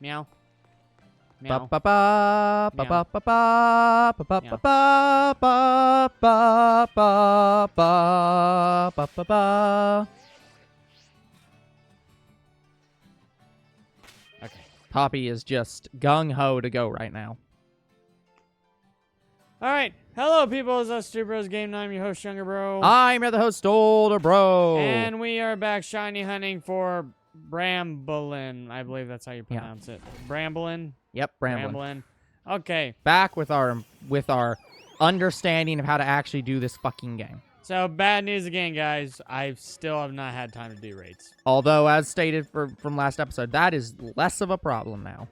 Meow. Ba Meow. ba ba ba Meow. ba ba ba ba ba Meow. ba ba ba ba ba ba ba ba. Okay. Poppy is just gung-ho to go right now. Alright. Hello, people. It's us, Two Bros Game Night. I'm your host, Younger Bro. I'm your host, Older Bro. And we are back shiny hunting for Bramblin. I believe that's how you pronounce it. Bramblin? Yep, Bramblin. Okay. Back with our understanding of how to actually do this fucking game. So, bad news again, guys. I still have not had time to do raids. Although, as stated from last episode, that is less of a problem now.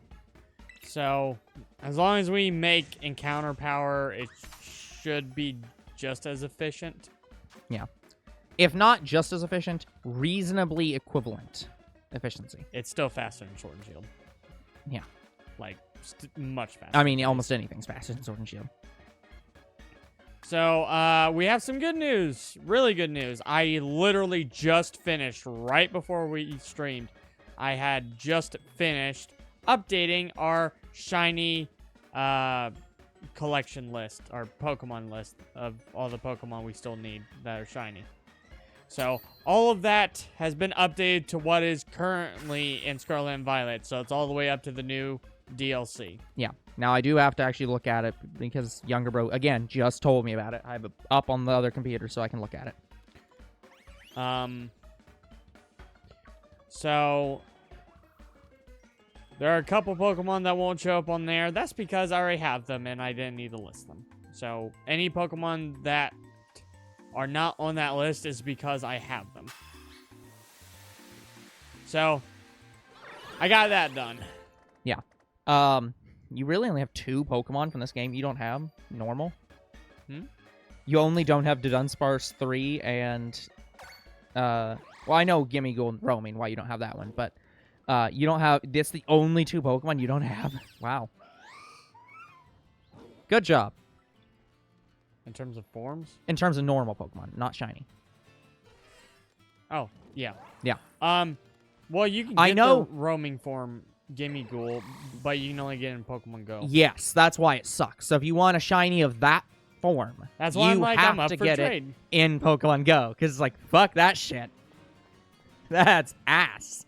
So, as long as we make encounter power, it should be just as efficient. Yeah. If not just as efficient, reasonably equivalent efficiency. It's still faster than Sword and Shield. Yeah. Like, much faster. I mean, almost anything's faster than Sword and Shield. So, we have some good news. Really good news. I literally just finished, right before we streamed, I had just finished updating our shiny collection list, our Pokemon list of all the Pokemon we still need that are shiny. So, all of that has been updated to what is currently in Scarlet and Violet. So, it's all the way up to the new DLC. Yeah. Now, I do have to actually look at it because Younger Bro, again, just told me about it. I have it up on the other computer so I can look at it. So, there are a couple Pokemon that won't show up on there. That's because I already have them and I didn't need to list them. So, any Pokemon that are not on that list is because I have them. So, I got that done. Yeah. You really only have 2 Pokemon from this game you don't have normal. You only don't have Dunsparce 3 and, well, I know Gimmighoul and Roaming, why you don't have that one, but, you don't have, that's the only 2 Pokemon you don't have. Wow. Good job. In terms of forms? In terms of normal Pokemon, not shiny. Oh, yeah. Yeah. Well, you can get the roaming form Gimmighoul, but you can only get it in Pokemon Go. Yes, that's why it sucks. So if you want a shiny of that form, that's why you have I'm up to for get trade. it in Pokemon Go. Because it's like, fuck that shit. That's ass.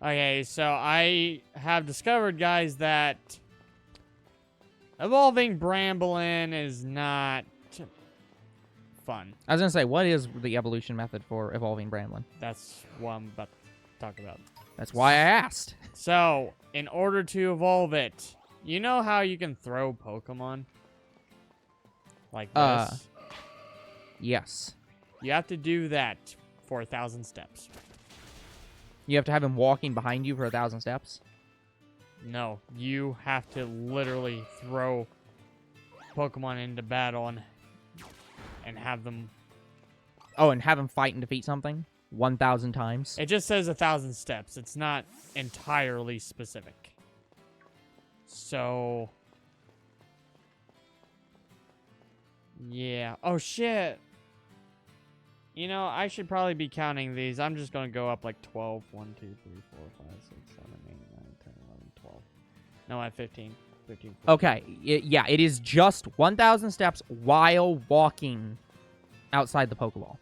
Okay, so I have discovered, guys, that evolving Bramblin is not fun. I was going to say, what is the evolution method for evolving Bramblin? That's what I'm about to talk about. That's why I asked. So, in order to evolve it, you know how you can throw Pokemon? Like this? Yes. You have to do that for 1,000 steps. You have to have him walking behind you for 1,000 steps? No, you have to literally throw Pokemon into battle and have them... Oh, and have him fight and defeat something? 1,000 times? It just says 1,000 steps. It's not entirely specific. So... yeah. Oh, shit. You know, I should probably be counting these. I'm just going to go up like 12. 1, 2, 3, 4, 5, 6, 7, 8, 9, 10, 11, 12. No, I'm 15. 13, 14. Okay. Yeah, it is just 1,000 steps while walking outside the Pokeball.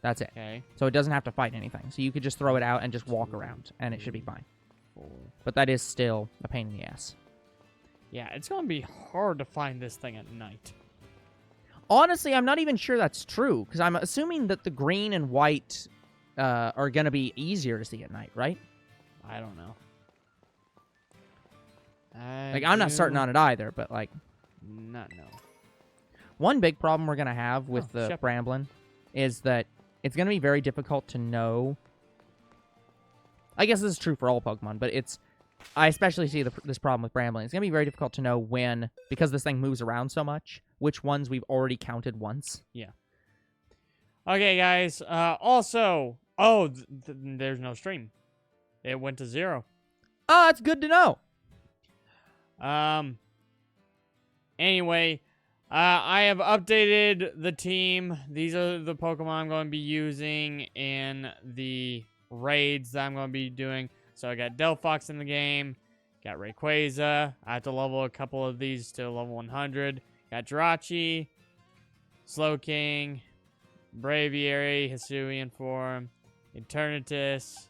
That's it. Okay. So it doesn't have to fight anything. So you could just throw it out and just walk around, and it should be fine. 4. But that is still a pain in the ass. Yeah, it's going to be hard to find this thing at night. Honestly, I'm not even sure that's true, because I'm assuming that the green and white are going to be easier to see at night, right? I don't know. I'm not certain on it either, but, like... Not know. One big problem we're going to have with the Shepherd. Bramblin is that it's going to be very difficult to know... I guess this is true for all Pokemon, but I especially see this problem with Bramblin. It's going to be very difficult to know when, because this thing moves around so much, which ones we've already counted once. Yeah. Okay, guys. Also, there's no stream. It went to 0. Oh, that's good to know. Anyway, I have updated the team. These are the Pokemon I'm going to be using in the raids that I'm going to be doing. So I got Delphox in the game. Got Rayquaza. I have to level a couple of these to level 100. Got Jirachi, Slowking, Braviary, Hisuian form, Eternatus,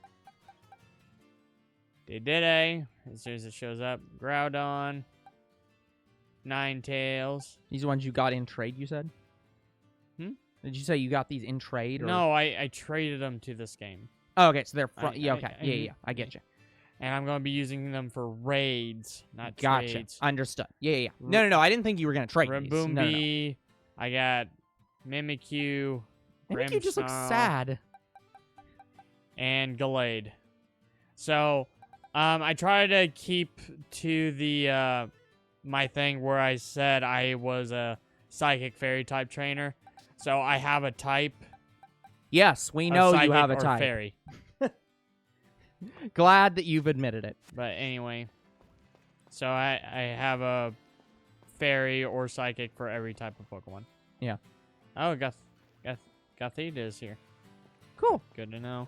Dedede, as soon as it shows up, Groudon, Ninetales. These are ones you got in trade, you said? Did you say you got these in trade? Or? No, I traded them to this game. Oh, okay, so they're... yeah, okay. Yeah, I get you. And I'm going to be using them for raids, not gotcha. trades. Understood. Yeah. No. I didn't think you were going to trade these. Riboombi. No. I got Mimikyu. Mimikyu just looks sad. And Gallade. So, I try to keep to the, my thing where I said I was a Psychic Fairy type trainer. So, I have a type. Yes, we know you have a type. Fairy. Glad that you've admitted it. But anyway, so I have a fairy or psychic for every type of Pokemon. Yeah. Oh, Gothita is here. Cool. Good to know.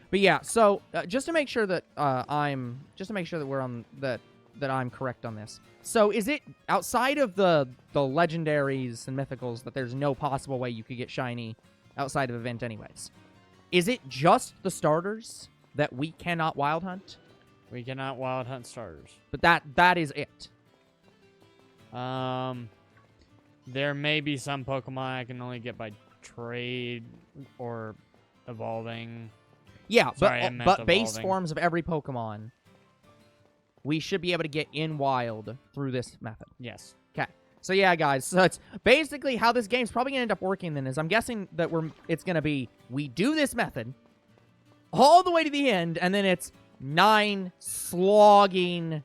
But yeah, so just to make sure that we're on that I'm correct on this. So is it outside of the legendaries and mythicals that there's no possible way you could get shiny outside of event anyways? Is it just the starters that we cannot wild hunt? We cannot wild hunt starters. But that is it. There may be some Pokemon I can only get by trade or evolving. Yeah, Sorry, but base evolving. forms of every Pokemon we should be able to get in wild through this method. Yes. Okay. So yeah, guys, so it's basically how this game's probably gonna end up working then is I'm guessing that it's gonna be we do this method all the way to the end, and then it's 9 slogging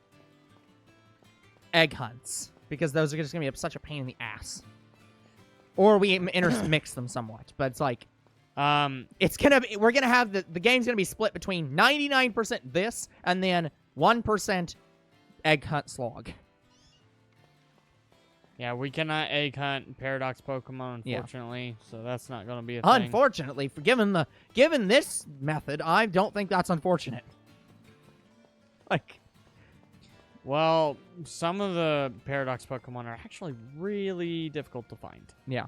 egg hunts. Because those are just gonna be such a pain in the ass. Or we intermix them somewhat. But it's like we're gonna have the game's gonna be split between 99% this and then 1% egg hunt slog. Yeah, we cannot egg hunt Paradox Pokemon, unfortunately, so that's not going to be a thing. Unfortunately, given this method, I don't think that's unfortunate. Like, well, some of the Paradox Pokemon are actually really difficult to find. Yeah.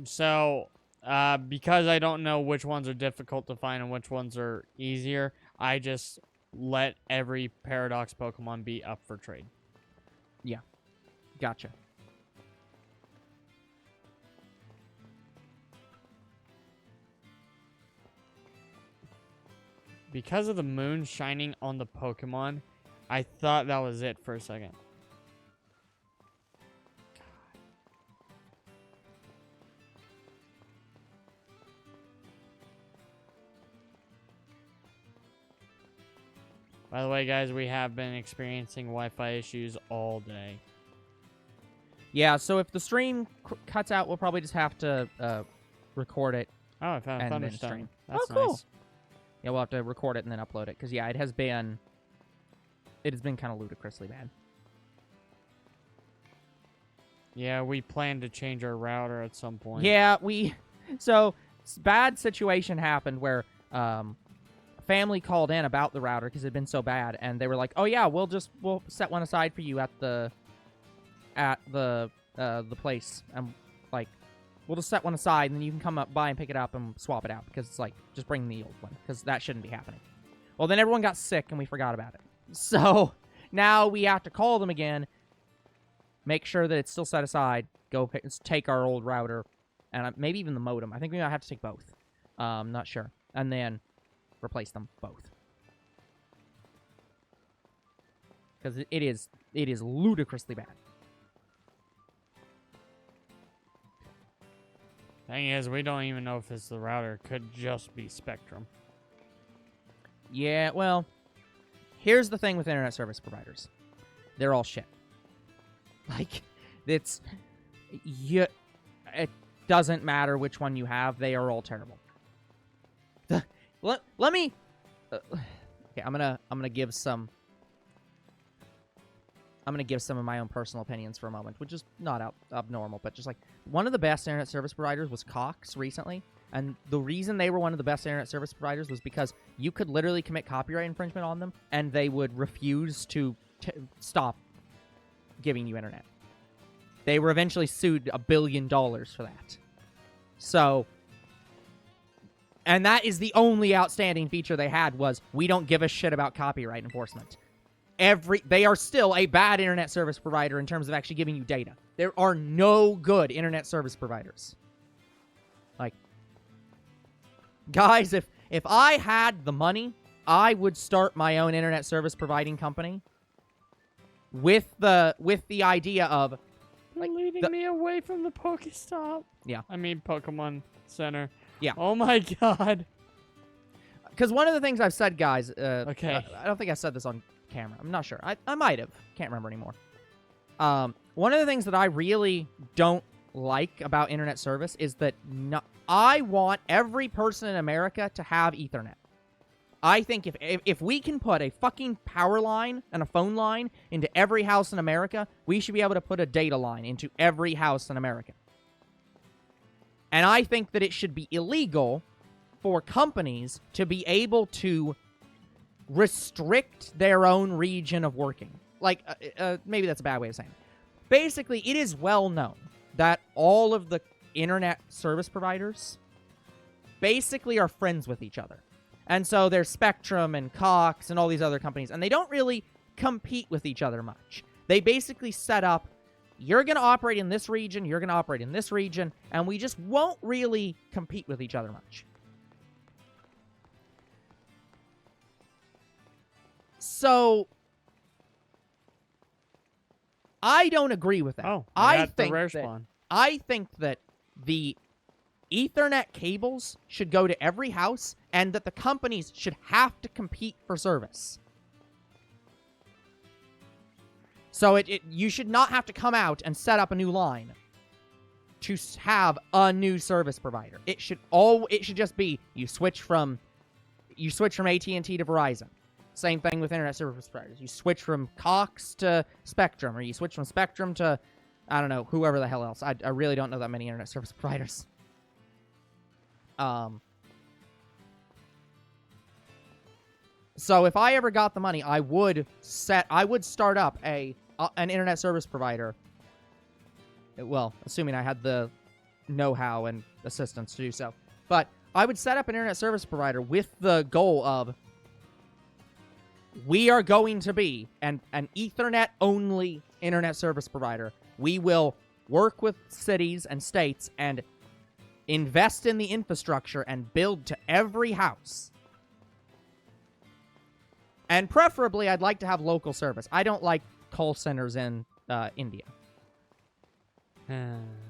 So, because I don't know which ones are difficult to find and which ones are easier, I just let every Paradox Pokemon be up for trade. Yeah. Gotcha. Because of the moon shining on the Pokemon, I thought that was it for a second. By the way, guys, we have been experiencing Wi-Fi issues all day. Yeah, so if the stream cuts out, we'll probably just have to record it. Oh, I found a and then thunderstorm. stream. That's cool. nice. Yeah, we'll have to record it and then upload it. Because, yeah, it has been kind of ludicrously bad. Yeah, we plan to change our router at some point. Yeah, so, bad situation happened where family called in about the router because it had been so bad. And they were like, oh, yeah, we'll set one aside for you at the place. And, like, we'll just set one aside, and then you can come up by and pick it up and swap it out. Because it's like, just bring the old one. Because that shouldn't be happening. Well, then everyone got sick, and we forgot about it. So, now we have to call them again. Make sure that it's still set aside. Go take our old router. And maybe even the modem. I think we might have to take both. Not sure. And then replace them both. Because it is ludicrously bad. Thing is, we don't even know if it's the router. It could just be Spectrum. Yeah, well, here's the thing with internet service providers. They're all shit. Like, it doesn't matter which one you have. They are all terrible. Let me... okay, I'm gonna give some... I'm going to give some of my own personal opinions for a moment, which is not abnormal, but just like one of the best internet service providers was Cox recently. And the reason they were one of the best internet service providers was because you could literally commit copyright infringement on them, and they would refuse to stop giving you internet. They were eventually sued $1 billion for that. So, and that is the only outstanding feature they had was, we don't give a shit about copyright enforcement. They are still a bad internet service provider in terms of actually giving you data. There are no good internet service providers. Like, guys, if I had the money, I would start my own internet service providing company with the idea of like, leading me away from the Pokestop. Yeah. I mean, Pokemon Center. Yeah. Oh my god. Because one of the things I've said, guys, okay. I don't think I said this on camera. I'm not sure. I might have. Can't remember anymore. One of the things that I really don't like about internet service is that I want every person in America to have Ethernet. I think if we can put a fucking power line and a phone line into every house in America, we should be able to put a data line into every house in America. And I think that it should be illegal for companies to be able to restrict their own region of working. Like, maybe that's a bad way of saying it. Basically, it is well known that all of the internet service providers basically are friends with each other. And so there's Spectrum and Cox and all these other companies, and they don't really compete with each other much. They basically set up, you're going to operate in this region, you're going to operate in this region, and we just won't really compete with each other much. So, I don't agree with that. Oh, I think that the Ethernet cables should go to every house, and that the companies should have to compete for service. So you should not have to come out and set up a new line to have a new service provider. It should just be you switch from AT&T to Verizon. Same thing with internet service providers. You switch from Cox to Spectrum, or you switch from Spectrum to, I don't know, whoever the hell else. I really don't know that many internet service providers. So if I ever got the money, I would start up an internet service provider. Well, assuming I had the know-how and assistance to do so. But I would set up an internet service provider with the goal of, we are going to be an Ethernet-only internet service provider. We will work with cities and states and invest in the infrastructure and build to every house. And preferably, I'd like to have local service. I don't like call centers in India.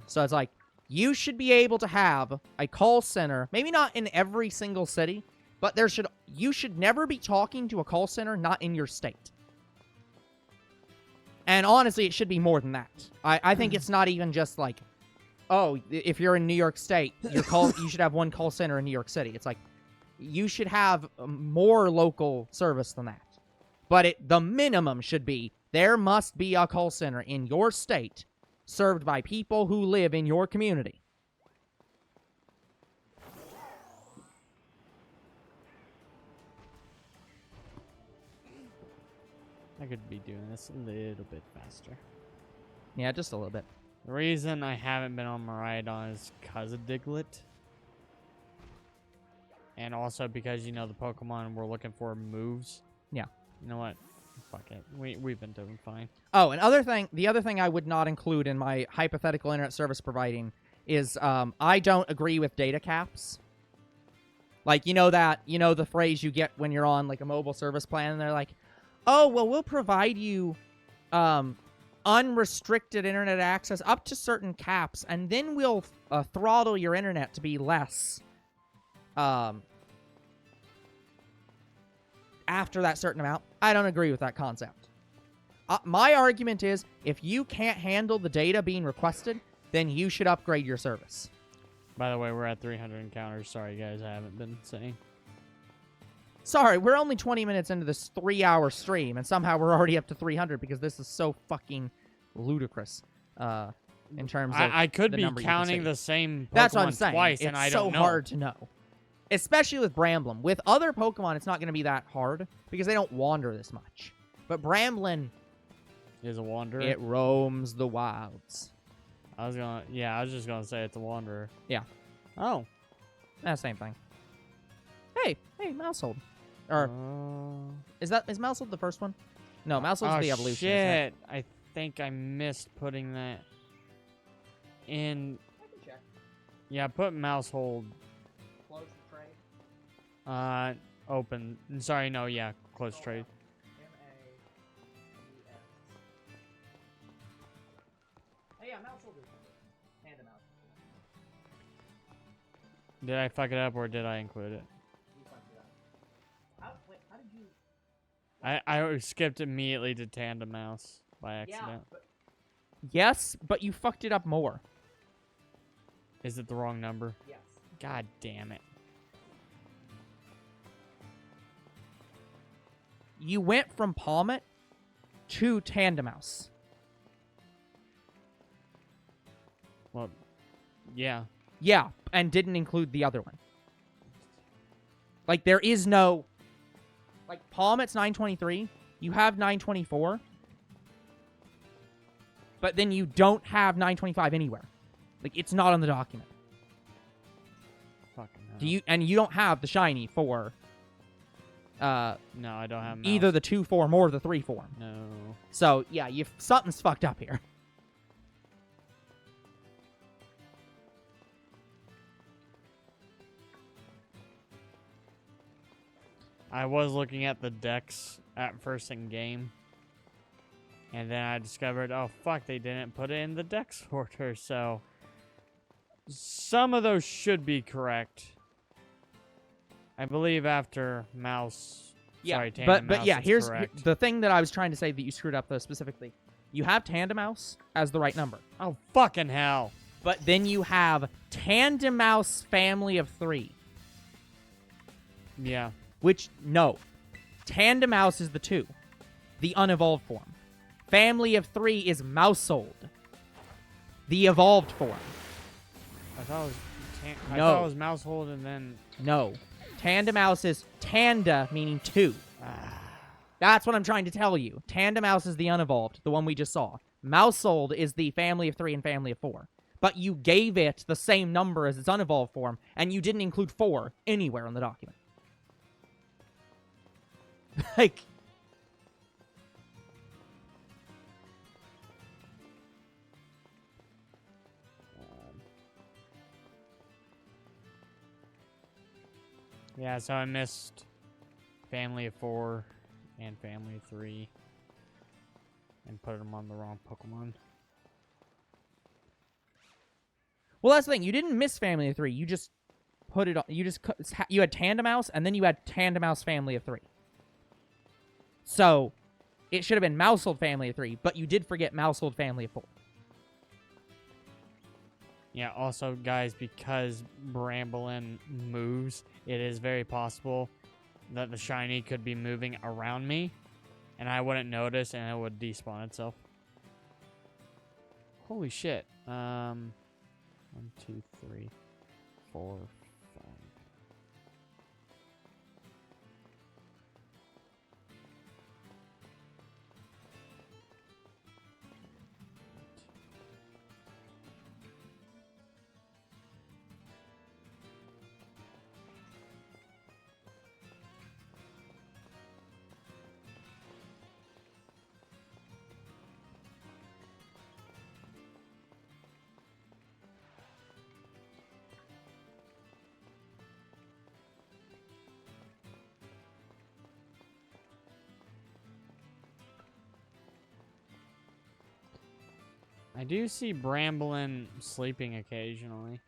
So it's like, you should be able to have a call center, maybe not in every single city, but you should never be talking to a call center not in your state. And honestly, it should be more than that. I think it's not even just like, oh, if you're in New York State, you should have one call center in New York City. It's like, you should have more local service than that. But the minimum should be, there must be a call center in your state served by people who live in your community. I could be doing this a little bit faster. Yeah, just a little bit. The reason I haven't been on Miraidon is because of Diglett. And also because, the Pokemon we're looking for moves. Yeah. You know what? Fuck it. We've been doing fine. Oh, the other thing I would not include in my hypothetical internet service providing is I don't agree with data caps. Like, the phrase you get when you're on, like, a mobile service plan, and they're like, oh, well, we'll provide you unrestricted internet access up to certain caps, and then we'll throttle your internet to be less after that certain amount. I don't agree with that concept. My argument is, if you can't handle the data being requested, then you should upgrade your service. By the way, we're at 300 encounters. Sorry, guys, I haven't been saying. Sorry, we're only 20 minutes into this 3-hour stream, and somehow we're already up to 300 because this is so fucking ludicrous. in terms of I could the be number you can counting see. the same Pokemon That's what I'm saying. twice, It's and I so don't know. hard to know. Especially with Bramblin. With other Pokemon, it's not going to be that hard because they don't wander this much. But Bramblin Is a wanderer. it roams the wilds. I was just gonna say it's a wanderer. Yeah. Oh. Same thing. Hey, Mousehold. Or is Mousehold the first one? No, Mousehold's the evolution. Shit! I think I missed putting that in. I can check. Yeah, put Mousehold. Close the trade. Open. Sorry, no, yeah, close trade. Hey, yeah, Mousehold is Panda Mouse. Did I fuck it up or did I include it? You fucked it up. How did you? I skipped immediately to Tandem Mouse by accident. Yes, but you fucked it up more. Is it the wrong number? Yes. God damn it. You went from Palmet to Tandemouse. Well, yeah. Yeah, and didn't include the other one. Like, there is no... Like, Palmet's 923. You have 924. But then you don't have 925 anywhere. Like, it's not on the document. Fucking hell. And you don't have the shiny for... No, I don't have Mouse. either the 2 form or the 3 form. No. So, yeah, something's fucked up here. I was looking at the decks at first in game. And then I discovered, oh fuck, they didn't put it in the dex order, so some of those should be correct. I believe after Mouse. Yeah, sorry, Tandem but Mouse yeah, is here's correct. the thing that I was trying to say that you screwed up though specifically. You have Tandemouse as the right number, Oh fucking hell. but then you have Tandemouse family of 3, Yeah. which no, Tandemouse is the 2, the unevolved form. Family of 3 is Mousehold, the evolved form. I thought it was I No. thought it was Mousehold and then No, Tandemouse is Tanda, meaning 2. That's what I'm trying to tell you. Tandemouse is the unevolved, the one we just saw. Mousehold is the family of 3 and family of 4. But you gave it the same number as its unevolved form, and you didn't include 4 anywhere in the document. Like... yeah, so I missed Family of 4 and Family of 3 and put them on the wrong Pokemon. Well, that's the thing. You didn't miss Family of 3. You just put it on. You had Tandemouse, and then you had Tandemouse Family of 3. So, it should have been Mousehold Family of 3, but you did forget Mousehold Family of 4. Yeah, also, guys, because Bramblin moves, it is very possible that the shiny could be moving around me, and I wouldn't notice, and it would despawn itself. Holy shit. 1, 2, 3, 4, 5. I do see Bramblin sleeping occasionally.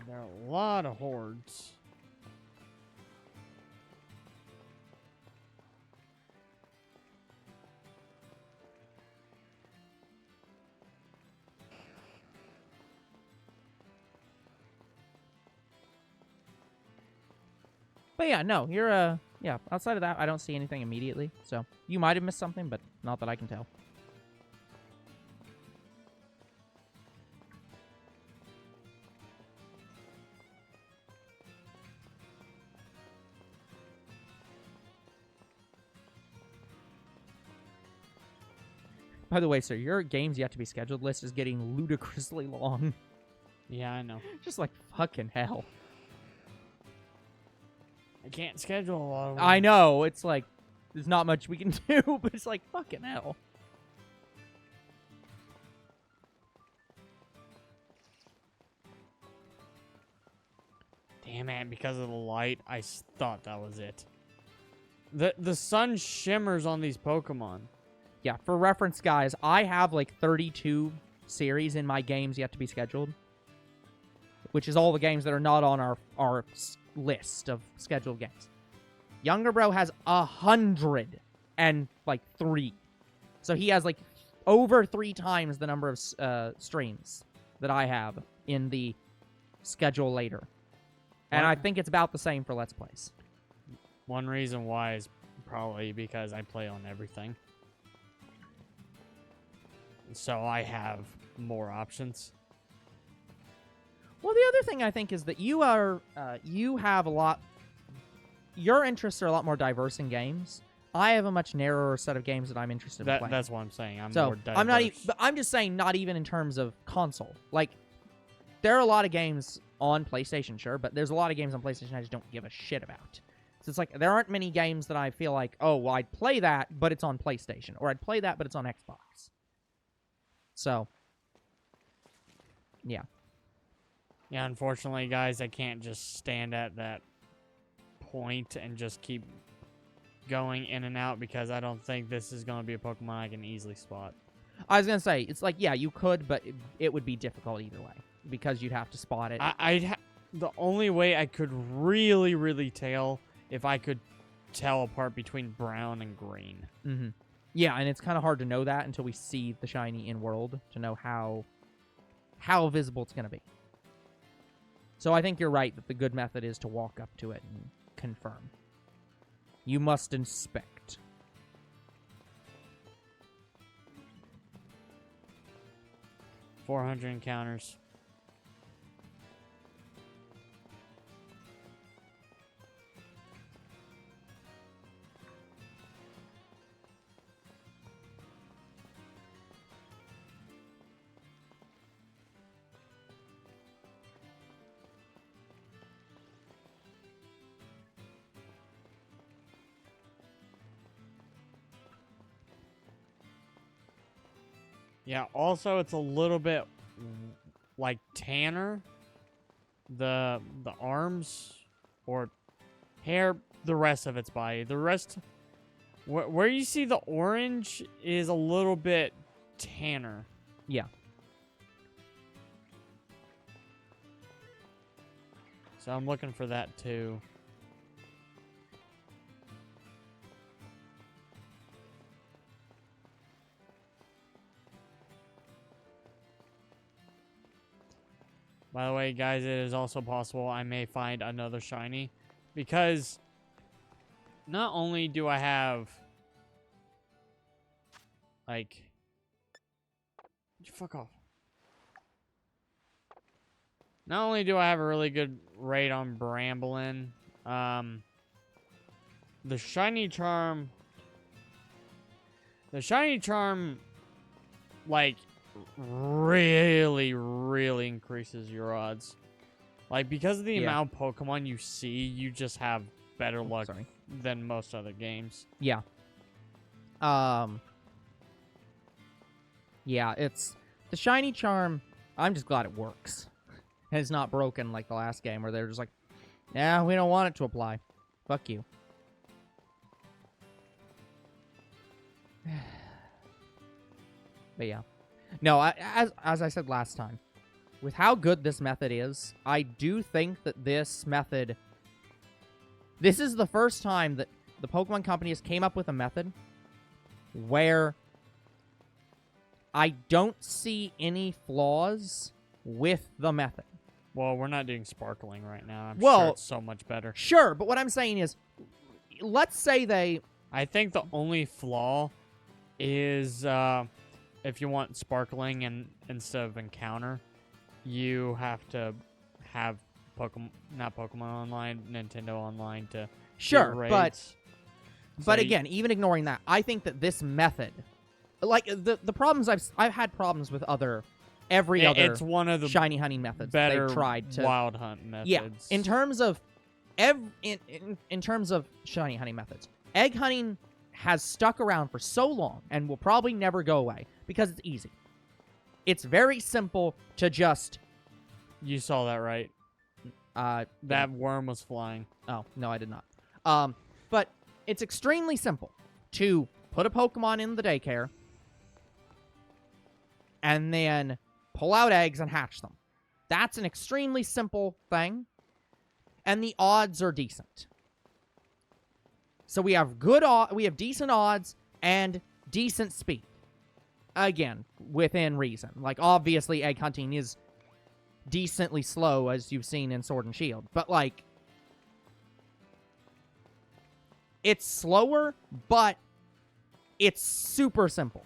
There are a lot of hordes. But yeah, no, you're yeah. Outside of that, I don't see anything immediately. So you might have missed something, but not that I can tell. By the way, sir, your games yet to be scheduled list is getting ludicrously long. Yeah, I know. Just like fucking hell. I can't schedule a lot of them. I know, it's like, there's not much we can do, but it's like, fucking hell. Damn it, because of the light, I thought that was it. The sun shimmers on these Pokemon. Yeah, for reference, guys, I have like 32 series in my games yet to be scheduled. Which is all the games that are not on our list of scheduled games. Younger Bro has 103. So he has like over 3 times the number of streams that I have in the schedule later. And I think it's about the same for Let's Plays. One reason why is probably because I play on everything. So I have more options. Well, the other thing I think is that you have a lot. Your interests are a lot more diverse in games. I have a much narrower set of games that I'm interested in playing. That's what I'm saying. I'm so more diverse. I'm not. But I'm just saying, not even in terms of console. Like, there are a lot of games on PlayStation, sure, but there's a lot of games on PlayStation I just don't give a shit about. So it's like there aren't many games that I feel like, oh, well, I'd play that, but it's on PlayStation, or I'd play that, but it's on Xbox. So, yeah. Yeah, unfortunately, guys, I can't just stand at that point and just keep going in and out because I don't think this is going to be a Pokemon I can easily spot. I was going to say, it's like, yeah, you could, but it would be difficult either way because you'd have to spot it. The only way I could really, really tell if I could tell apart between brown and green. Mm-hmm. Yeah, and it's kind of hard to know that until we see the shiny in world to know how visible it's going to be. So I think you're right that the good method is to walk up to it and confirm. You must inspect. $400 encounters. Yeah, also it's a little bit like tanner. The arms or hair, the rest of its body. The rest, where you see the orange is a little bit tanner. Yeah. So I'm looking for that too. By the way, guys, it is also possible I may find another shiny. Because not only do I have... Like... Fuck off. Not only do I have a really good rate on Bramblin, the Shiny Charm... The Shiny Charm, like... really increases your odds. Like, because of the amount of Pokemon you see, you just have better luck than most other games. Yeah. Yeah, it's... The Shiny Charm, I'm just glad it works. And it's not broken like the last game where they're just like, yeah, we don't want it to apply. Fuck you. But yeah. No, as I said last time, with how good this method is, I do think that this method... This is the first time that the Pokemon Company has came up with a method where I don't see any flaws with the method. Well, we're not doing sparkling right now. I'm Well, sure it's so much better. Sure, but what I'm saying is, let's say they... I think the only flaw is if you want sparkling and instead of encounter, you have to have not Pokemon Online, Nintendo Online to do Sure, raids. but again, even ignoring that, I think that this method, like the problems I've had problems with every other it's one of the shiny hunting methods better they've tried to wild hunt methods. Yeah, in terms of in terms of shiny hunting methods, egg hunting has stuck around for so long and will probably never go away because it's easy. It's very simple to just. You saw that, right? That worm was flying. Oh no, I did not. But it's extremely simple to put a Pokemon in the daycare and then pull out eggs and hatch them. That's an extremely simple thing, and the odds are decent. So we have decent odds and decent speed. Again, within reason. Like, obviously, egg hunting is decently slow, as you've seen in Sword and Shield. But, like, it's slower, but it's super simple.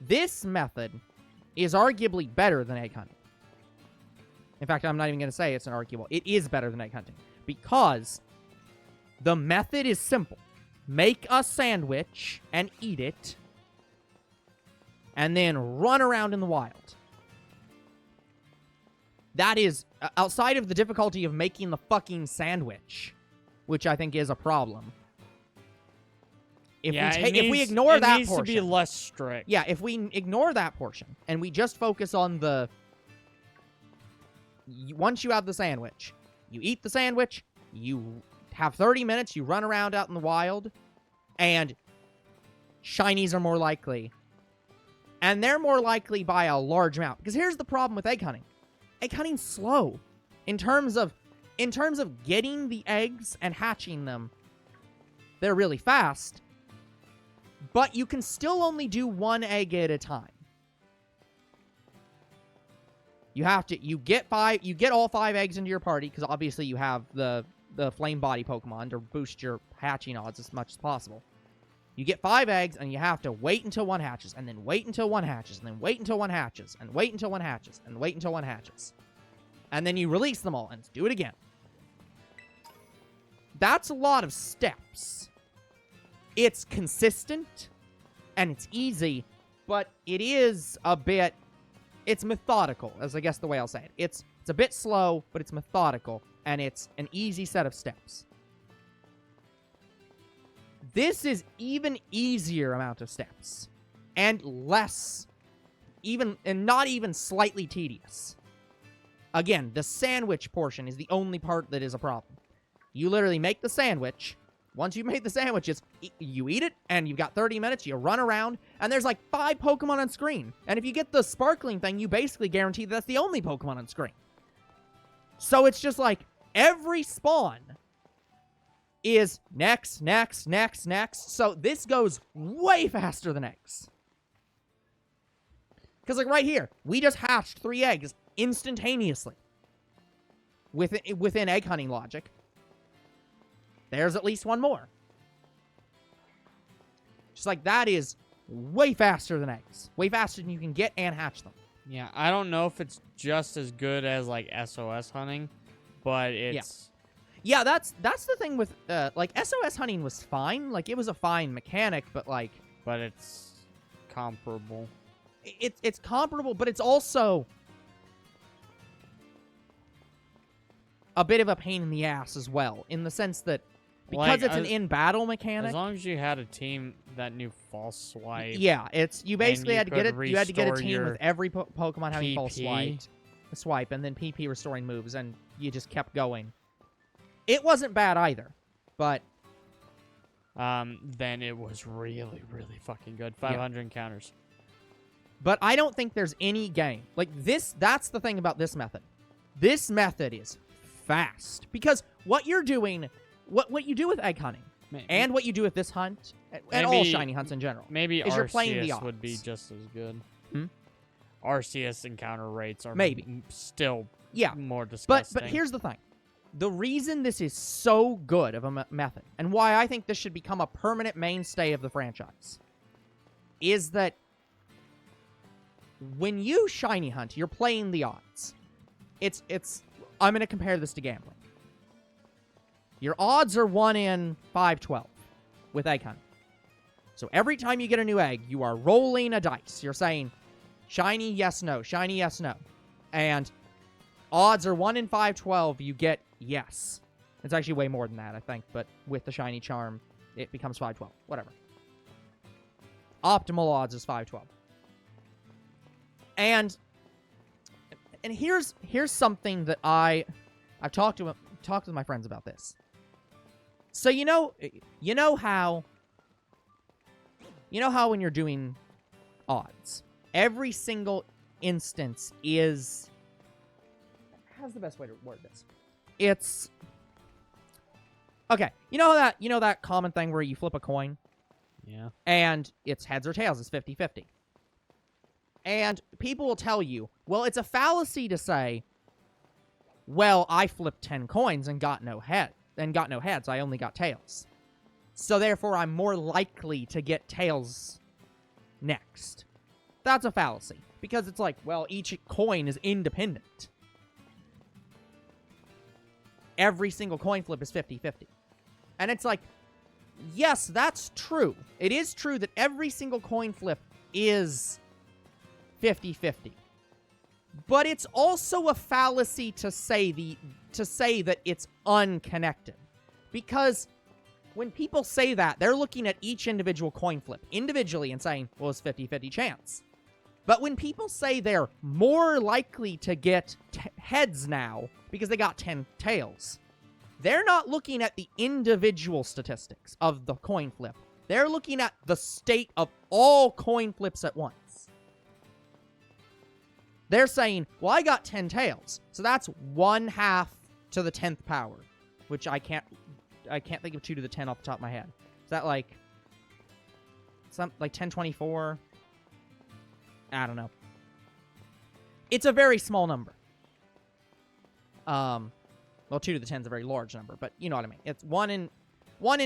This method is arguably better than egg hunting. In fact, I'm not even going to say it's an arguable. It is better than egg hunting because the method is simple. Make a sandwich and eat it, and then run around in the wild. That is, outside of the difficulty of making the fucking sandwich, which I think is a problem. If we ignore that portion, it needs to be less strict. Yeah, if we ignore that portion and we just focus on the once you have the sandwich, you eat the sandwich, you have 30 minutes, you run around out in the wild, and shinies are more likely. And they're more likely by a large amount. Because here's the problem with egg hunting. Egg hunting's slow. In terms of getting the eggs and hatching them, they're really fast. But you can still only do one egg at a time. You get all 5 eggs into your party, because obviously you have the flame body Pokemon to boost your hatching odds as much as possible. You get 5 eggs, and you have to wait until one hatches, and then wait until one hatches, and then wait until one hatches, and wait until one hatches, and wait until one hatches. And then you release them all, and do it again. That's a lot of steps. It's consistent, and it's easy, but it is a bit... It's methodical, as I guess the way I'll say it. It's a bit slow, but it's methodical, and it's an easy set of steps. This is even easier amount of steps, and less, and not even slightly tedious. Again, the sandwich portion is the only part that is a problem. You literally make the sandwich. Once you've made the sandwiches, you eat it, and you've got 30 minutes, you run around, and there's like 5 Pokemon on screen. And if you get the sparkling thing, you basically guarantee that's the only Pokemon on screen. So it's just like, every spawn is next. So this goes way faster than eggs. Because like right here, we just hatched 3 eggs instantaneously. Within egg hunting logic. There's at least one more. Just like that is way faster than eggs. Way faster than you can get and hatch them. Yeah, I don't know if it's just as good as like SOS hunting, but it's... Yeah, that's the thing with, like, SOS hunting was fine. Like, it was a fine mechanic, but like... But it's comparable. It's comparable, but it's also a bit of a pain in the ass as well, in the sense that because like, it's an in-battle mechanic. As long as you had a team that knew false swipe. Yeah, you basically had to get it. You had to get a team your with every Pokemon having PP. false swipe, and then PP restoring moves, and you just kept going. It wasn't bad either, but then it was really, really fucking good. 500 encounters. But I don't think there's any game like this. That's the thing about this method. This method is fast because what you're doing. What you do with egg hunting, and what you do with this hunt, and all shiny hunts in general, maybe is you're playing the Arceus odds. would be just as good. Arceus encounter rates are Maybe. still Yeah. more disgusting. But here's the thing. The reason this is so good of a method, and why I think this should become a permanent mainstay of the franchise, is that when you shiny hunt, you're playing the odds. I'm going to compare this to gambling. Your odds are 1 in 512 with egg hunting. So every time you get a new egg, you are rolling a dice. You're saying, shiny, yes, no, shiny, yes, no. And odds are 1 in 512, you get yes. It's actually way more than that, I think, but with the shiny charm, it becomes 512. Whatever. Optimal odds is 512. And here's something that I've talked with my friends about this. So you know how when you're doing odds, every single instance is, how's the best way to word this? It's okay. You know that common thing where you flip a coin? Yeah. And it's heads or tails, it's 50-50. And people will tell you, well, it's a fallacy to say, well, I flipped 10 coins and got no heads, I only got tails. So therefore, I'm more likely to get tails next. That's a fallacy. Because it's like, well, each coin is independent. Every single coin flip is 50-50. And it's like, yes, that's true. It is true that every single coin flip is 50-50. But it's also a fallacy to say that it's unconnected. Because when people say that, they're looking at each individual coin flip individually and saying, well, it's 50-50 chance. But when people say they're more likely to get heads now because they got 10 tails, they're not looking at the individual statistics of the coin flip. They're looking at the state of all coin flips at once. They're saying, well, I got 10 tails, so that's 1/2 to the 10th power, which I can't think of 2 to the 10 off the top of my head. Is that like 1024? I don't know. It's a very small number. Well, 2 to the 10 is a very large number, but you know what I mean. It's 1 in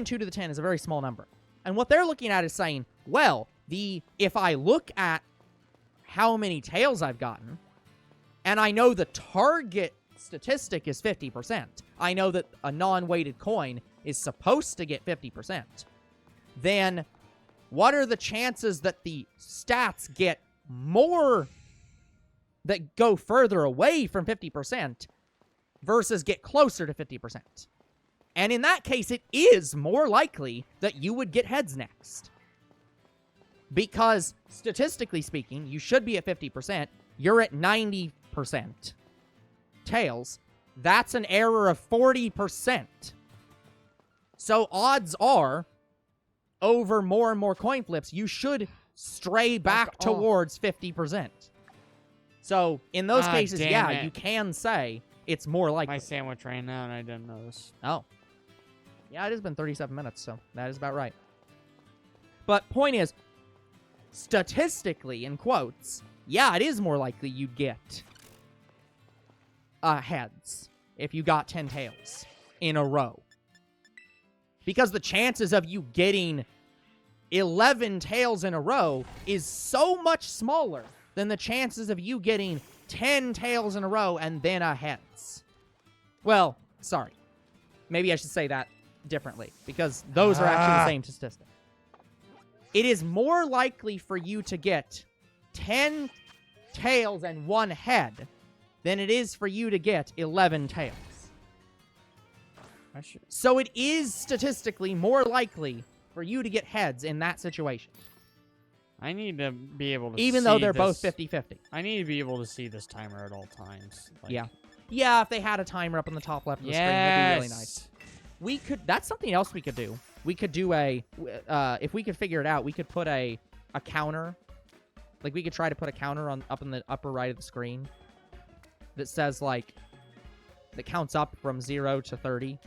2 to the 10 is a very small number. And what they're looking at is saying, well, if I look at how many tails I've gotten, and I know the target statistic is 50%, I know that a non-weighted coin is supposed to get 50%, then what are the chances that the stats get more, that go further away from 50% versus get closer to 50%? And in that case, it is more likely that you would get heads next. Because, statistically speaking, you should be at 50%. You're at 90% tails. That's an error of 40%. So odds are, over more and more coin flips, you should stray back towards 50%. So, in those cases, yeah, you can say it's more likely. My sandwich ran out and I didn't notice. Oh. Yeah, it has been 37 minutes, so that is about right. But point is, statistically, in quotes, yeah, it is more likely you'd get heads if you got 10 tails in a row. Because the chances of you getting 11 tails in a row is so much smaller than the chances of you getting 10 tails in a row and then a heads. Well, sorry. Maybe I should say that differently, because those are actually the same statistic. It is more likely for you to get 10 tails and 1 head than it is for you to get 11 tails. So it is statistically more likely for you to get heads in that situation. I need to be able to even see though they're this. both 50-50. I need to be able to see this timer at all times. Like, Yeah. Yeah, if they had a timer up on the top left of the screen, it'd be really nice. We could, that's something else we could do. We could do if we could figure it out, we could put a counter. Like, we could try to put a counter up in the upper right of the screen that says, like, that counts up from 0 to 30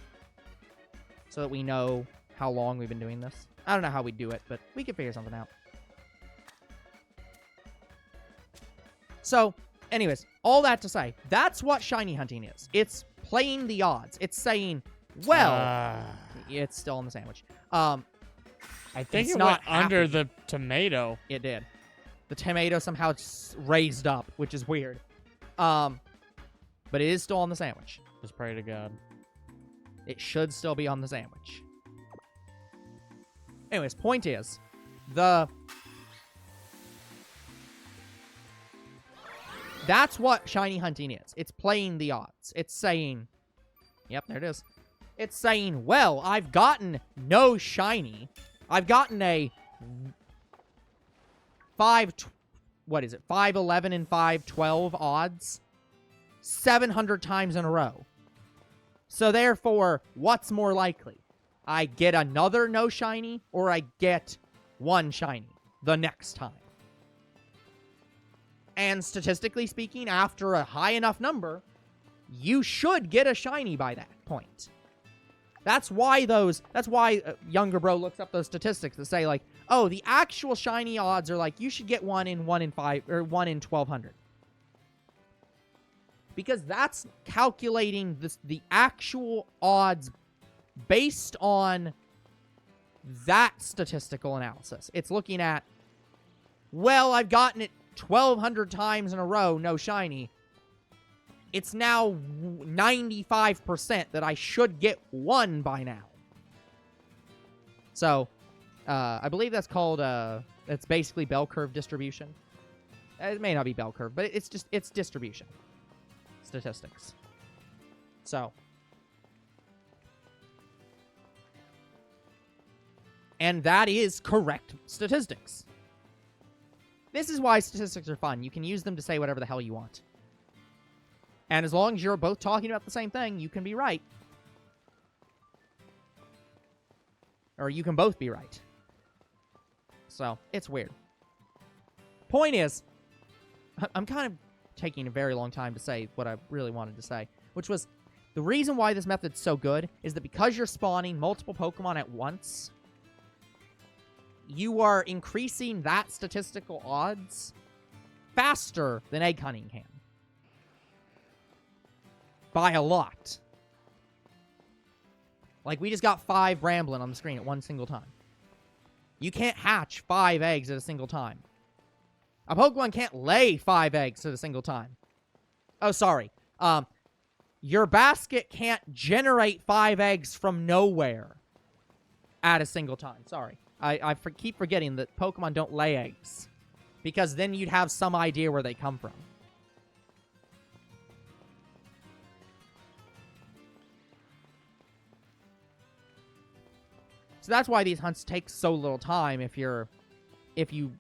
so that we know how long we've been doing this. I don't know how we'd do it, but we could figure something out. So, anyways, all that to say, that's what shiny hunting is. It's playing the odds. It's saying, well, it's still in the sandwich. I think it's it not went under happy. the tomato. It did. The tomato somehow raised up, which is weird. But it is still on the sandwich. Just pray to God. It should still be on the sandwich. Anyways, point is, that's what shiny hunting is. It's playing the odds. It's saying, yep, there it is. It's saying, well, I've gotten no shiny. I've gotten a 511 and 512 odds 700 times in a row. So therefore, what's more likely? I get another no shiny, or I get one shiny the next time. And statistically speaking, after a high enough number, you should get a shiny by that point. That's why Younger Bro looks up those statistics that say, like, oh, the actual shiny odds are like, you should get one in 5 or 1 in 1,200. Because that's calculating the actual odds based on that statistical analysis. It's looking at, well, I've gotten it 1,200 times in a row, no shiny. It's now 95% that I should get one by now. So, I believe that's called, it's basically bell curve distribution. It may not be bell curve, but it's distribution. Statistics. So. And that is correct statistics. This is why statistics are fun. You can use them to say whatever the hell you want. And as long as you're both talking about the same thing, you can be right. Or you can both be right. So, it's weird. Point is, I'm kind of taking a very long time to say what I really wanted to say, which was, the reason why this method's so good is that because you're spawning multiple Pokemon at once, you are increasing that statistical odds faster than egg hunting can. By a lot. Like, we just got 5 Bramblin on the screen at one single time. You can't hatch 5 eggs at a single time. A Pokemon can't lay 5 eggs at a single time. Oh, sorry. Your basket can't generate 5 eggs from nowhere at a single time. Sorry. I keep forgetting that Pokemon don't lay eggs. Because then you'd have some idea where they come from. So that's why these hunts take so little time if you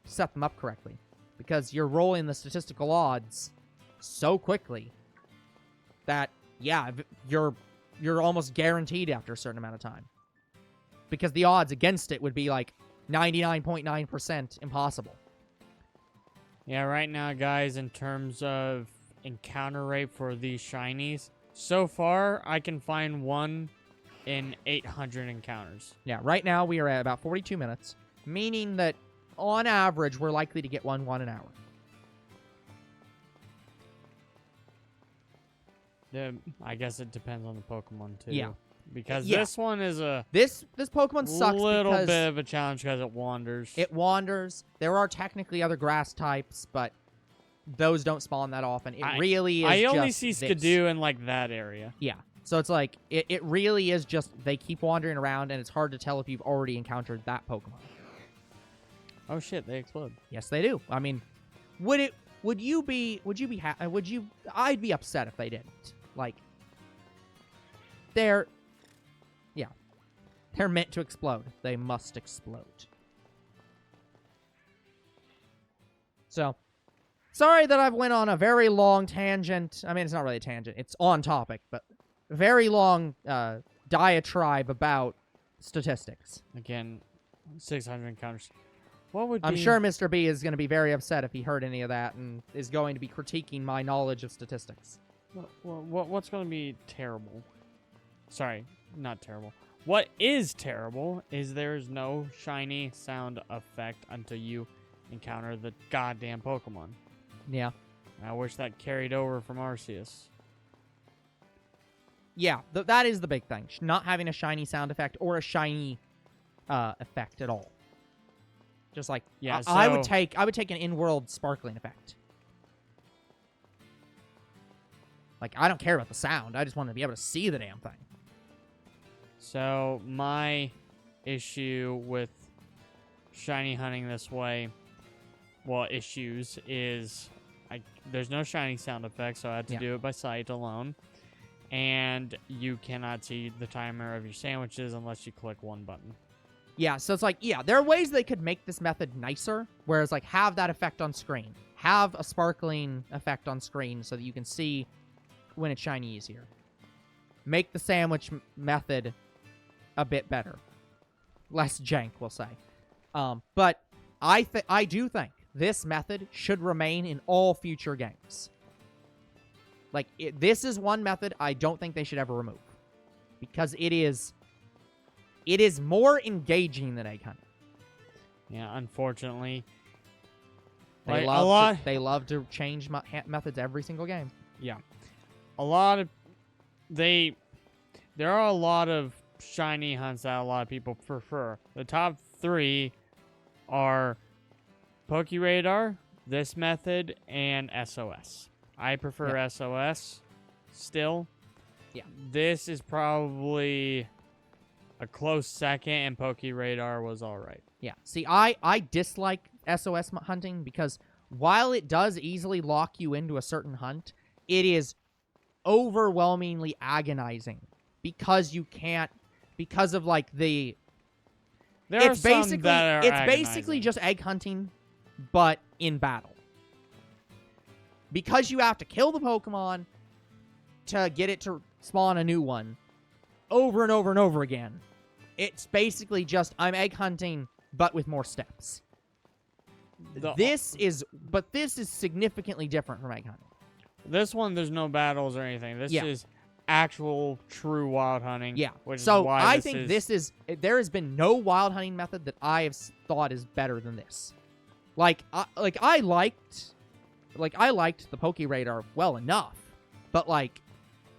set them up correctly. Because you're rolling the statistical odds so quickly that, yeah, you're almost guaranteed after a certain amount of time. Because the odds against it would be like 99.9% impossible. Yeah, right now, guys, in terms of encounter rate for these shinies, so far, I can find one in 800 encounters. Yeah, right now we are at about 42 minutes, meaning that on average, we're likely to get one an hour. I guess it depends on the Pokemon, too. Yeah. Because this one is a this Pokemon sucks little because bit of a challenge because it wanders. It wanders. There are technically other grass types, but those don't spawn that often. It really is I only just see this. Skidoo in, like, that area. Yeah. So it's like, it really is just, they keep wandering around, and it's hard to tell if you've already encountered that Pokemon. Oh, shit, they explode. Yes, they do. I mean, I'd be upset if they didn't. Like, they're meant to explode. They must explode. So, sorry that I've went on a very long tangent. I mean, it's not really a tangent. It's on topic, but very long diatribe about statistics. Again, 600 encounters. What would I'm sure Mr. B is going to be very upset if he heard any of that and is going to be critiquing my knowledge of statistics. What's going to be terrible? Sorry, not terrible. What is terrible is there's no shiny sound effect until you encounter the goddamn Pokemon. Yeah. I wish that carried over from Arceus. Yeah, that is the big thing. Not having a shiny sound effect or a shiny effect at all. Just like, yeah, I would take an in-world sparkling effect. Like, I don't care about the sound. I just want to be able to see the damn thing. So, my issue with shiny hunting this way, well, issues, is there's no shiny sound effect, so I had to do it by sight alone. And you cannot see the timer of your sandwiches unless you click one button. Yeah, so it's like, yeah, there are ways they could make this method nicer, whereas, like, have that effect on screen. Have a sparkling effect on screen so that you can see when it's shiny easier. Make the sandwich method a bit better. Less jank, we'll say. But I do think this method should remain in all future games. Like, this is one method I don't think they should ever remove. Because it is more engaging than egg hunting. Yeah, unfortunately. They love to change methods every single game. Yeah. There are a lot of shiny hunts that a lot of people prefer. The top 3 are PokeRadar, this method, and SOS. I prefer SOS still. Yeah. This is probably a close second, and PokeRadar was alright. Yeah. See, I dislike SOS hunting because while it does easily lock you into a certain hunt, it is overwhelmingly agonizing because you can't, because of like the... It's basically just egg hunting, but in battle. Because you have to kill the Pokemon to get it to spawn a new one over and over and over again. It's basically just, I'm egg hunting, but with more steps. This is significantly different from egg hunting. This one, there's no battles or anything. This is actual, true wild hunting. Yeah. Which so is why I think there has been no wild hunting method that I have thought is better than this. I liked the PokeRadar well enough, but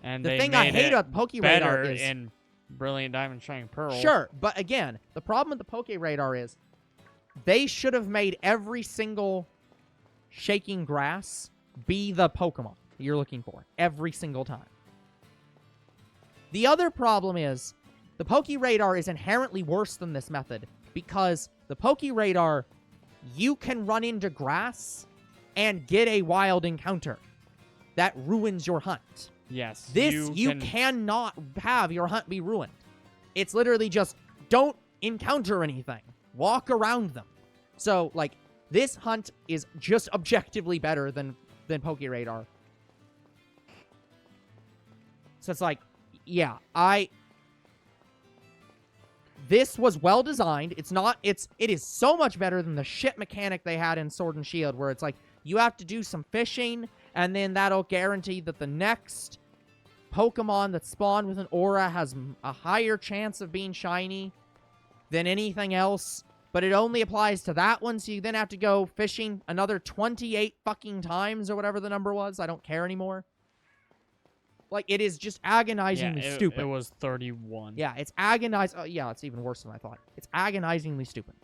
and the thing I hate about the PokeRadar is in Brilliant Diamond Shining Pearl. Sure, but again, the problem with the PokeRadar is they should have made every single shaking grass be the Pokemon you're looking for every single time. The other problem is the PokeRadar is inherently worse than this method because the PokeRadar, you can run into grass and get a wild encounter that ruins your hunt. Yes. You cannot have your hunt be ruined. It's literally just don't encounter anything. Walk around them. So, this hunt is just objectively better than PokeRadar. So it's this was well designed. It is so much better than the shit mechanic they had in Sword and Shield, where it's you have to do some fishing, and then that'll guarantee that the next Pokemon that spawned with an aura has a higher chance of being shiny than anything else, but it only applies to that one, so you then have to go fishing another 28 fucking times, or whatever the number was. I don't care anymore. It is just agonizingly stupid. It was 31. Yeah, it's agonizing. Oh, yeah, it's even worse than I thought. It's agonizingly stupid.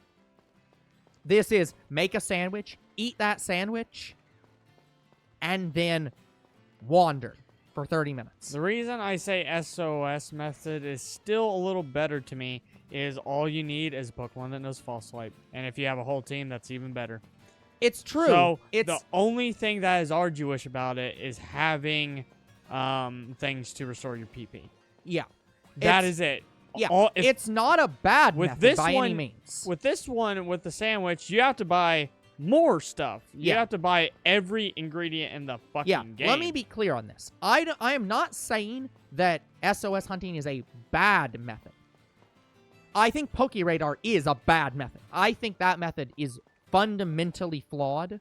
This is make a sandwich, eat that sandwich, and then wander for 30 minutes. The reason I say SOS method is still a little better to me is all you need is a Pokemon that knows False Swipe. And if you have a whole team, that's even better. It's true. So the only thing that is arduous about it is having things to restore your PP. Yeah. That is it. Yeah, it's not a bad method by any means. With this one, with the sandwich, you have to buy more stuff. You have to buy every ingredient in the fucking game. Let me be clear on this. I am not saying that SOS hunting is a bad method. I think PokeRadar is a bad method. I think that method is fundamentally flawed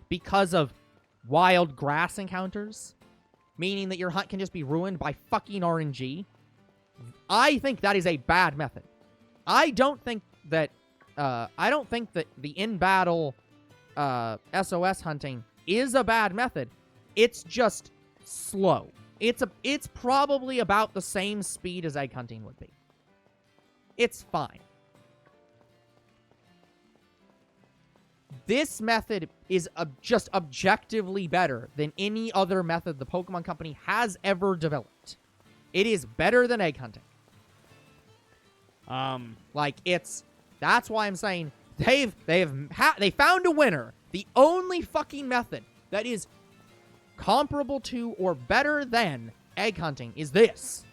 because of wild grass encounters, meaning that your hunt can just be ruined by fucking RNG. I think that is a bad method. I don't think that the in-battle SOS hunting is a bad method. It's just slow. It's probably about the same speed as egg hunting would be. It's fine. This method is just objectively better than any other method the Pokemon Company has ever developed. It is better than egg hunting. That's why I'm saying they found a winner. The only fucking method that is comparable to or better than egg hunting is this.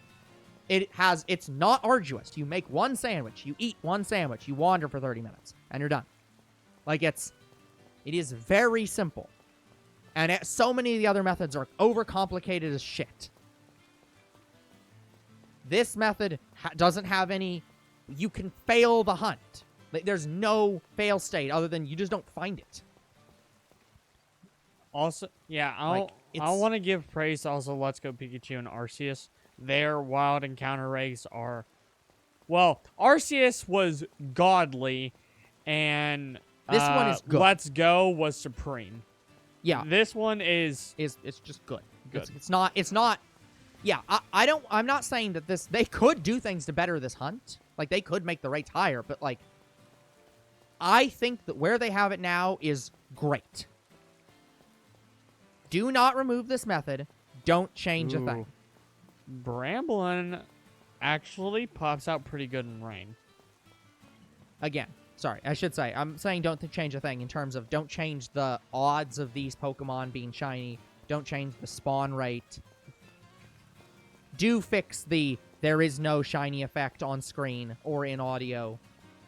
It's not arduous. You make one sandwich, you eat one sandwich, you wander for 30 minutes, and you're done. It is very simple. And so many of the other methods are overcomplicated as shit. This method doesn't have any... You can fail the hunt. There's no fail state other than you just don't find it. Also, yeah, I want to give praise to also Let's Go Pikachu and Arceus. Their wild encounter rates are... Well, Arceus was godly, and... This one is good. Let's Go was supreme. Yeah. This one is... It's just good. Good. It's not... Yeah, I'm not saying that this... They could do things to better this hunt. They could make the rates higher, but, I think that where they have it now is great. Do not remove this method. Don't change a thing. Bramblin actually pops out pretty good in rain. Again, sorry, I should say. I'm saying don't change a thing in terms of don't change the odds of these Pokemon being shiny. Don't change the spawn rate. Do fix the there is no shiny effect on screen or in audio.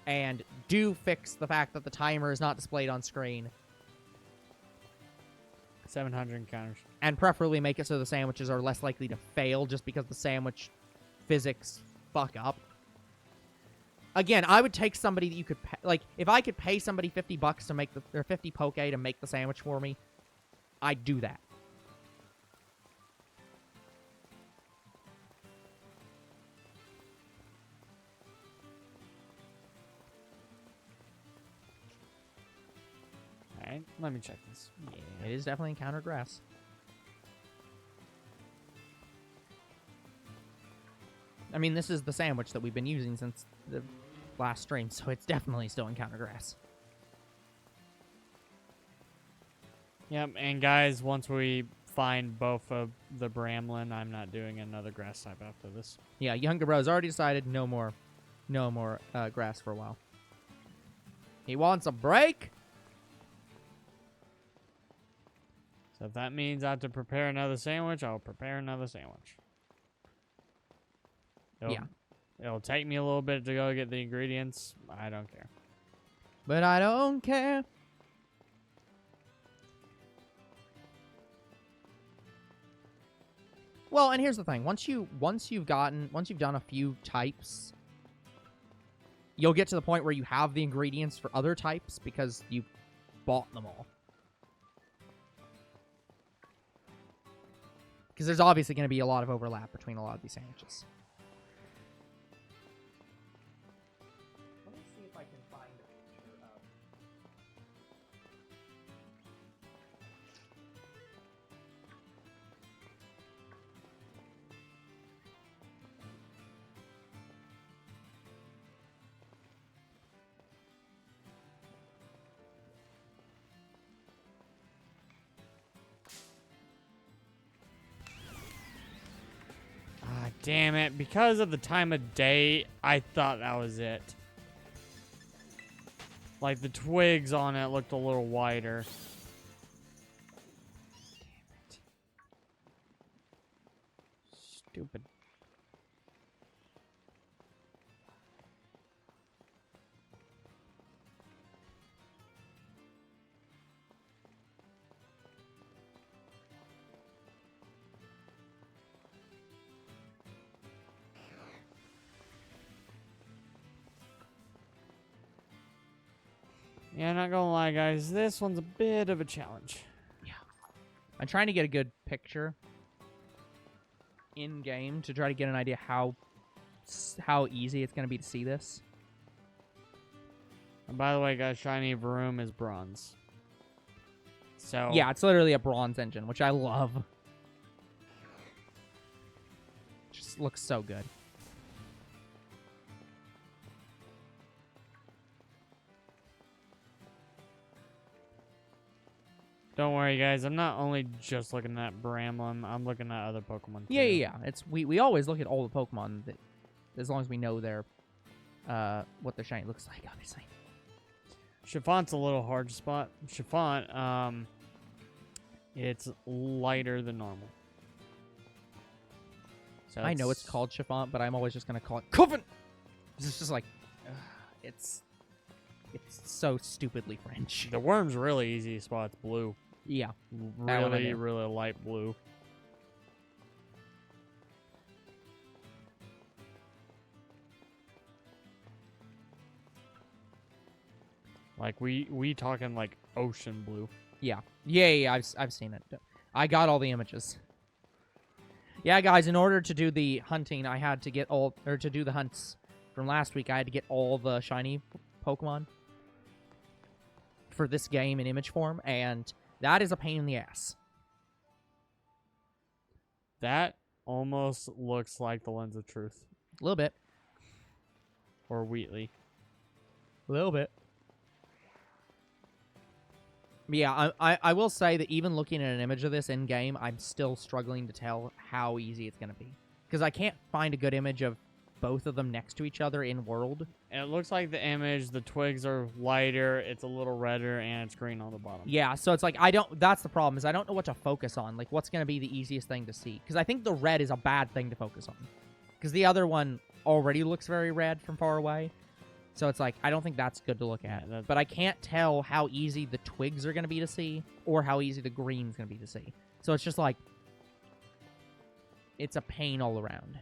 And do fix the fact that the timer is not displayed on screen. 700 encounters. And preferably make it so the sandwiches are less likely to fail just because the sandwich physics fuck up. Again, I would take somebody that you could pay, if I could pay somebody $50 to make or 50 Poke to make the sandwich for me, I'd do that. Alright, let me check this. Yeah, it is definitely encountered grass. I mean, this is the sandwich that we've been using since the last stream, so it's definitely still encountered grass. Yep, and guys, once we find both of the Bramblin, I'm not doing another grass type after this. Yeah, Younger Bro's already decided no more grass for a while. He wants a break. So if that means I have to prepare another sandwich, I'll prepare another sandwich. It'll take me a little bit to go get the ingredients. I don't care. But I don't care. Well, and here's the thing. Once you've done a few types, you'll get to the point where you have the ingredients for other types because you bought them all. Because there's obviously going to be a lot of overlap between a lot of these sandwiches. Let me see if I can find a picture of... Damn it. Because of the time of day, I thought that was it. The twigs on it looked a little wider. Damn it. Stupid. Yeah, not gonna lie, guys. This one's a bit of a challenge. Yeah. I'm trying to get a good picture in-game to try to get an idea how easy it's going to be to see this. And by the way, guys, Shiny Vroom is bronze. So Yeah, it's literally a bronze engine, which I love. Just looks so good. don't worry, guys. I'm not only just looking at Bramblin. I'm looking at other Pokemon too. Yeah. It's we always look at all the Pokemon that, as long as we know their what their shiny looks like, obviously. Chiffon's a little hard to spot. Chiffon, it's lighter than normal. So I know it's called Chiffon, but I'm always just gonna call it Coven. It's just like, it's so stupidly French. The worm's really easy to spot. It's blue. Yeah, that one I Really, knew. really light blue. Like we talking like ocean blue. Yeah. I've seen it. I got all the images. Yeah, guys. In order to do the hunting, I had to get to do the hunts from last week. I had to get all the shiny Pokemon for this game in image form, and that is a pain in the ass. That almost looks like the Lens of Truth A little bit. or Wheatley. A little bit. Yeah, I will say that even looking at an image of this in game, I'm still struggling to tell how easy it's going to be. Because I can't find a good image of both of them next to each other in world. And it looks like the image, the twigs are lighter, it's a little redder, and it's green on the bottom. Yeah, so it's like, that's the problem, is I don't know what to focus on. Like, what's going to be the easiest thing to see? Because I think the red is a bad thing to focus on. Because the other one already looks very red from far away. So it's like, I don't think that's good to look at. Yeah, but I can't tell how easy the twigs are going to be to see, or how easy the green's going to be to see. So it's just like, it's a pain all around.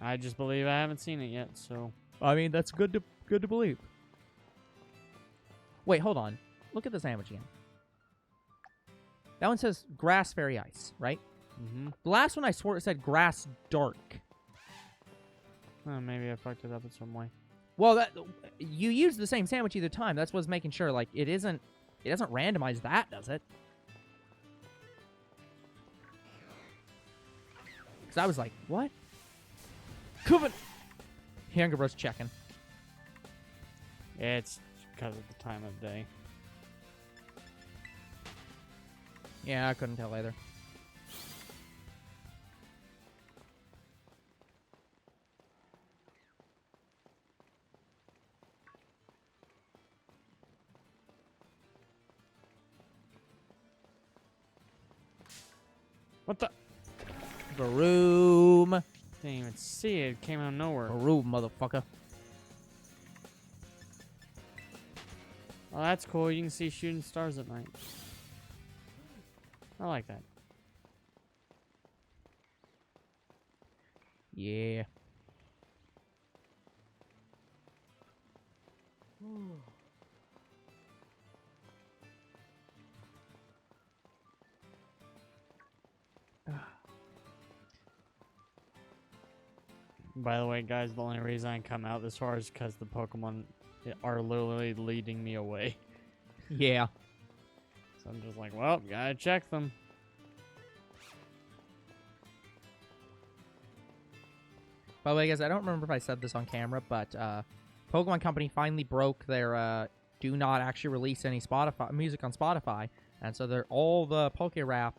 I just believe I haven't seen it yet, so... I mean, that's good to believe. Wait, hold on. Look at the sandwich again. That one says grass fairy ice, right? Mm-hmm. The last one I swore it said grass dark. Oh, maybe I fucked it up in some way. Well, you use the same sandwich either time. That's what's making sure, like, it doesn't randomize that, does it? Because I was like, what? Coven! Younger bro's checking. It's because of the time of day. Yeah, I couldn't tell either. What the? Broom. Didn't even see it. It came out of nowhere. Broom, motherfucker. Oh, that's cool. You can see shooting stars at night. I like that. Yeah. By the way, guys, the only reason I come out this far is because the Pokemon are literally leading me away. Yeah. So I'm just like, well, gotta check them. By the way, guys, I don't remember if I said this on camera, but Pokemon Company finally broke their do not actually release any Spotify music on Spotify, and so they're all the Pokerap,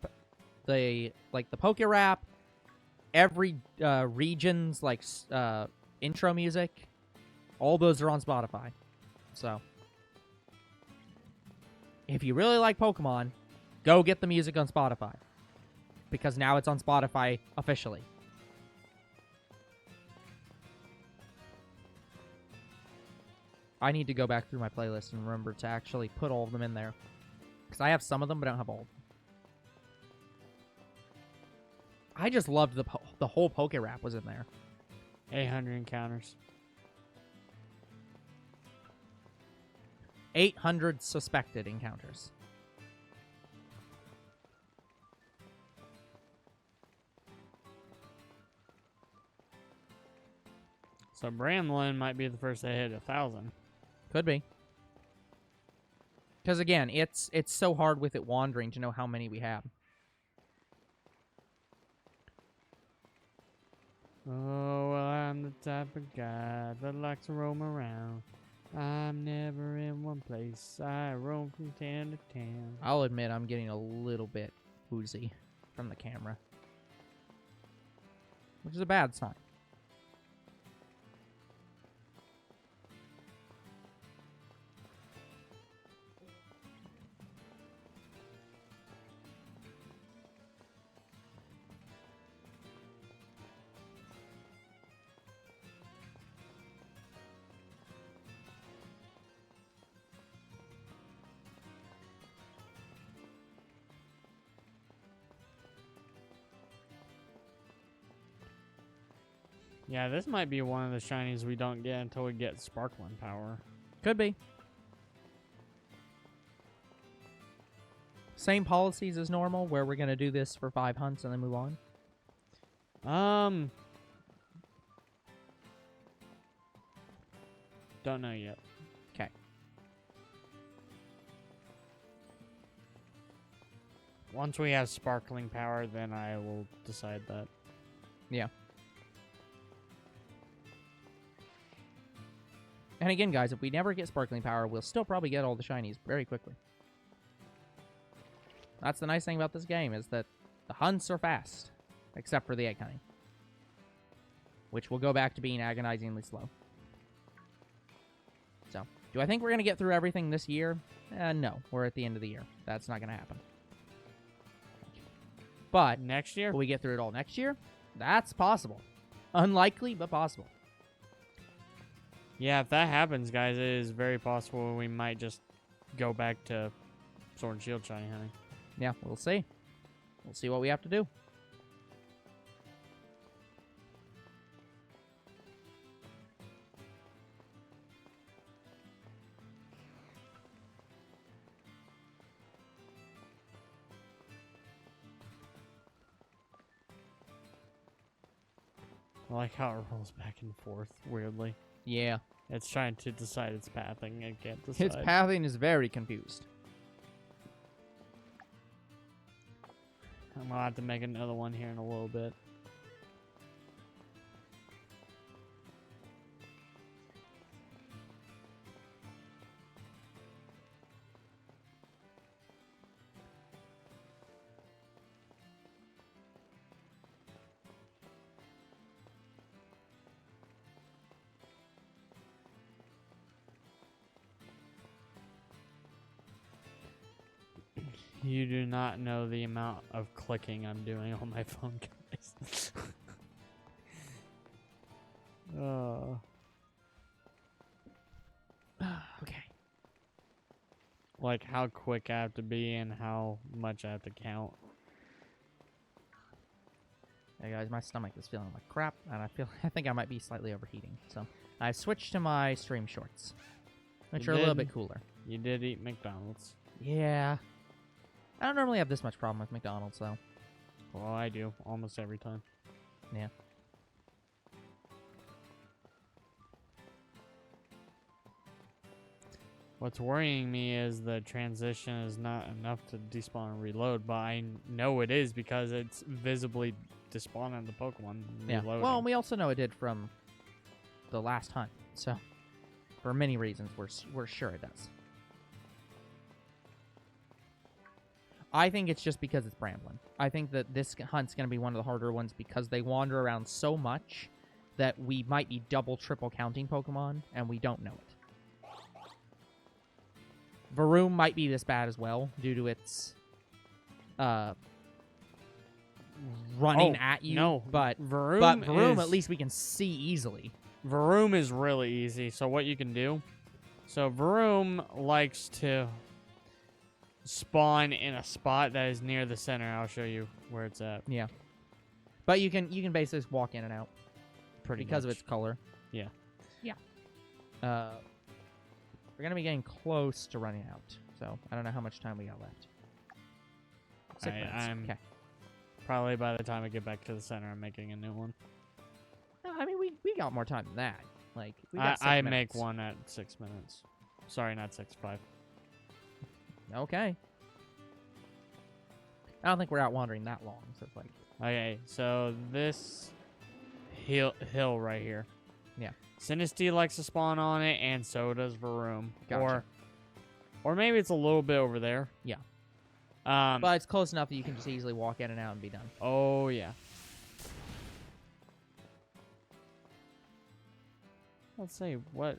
the Pokerap, every region's like intro music, all those are on Spotify. So if you really like Pokemon, go get the music on Spotify, because now it's on Spotify officially. I need to go back through my playlist and remember to actually put all of them in there. Because I have some of them, but I don't have all of them. I just loved the whole Pokerap was in there. 800 encounters. 800 suspected encounters. So Bramblin might be the first to hit 1,000. Could be. Because again, it's so hard with it wandering to know how many we have. Oh, well, I'm the type of guy that likes to roam around. I'm never in one place. I roam from town to town. I'll admit I'm getting a little bit woozy from the camera, which is a bad sign. Yeah, this might be one of the shinies we don't get until we get Sparkling Power. Could be. Same policies as normal, where we're going to do this for 5 hunts and then move on? Don't know yet. Okay. Once we have Sparkling Power, then I will decide that. Yeah. And again, guys, if we never get Sparkling Power, we'll still probably get all the shinies very quickly. That's the nice thing about this game, is that the hunts are fast, except for the egg hunting, which will go back to being agonizingly slow. So, do I think we're going to get through everything this year? No, we're at the end of the year. That's not going to happen. But Next year? will we get through it all next year? That's possible. Unlikely, but possible. Yeah, if that happens, guys, it is very possible we might just go back to Sword and Shield shiny hunting. Yeah, we'll see. We'll see what we have to do. I like how it rolls back and forth, weirdly. Yeah. It's trying to decide its pathing. It can't decide. Its pathing is very confused. I'm going to have to make another one here in a little bit. You do not know the amount of clicking I'm doing on my phone, guys. Okay. Like how quick I have to be and how much I have to count. Hey guys, my stomach is feeling like crap, and I think I might be slightly overheating. So I switched to my stream shorts, which are a little bit cooler. You did eat McDonald's. Yeah. I don't normally have this much problem with McDonald's, though. Well, I do almost every time. Yeah. What's worrying me is the transition is not enough to despawn and reload, but I know it is because it's visibly despawning the Pokemon Yeah. reloading. Well, we also know it did from the last hunt, so for many reasons, we're sure it does. I think it's just because it's Bramblin. I think that this hunt's going to be one of the harder ones because they wander around so much that we might be double, triple counting Pokemon, and we don't know it. Varoom might be this bad as well, due to its running at you. No, but Varoom at least we can see easily. Varoom is really easy. So what you can do, so Varoom likes to spawn in a spot that is near the center. I'll show you where it's at. Yeah. But you can basically just walk in and out Pretty because much. of its color. Yeah. Yeah. We're going to be getting close to running out. So, I don't know how much time we got left. 6 minutes. I'm Okay. probably by the time I get back to the center, I'm making a new one. No, I mean, we got more time than that. Like, we got 6 I minutes. make one at 6 minutes. Sorry, not 6, 5. Okay. I don't think we're out wandering that long, so it's like... Okay, so this hill right here. Yeah. Sinistea likes to spawn on it, and so does Varoom. Gotcha. Or maybe it's a little bit over there. Yeah. But it's close enough that you can just easily walk in and out and be done. Oh, yeah. Let's see, what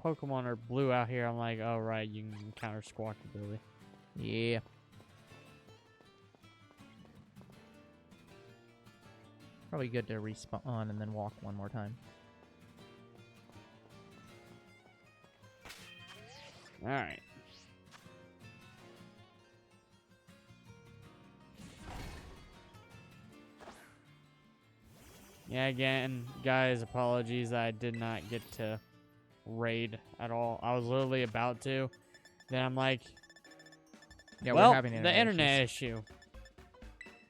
Pokemon are blue out here? I'm like, oh, right, you can encounter Squawkabilly. Yeah. Probably good to respawn and then walk one more time. Alright. Yeah, again, guys, apologies. I did not get to raid at all. I was literally about to. Then I'm like, Yeah, well, we're having the internet issue.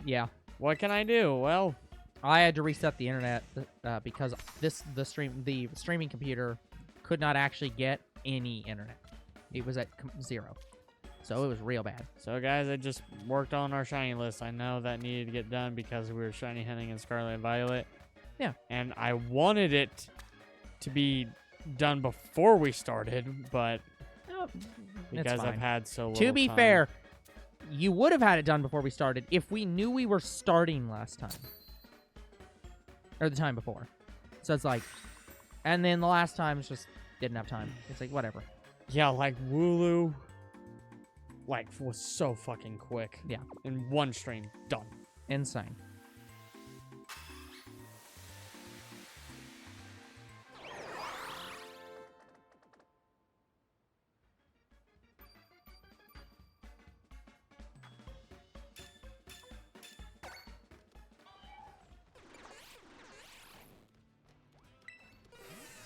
Yeah. What can I do? Well, I had to reset the internet because the streaming computer could not actually get any internet. It was at 0. So it was real bad. so guys, I just worked on our shiny list. I know that needed to get done because we were shiny hunting in Scarlet Violet. Yeah. And I wanted it to be done before we started, but because I've had so little To be time. fair, you would have had it done before we started if we knew we were starting last time. Or the time before. So it's like... And then the last time just didn't have time. It's like, whatever. Yeah, like Wooloo, like, was so fucking quick. Yeah. In one stream, done. Insane.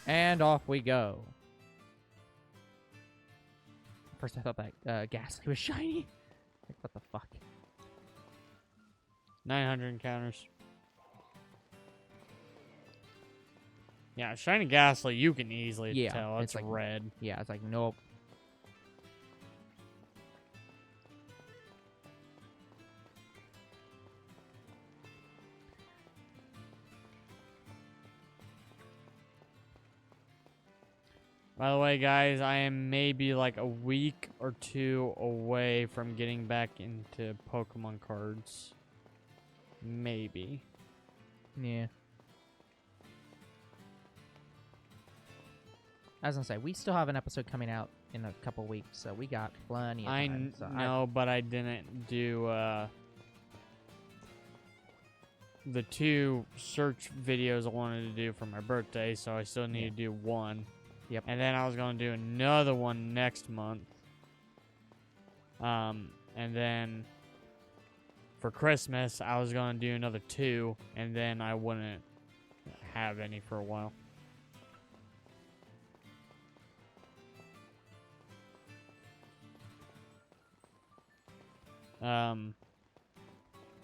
And off we go. First I thought that Ghastly was shiny. Like, what the fuck? 900 encounters. Yeah, shiny Ghastly, you can easily tell. It's like red. Yeah, it's like, nope. By the way, guys, I am maybe like a week or 2 away from getting back into Pokemon cards. Maybe. Yeah. I was gonna say, we still have an episode coming out in a couple weeks, so we got plenty of time. know, but I didn't do the 2 search videos I wanted to do for my birthday, so I still need to do 1. Yep. And then I was going to do another one next month. And then for Christmas, I was going to do another 2, and then I wouldn't have any for a while.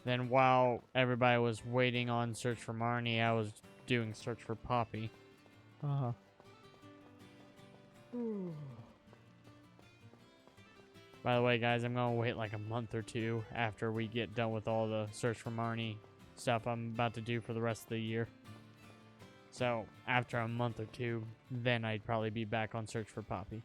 Then while everybody was waiting on Search for Marnie, I was doing Search for Poppy. Uh-huh. By the way, guys, I'm going to wait like a month or 2 after we get done with all the Search for Marnie stuff I'm about to do for the rest of the year. So, after a month or 2, then I'd probably be back on Search for Poppy.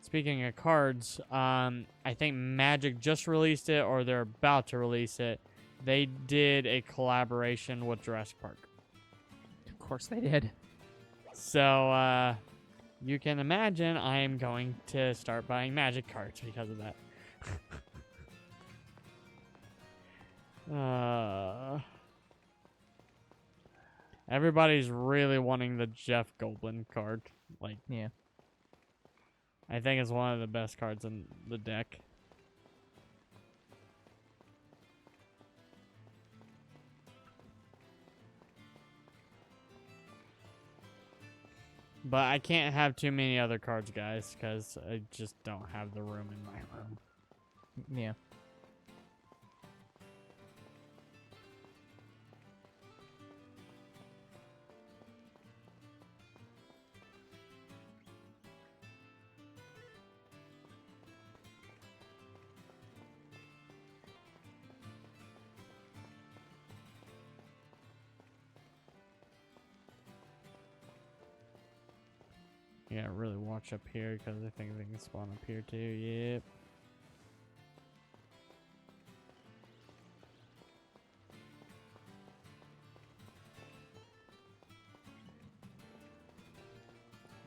Speaking of cards, I think Magic just released it, or they're about to release it. They did a collaboration with Jurassic Park. Of course they did. So, you can imagine I am going to start buying Magic cards because of that. Everybody's really wanting the Jeff Goldblum card. Like, yeah. I think it's one of the best cards in the deck. But I can't have too many other cards, guys, because I just don't have the room in my room. Yeah. Yeah, really watch up here because I think they can spawn up here too. Yep.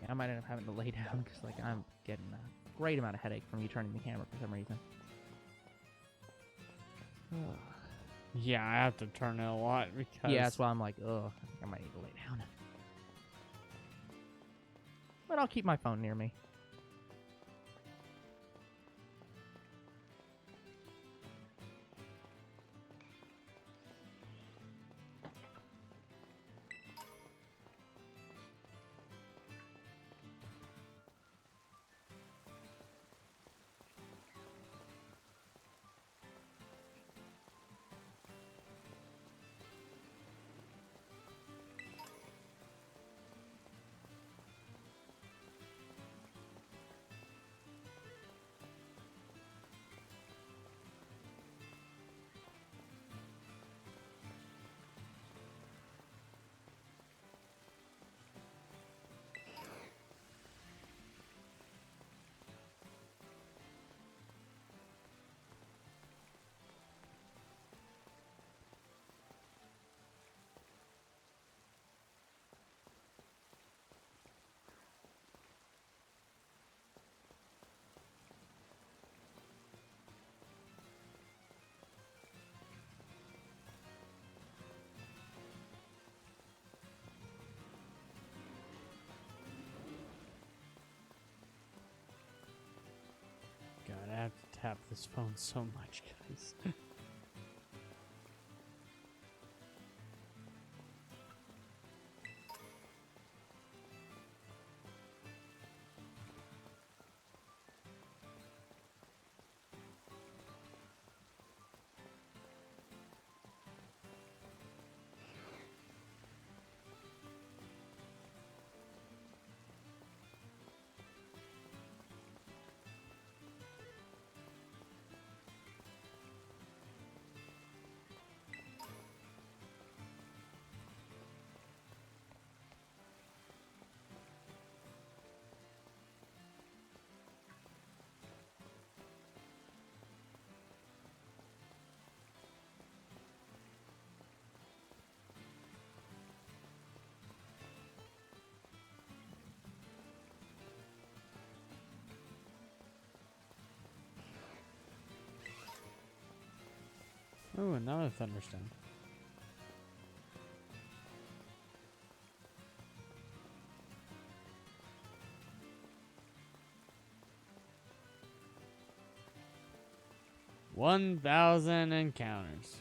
Yeah, I might end up having to lay down because like I'm getting a great amount of headache from you turning the camera for some reason. Yeah, I have to turn it a lot because... Yeah, that's why I'm like, ugh, I think I might need to lay down. But I'll keep my phone near me. God, I have to tap this phone so much, guys. Oh, another thunderstorm. $1,000 encounters.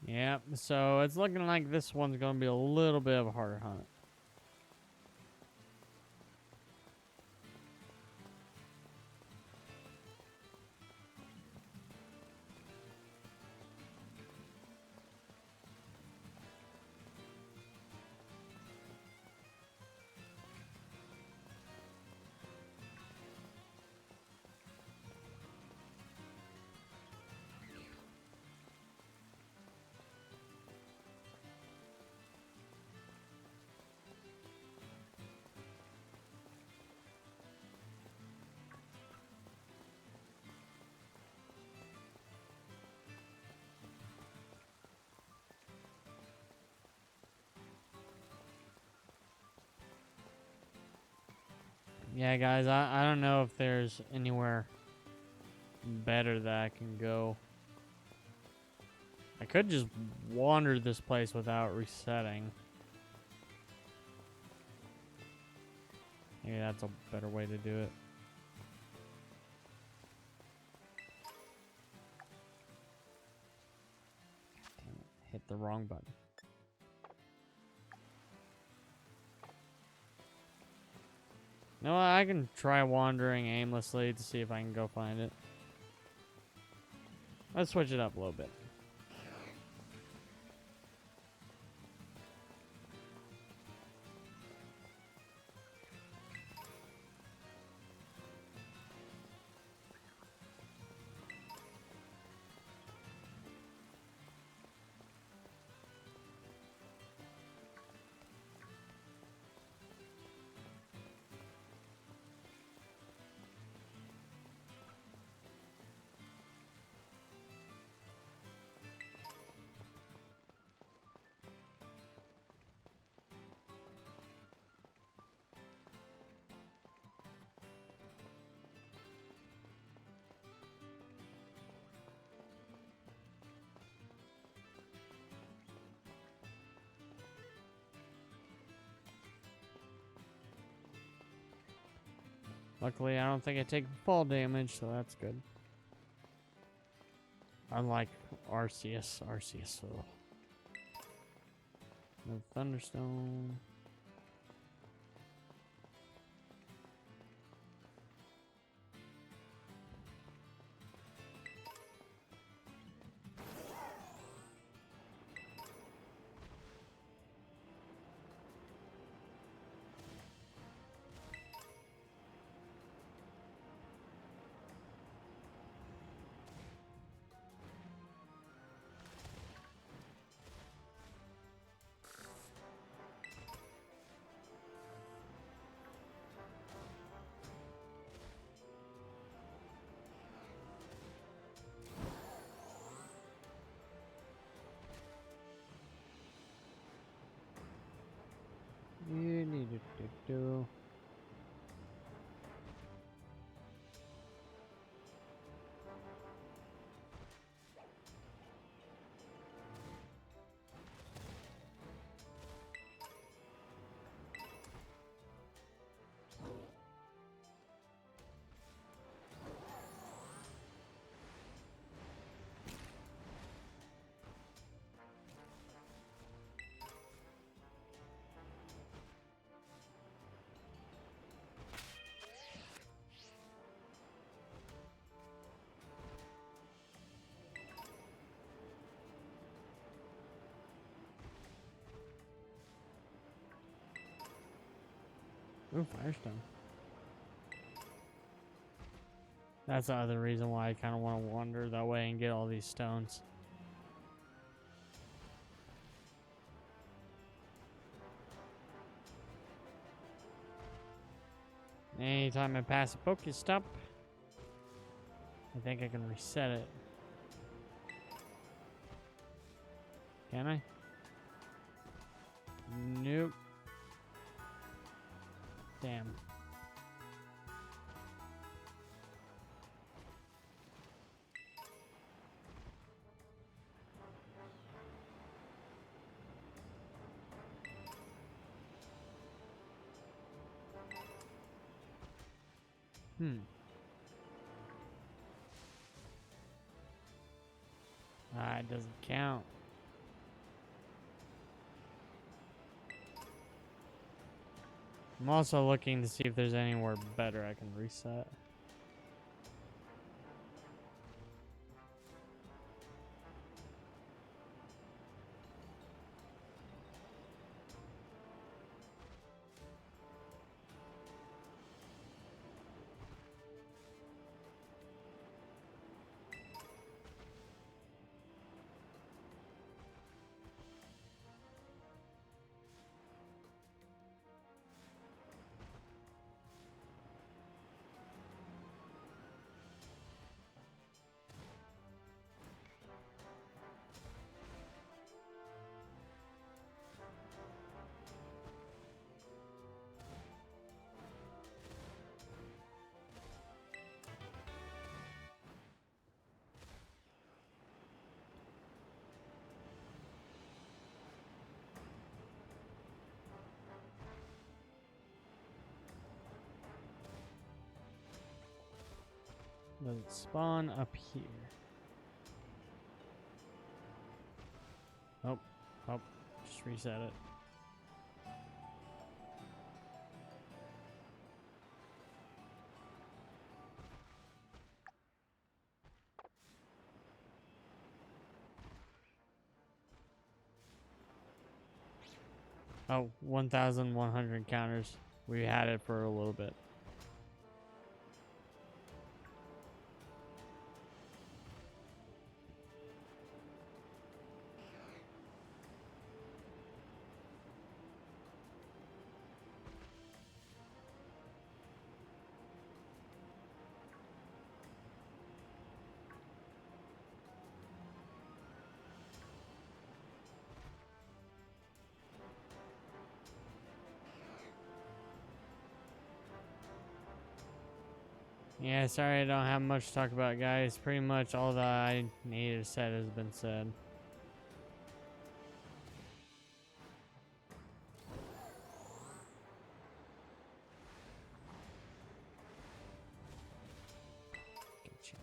Yep, so it's looking like this one's going to be a little bit of a harder hunt. Yeah, guys, I don't know if there's anywhere better that I can go. I could just wander this place without resetting. Maybe that's a better way to do it. hit the wrong button. No, I can try wandering aimlessly to see if I can go find it. Let's switch it up a little bit. Luckily, I don't think I take fall damage, so that's good. Unlike Arceus. Ugh. No Thunderstone. You need to do. Ooh, Firestone. That's the other reason why I kind of want to wander that way and get all these stones. Anytime I pass a Pokestop, I think I can reset it. Can I? Nope. Damn. It doesn't count. I'm also looking to see if there's anywhere better I can reset. Does it spawn up here? Oh, Oh, just reset it. Oh, 1,100 counters. We had it for a little bit. Yeah, sorry I don't have much to talk about, guys. Pretty much all that I needed to say has been said. Gotcha.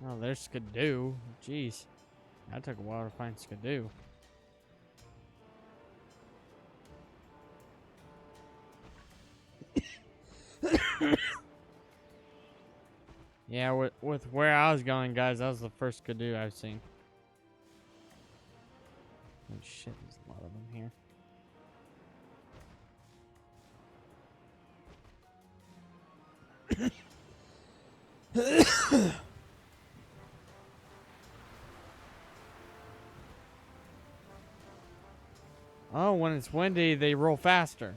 Oh, there's Skidoo. Jeez. That took a while to find Skidoo. Yeah, with where I was going, guys, that was the first Skidoo I've seen. Oh shit, there's a lot of them here. Oh, when it's windy, they roll faster.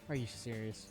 Are you serious?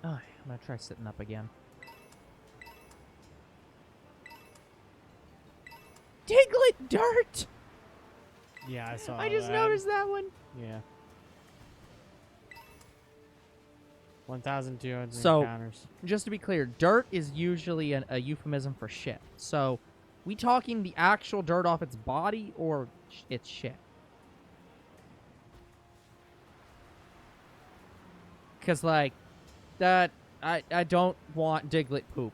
Oh, I'm gonna try sitting up again. Diglett Dirt! Yeah, I saw I just that. noticed that one. Yeah. 1,200 So, encounters. just to be clear, dirt is usually a euphemism for shit. So, we talking the actual dirt off its body or its shit? Because, like, that... I don't want Diglett poop.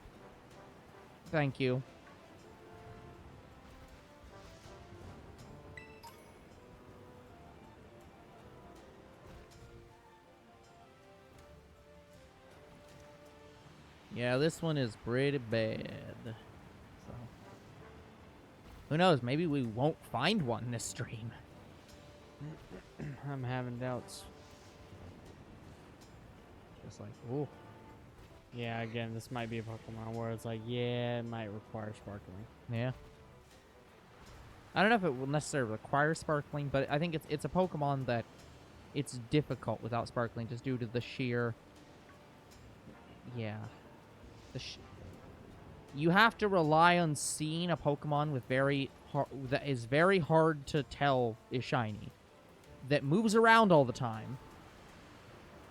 Thank you. Yeah, this one is pretty bad. So, who knows? Maybe we won't find one this stream. I'm having doubts. Just like, ooh. Yeah, again, this might be a Pokemon where it's like, yeah, it might require sparkling. Yeah. I don't know if it will necessarily require sparkling, but I think it's a Pokemon that it's difficult without sparkling just due to the sheer... Yeah. You have to rely on seeing a Pokemon with that is very hard to tell is shiny, that moves around all the time,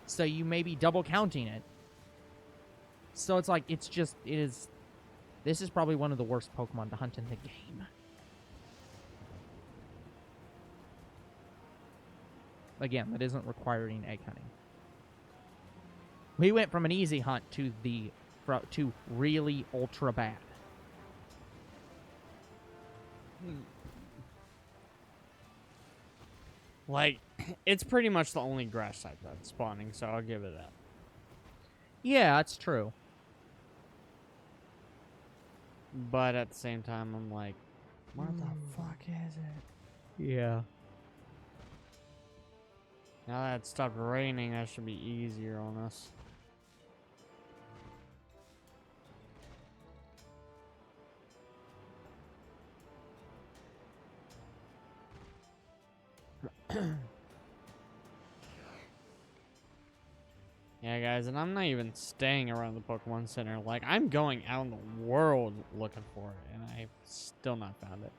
so you may be double counting it. So it's like, this is probably one of the worst Pokemon to hunt in the game. Again, that isn't requiring egg hunting. We went from an easy hunt to really ultra bad. Like, it's pretty much the only grass type that's spawning, so I'll give it that. Yeah, that's true. But at the same time, I'm like, what the fuck is it? Yeah. Now that it stopped raining, that should be easier on us. Yeah, guys, and I'm not even staying around the Pokemon Center. Like, I'm going out in the world looking for it, and I've still not found it.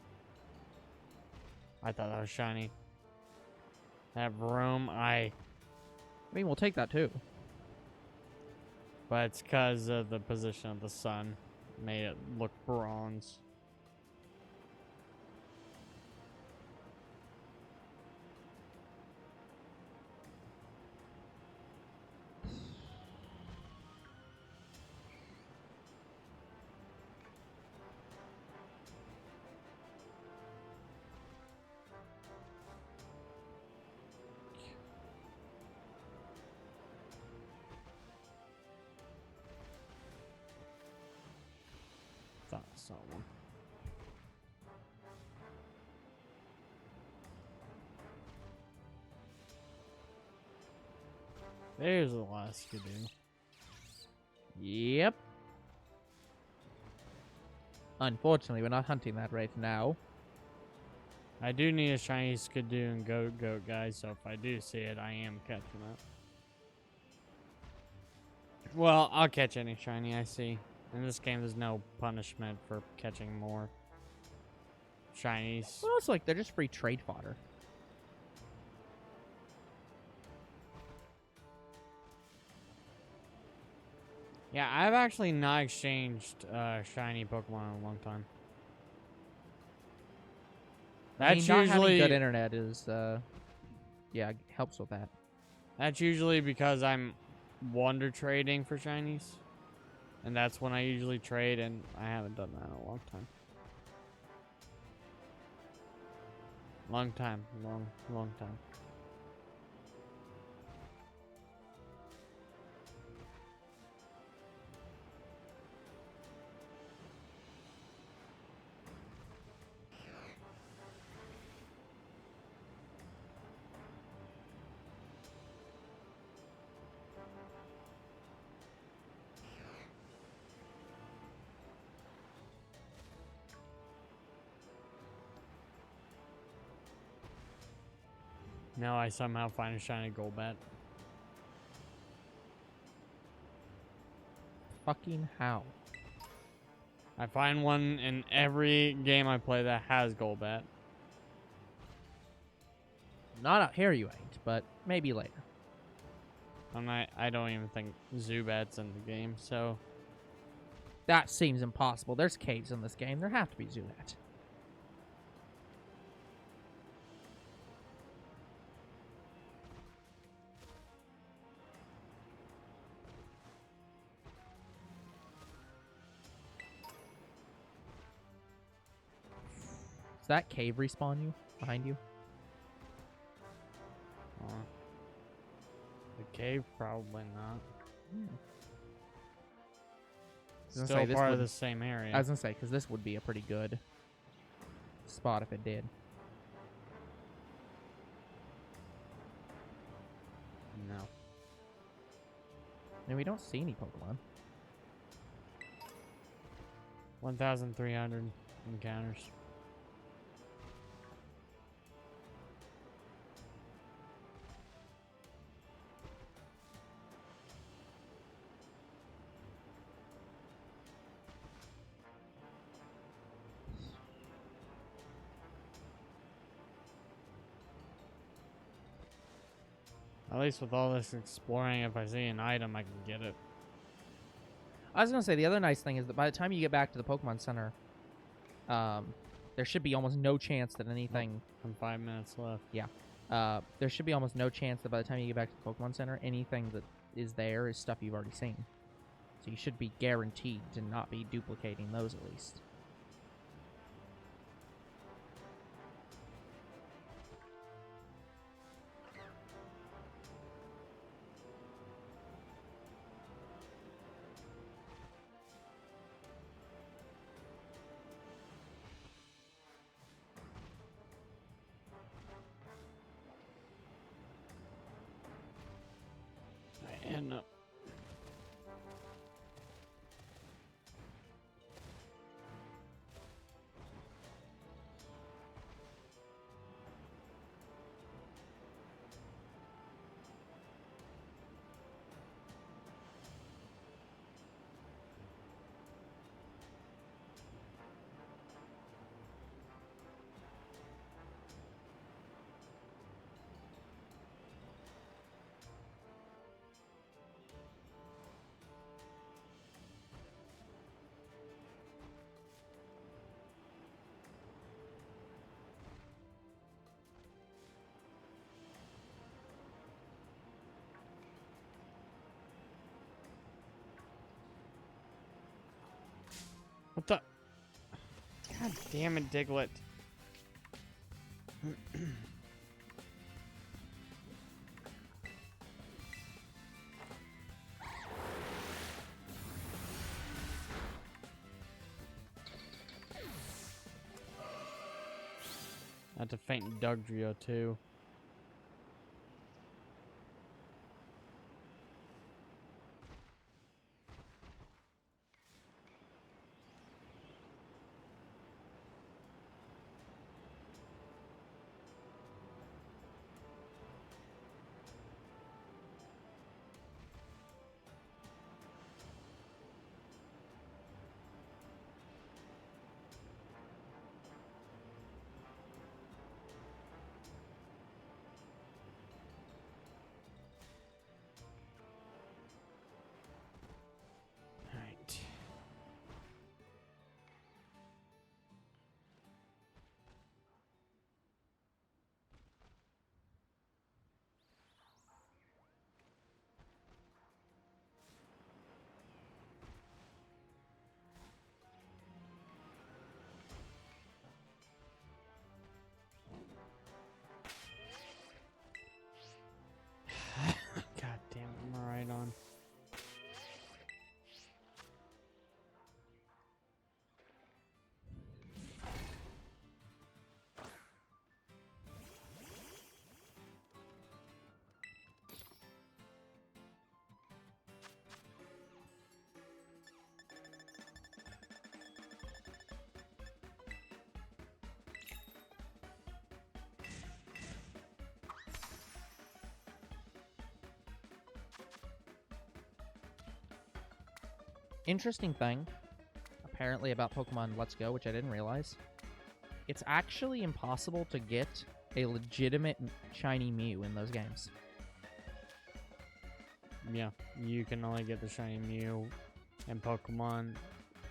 I thought that was shiny. That room, I mean, we'll take that too. But it's because of the position of the sun made it look bronze. Thought I saw one. There's a lot of Skidoo. Yep. Unfortunately, we're not hunting that right now. I do need a shiny Skidoo and Goat, guys, so if I do see it, I am catching it. Well, I'll catch any shiny I see. In this game, there's no punishment for catching more shinies. Well, it's like they're just free trade fodder. Yeah, I've actually not exchanged shiny Pokemon in a long time. That's not usually having good internet is, yeah, helps with that. That's usually because I'm wonder trading for shinies, and that's when I usually trade, and I haven't done that in a long time. Long time. Now I somehow find a shiny Golbat. fucking how. I find one in every game I play that has Golbat. Not out here you ain't, but maybe later. I don't even think Zubat's in the game, so... That seems impossible. There's caves in this game. There have to be Zubat. Does that cave respawn you? Behind you? The cave? Probably not. I was Still gonna say, this part of would- the same area. I was gonna say, because this would be a pretty good spot if it did. No. And we don't see any Pokemon. 1,300 encounters. At least with all this exploring, if I see an item, I can get it. I was gonna say, the other nice thing is that by the time you get back to the Pokemon Center, there should be almost no chance that anything... And 5 minutes left. there should be almost no chance that by the time you get back to the Pokemon Center, anything that is there is stuff you've already seen. So you should be guaranteed to not be duplicating those at least. And what the? God damn it, Diglett. I had to faint Dugtrio too. Interesting thing, apparently, about Pokemon Let's Go, which I didn't realize. It's actually impossible to get a legitimate shiny Mew in those games. Yeah, you can only get the shiny Mew in Pokemon.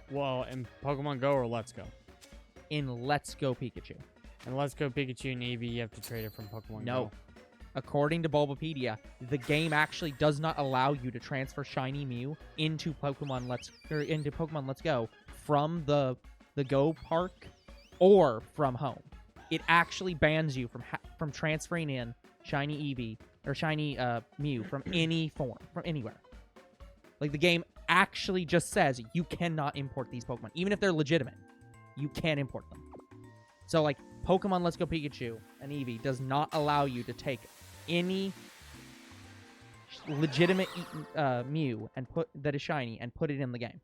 Well, in Pokemon Go or Let's Go. In Let's Go Pikachu. In Let's Go Pikachu and Eevee, you have to trade it from Pokemon No. Go. According to Bulbapedia, the game actually does not allow you to transfer shiny Mew into Pokemon Let's Go from the Go Park or from home. It actually bans you from transferring in shiny Eevee or shiny Mew from any form, from anywhere. Like, the game actually just says you cannot import these Pokemon. Even if they're legitimate, you can't import them. So, like, Pokemon Let's Go Pikachu and Eevee does not allow you to take any legitimate Mew and that is shiny and put it in the game.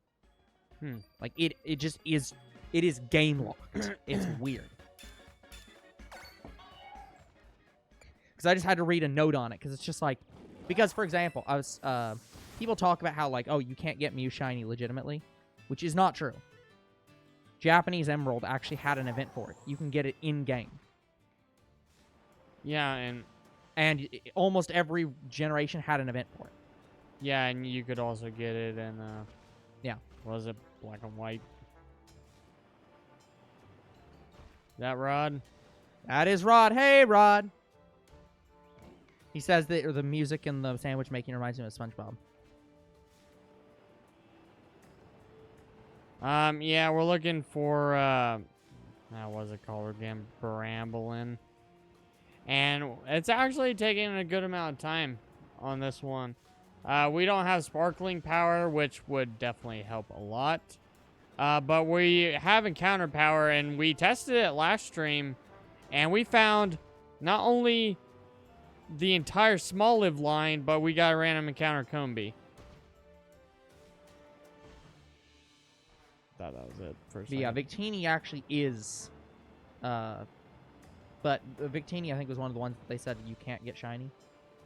Like, it just is. It is game locked. It's weird. Because I just had to read a note on it, because it's just like, because, for example, I was people talk about how, like, oh, you can't get Mew shiny legitimately, which is not true. Japanese Emerald actually had an event for it. You can get it in game. Yeah, and almost every generation had an event for it. Yeah, and you could also get it in yeah. Was it black and white? That Rod? That is Rod. Hey, Rod. He says that the music in the sandwich making reminds him of SpongeBob. Yeah, we're looking for, what was it called again? Bramblin. And it's actually taking a good amount of time on this one. We don't have sparkling power, which would definitely help a lot. But we have encounter power, and we tested it last stream, and we found not only the entire small live line, but we got a random encounter Combi. Thought that was it for a second. Yeah, Victini actually is, but Victini, I think, was one of the ones that they said you can't get shiny.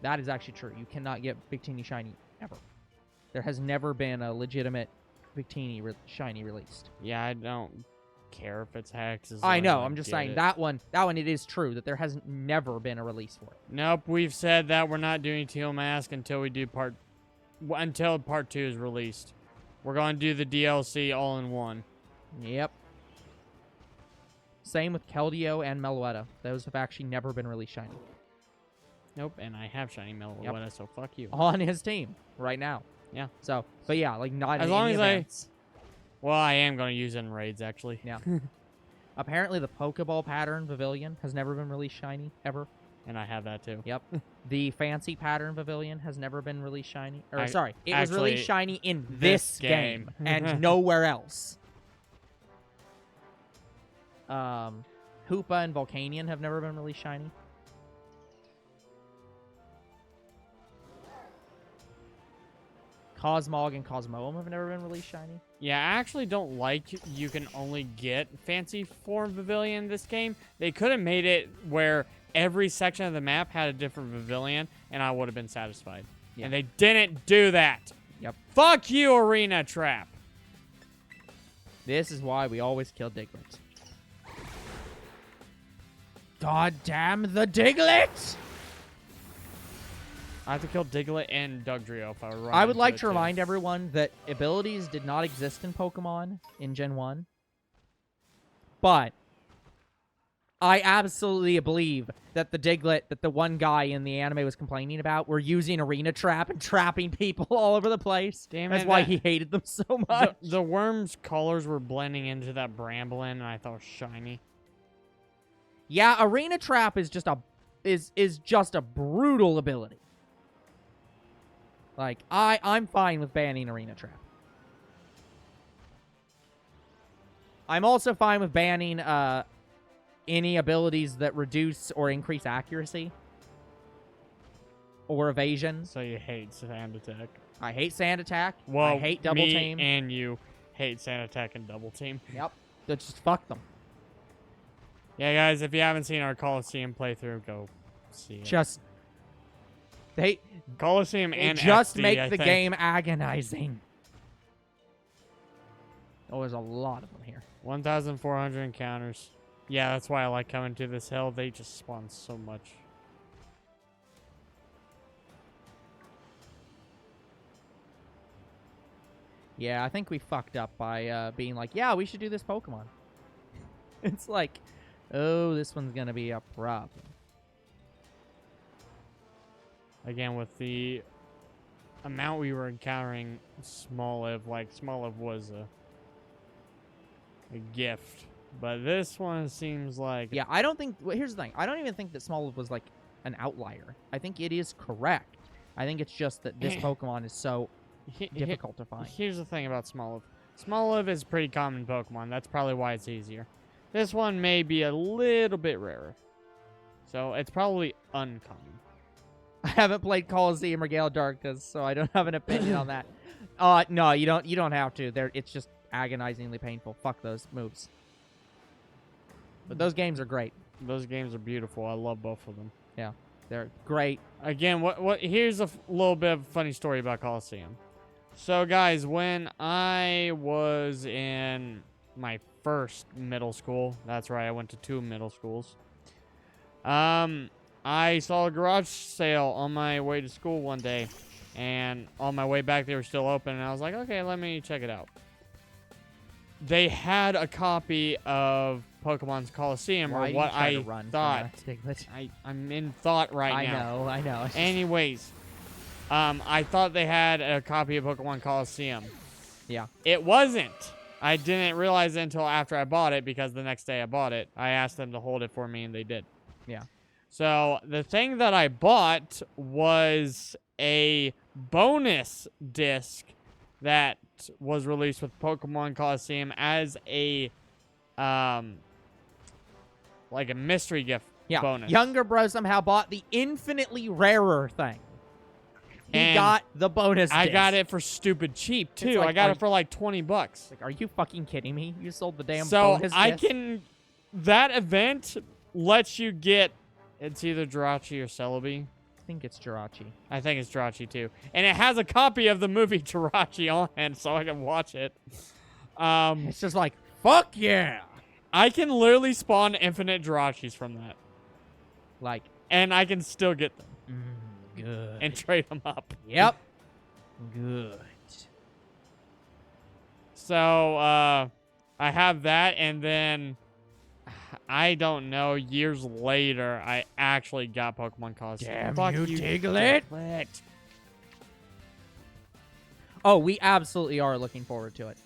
That is actually true. You cannot get Victini shiny ever. There has never been a legitimate Victini shiny released. Yeah, I don't care if it's Hex. I know. I'm just saying that one. It is true that there has never been a release for it. Nope, we've said that we're not doing Teal Mask until we do until part 2 is released. We're going to do the DLC all in one. Yep. Same with Keldeo and Meloetta. Those have actually never been released shiny. Nope, and I have shiny Meloetta, so fuck you. On his team right now. Yeah. So, but yeah, like not as in long any as events. Well, I am going to use it in raids, actually. Yeah. Apparently, the Pokeball pattern Pavilion has never been released shiny, ever. And I have that, too. Yep. The Fancy pattern Pavilion has never been released shiny. Or, it was actually, released shiny in this game. And nowhere else. Hoopa and Volcanion have never been released shiny. Cosmog and Cosmoem have never been released shiny. Yeah, I actually don't like you can only get Fancy Form Pavilion in this game. They could have made it where every section of the map had a different pavilion, and I would have been satisfied. Yeah. And they didn't do that. Yep. Fuck you, Arena Trap. This is why we always kill Diglett. God damn the Diglett! I have to kill Diglett and Dugtrio if I run. I would like to remind everyone that abilities did not exist in Pokemon in Gen 1. But I absolutely believe that the Diglett that the one guy in the anime was complaining about were using Arena Trap and trapping people all over the place. Damn That's it, why he hated them so much. The worm's colors were blending into that Bramblin, and I thought it was shiny. Yeah, Arena Trap is just a brutal ability. Like, I'm fine with banning Arena Trap. I'm also fine with banning any abilities that reduce or increase accuracy. Or evasion. So you hate Sand Attack. I hate Sand Attack. Well, I hate Double Team. And you hate Sand Attack and Double Team. Yep. Just fuck them. Yeah, guys, if you haven't seen our Coliseum playthrough, go see it. They Coliseum and just XD, make I the think. game agonizing. Oh, there's a lot of them here. 1,400 encounters. Yeah, that's why I like coming to this hill. They just spawn so much. Yeah, I think we fucked up by being like, yeah, we should do this Pokemon. It's like, oh, this one's going to be a problem. Again, with the amount we were encountering Smoliv, like, Smoliv was a gift. But this one seems like... Yeah, I don't think... Well, here's the thing. I don't even think that Smoliv was, like, an outlier. I think it is correct. I think it's just that this Pokemon is so difficult to find. Here's the thing about Smoliv. Smoliv is a pretty common Pokemon. That's probably why it's easier. This one may be a little bit rarer. So, it's probably uncommon. I haven't played Coliseum or Gale Darkness, so I don't have an opinion on that. No, you don't have to. It's just agonizingly painful. Fuck those moves. But those games are great. Those games are beautiful. I love both of them. Yeah, they're great. Again, here's a little bit of a funny story about Coliseum. So, guys, when I was in my first middle school, that's right, I went to 2 middle schools. I saw a garage sale on my way to school one day, and on my way back, they were still open, and I was like, okay, let me check it out. They had a copy of Pokemon's Coliseum, or what I thought. I'm in thought right now. I know. Anyways, I thought they had a copy of Pokemon Coliseum. Yeah. It wasn't. I didn't realize it until after I bought it, because the next day I bought it. I asked them to hold it for me, and they did. Yeah. So, the thing that I bought was a bonus disc that was released with Pokemon Coliseum as a, like a mystery gift bonus. Younger bro somehow bought the infinitely rarer thing. He got the bonus disc. I got it for stupid cheap, too. Like, I got it for like 20 bucks. Like, are you fucking kidding me? You sold the damn bonus disc? So, that event lets you get, it's either Jirachi or Celebi. I think it's Jirachi. I think it's Jirachi, too. And it has a copy of the movie Jirachi on it, so I can watch it. It's just like, fuck yeah! I can literally spawn infinite Jirachis from that. Like. And I can still get them. Good. And trade them up. Yep. Good. So, I have that, and then... I don't know, years later, I actually got Pokemon Coliseum. Damn you, Diglett! Oh, we absolutely are looking forward to it.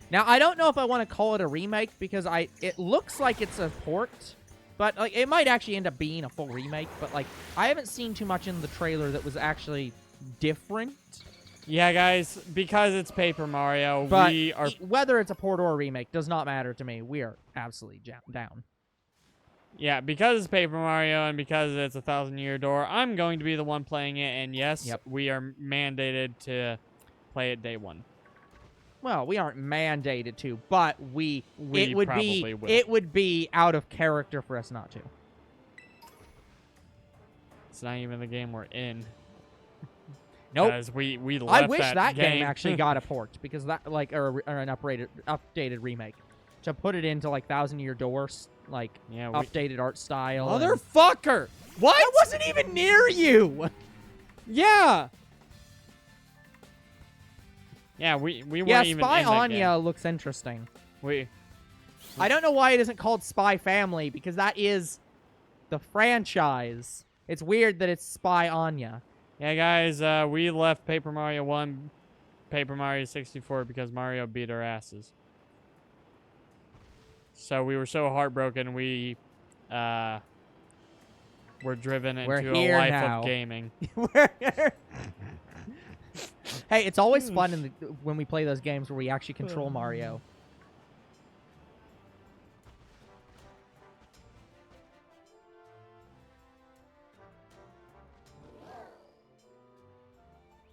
Now, I don't know if I want to call it a remake, because it looks like it's a port, but like it might actually end up being a full remake, but like I haven't seen too much in the trailer that was actually different. Yeah, guys, because it's Paper Mario, but whether it's a port or a remake does not matter to me. We are absolutely down. Yeah, because it's Paper Mario and because it's a 1,000-year door, I'm going to be the one playing it, and yes, we are mandated to play it day one. Well, we aren't mandated to, but it would be out of character for us not to. It's not even the game we're in. Nope. Because we left I wish that game. game actually got a port, because that or an updated remake to put it into like 1,000-year doors, like updated art style. Motherfucker! What? I wasn't even near you. Yeah. Yeah, we weren't even Spy in that Anya game. looks interesting. I don't know why it isn't called Spy Family, because that is the franchise. It's weird that it's Spy Anya. Yeah, guys, we left Paper Mario 1, Paper Mario 64 because Mario beat our asses. So we were so heartbroken, we were driven into a life of gaming. Hey, it's always fun when we play those games where we actually control Mario.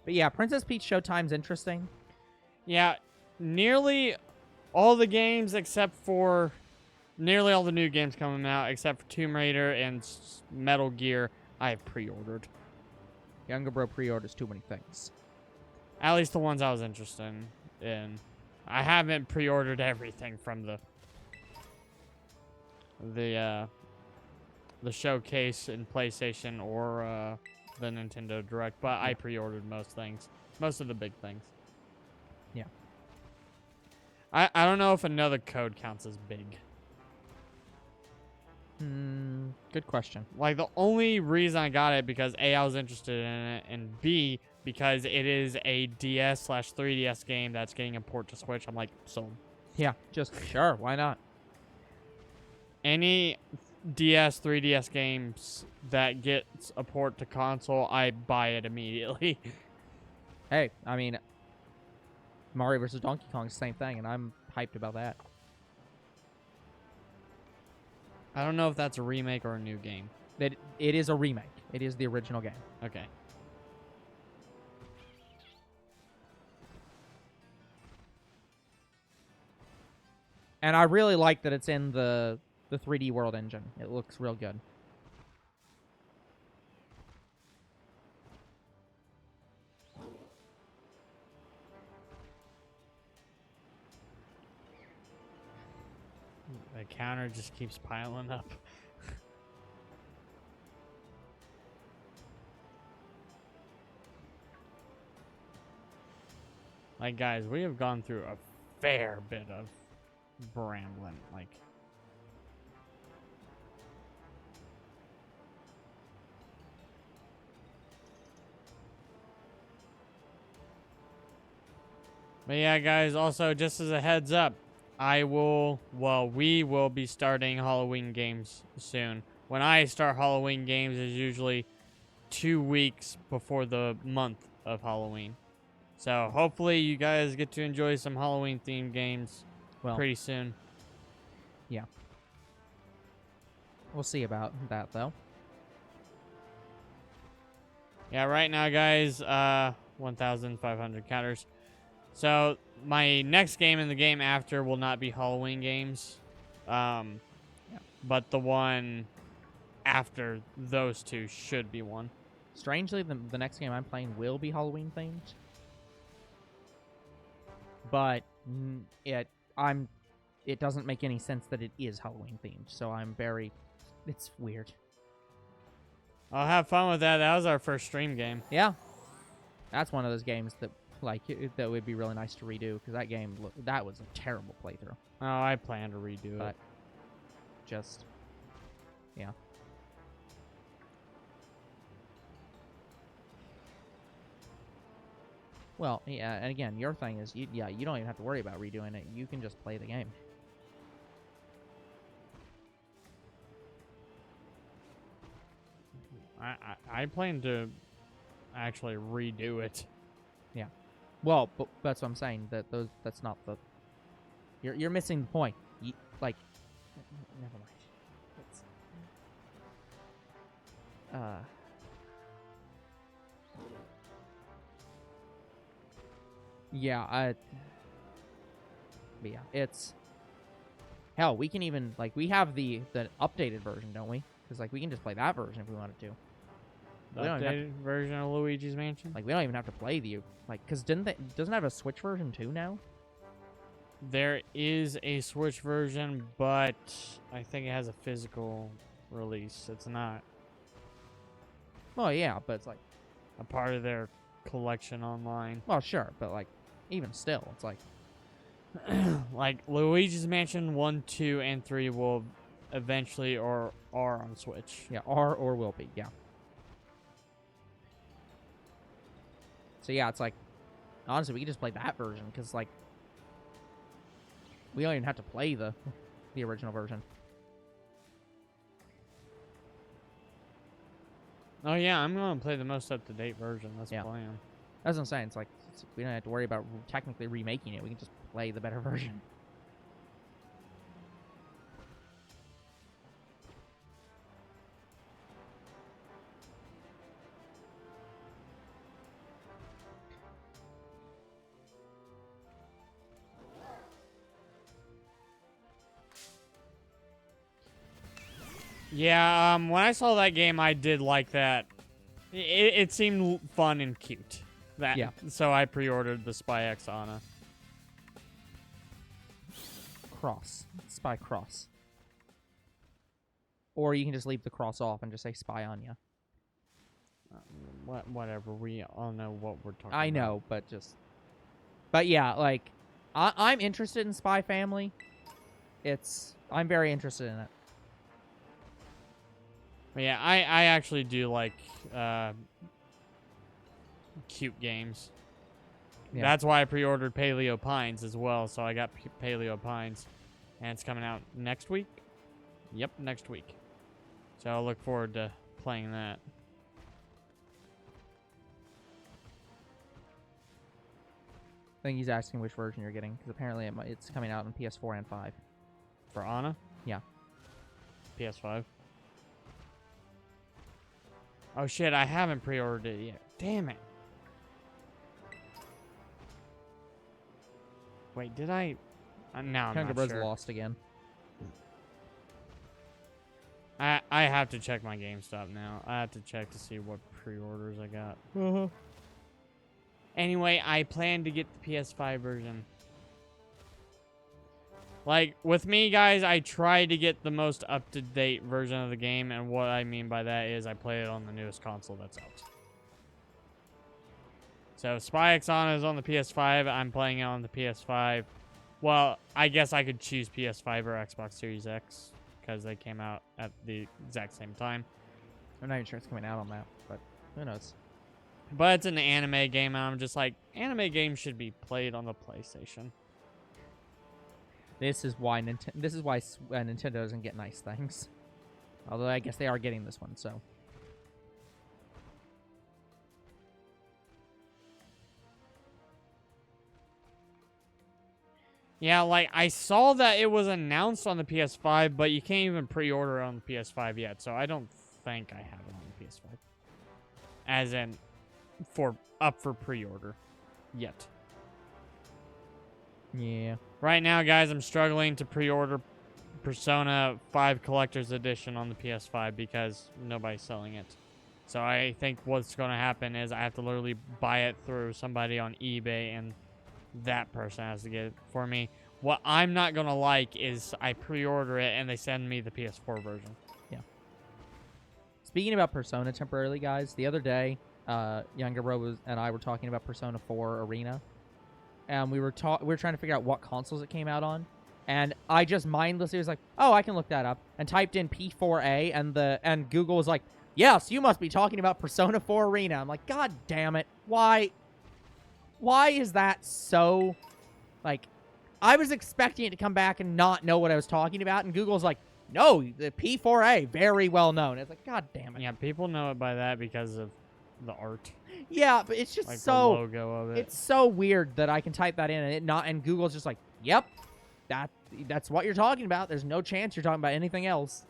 But yeah, Princess Peach Showtime's interesting. Yeah, nearly all the games except for... Nearly all the new games coming out except for Tomb Raider and Metal Gear, I have pre-ordered. Younger bro pre-orders too many things. At least the ones I was interested in. I haven't pre-ordered everything from the showcase in PlayStation or the Nintendo Direct, but I pre-ordered most things. Most of the big things. Yeah. I don't know if another code counts as big. Good question. Like, the only reason I got it because A, I was interested in it, and B, because it is a DS/3DS game that's getting a port to Switch. I'm like, sold. Yeah, just sure. Why not? Any DS, 3DS games that gets a port to console, I buy it immediately. Hey, I mean, Mario vs. Donkey Kong is the same thing, and I'm hyped about that. I don't know if that's a remake or a new game. It is a remake. It is the original game. Okay. And I really like that it's in the 3D World engine. It looks real good. The counter just keeps piling up. Like, guys, we have gone through a fair bit of Bramblin. Like, but yeah, guys, also, just as a heads up, we will be starting Halloween games soon. When I start Halloween games is usually 2 weeks before the month of Halloween. So hopefully you guys get to enjoy some Halloween themed games pretty soon. Yeah. We'll see about that, though. Yeah, right now, guys, 1,500 counters. So my next game and the game after will not be Halloween games. But the one after those two should be one. Strangely, the next game I'm playing will be Halloween themed. But it doesn't make any sense that it is Halloween themed. So it's weird. I'll have fun with that. That was our first stream game. Yeah. That's one of those games that that would be really nice to redo, because that game that was a terrible playthrough. Oh, I plan to redo it. Just yeah. Well, yeah, and again, your thing is you don't even have to worry about redoing it. You can just play the game. I plan to actually redo it. Yeah. Well, but that's what I'm saying. That's not the. You're missing the point. Never mind. Yeah. But yeah, it's. Hell, we can even we have the updated version, don't we? Because we can just play that version if we wanted to. The updated version of Luigi's Mansion? We don't even have to play the because doesn't it have a Switch version too now? There is a Switch version, but I think it has a physical release. It's not. Well, yeah, but it's a part of their collection online. Well, sure, but even still, it's Luigi's Mansion 1, 2, and 3 will eventually or are on Switch. Yeah, are or will be, yeah. So yeah, it's honestly, we can just play that version, because we don't even have to play the original version. Oh yeah, I'm gonna play the most up-to-date version. That's the plan. That's what I'm saying. It's we don't have to worry about technically remaking it. We can just play the better version. Yeah, when I saw that game, I did like that. It seemed fun and cute. Yeah. So I pre-ordered the Spy X Ana. Cross. Spy cross. Or you can just leave the cross off and just say spy on ya. Whatever. We all know what we're talking about. I know, but just... But yeah, like, I'm interested in Spy Family. I'm very interested in it. But yeah, I actually do like cute games. Yeah. That's why I pre-ordered Paleo Pines as well, so I got Paleo Pines. And it's coming out next week? Yep, next week. So I'll look forward to playing that. I think he's asking which version you're getting, because apparently it's coming out on PS4 and 5. For Ana? Yeah. PS5. Oh shit, I haven't pre-ordered it yet. Damn it. Wait, did I? No, I'm not Kangaro's sure. lost again. I have to check my GameStop now. I have to check to see what pre-orders I got. Anyway, I plan to get the PS5 version. Like, with me, guys, I try to get the most up-to-date version of the game, and what I mean by that is I play it on the newest console that's out. So, Spy X Ana is on the PS5. I'm playing it on the PS5. Well, I guess I could choose PS5 or Xbox Series X, because they came out at the exact same time. I'm not even sure it's coming out on that, but who knows? But it's an anime game, and I'm just like, anime games should be played on the PlayStation. This is why Nintendo doesn't get nice things. Although I guess they are getting this one, so. Yeah, like, I saw that it was announced on the PS5, but you can't even pre-order on the PS5 yet, so I don't think I have it on the PS5. As in, up for pre-order. Yet. Yeah. Right now, guys, I'm struggling to pre-order Persona 5 Collector's Edition on the PS5 because nobody's selling it. So I think what's going to happen is I have to literally buy it through somebody on eBay, and that person has to get it for me. What I'm not going to like is I pre-order it and they send me the PS4 version. Yeah. Speaking about Persona temporarily, guys, the other day, Younger Bro and I were talking about Persona 4 Arena. And we were trying to figure out what consoles it came out on. And I just mindlessly was like, oh, I can look that up. And typed in P4A, and Google was like, yes, you must be talking about Persona 4 Arena. I'm like, God damn it. Why is that so... Like, I was expecting it to come back and not know what I was talking about. And Google's like, no, the P4A, very well known. It's like, God damn it. Yeah, people know it by that because of the art. Yeah, but it's just like so... the logo of it. It's so weird that I can type that in and Google's just like, yep, that's what you're talking about. There's no chance you're talking about anything else.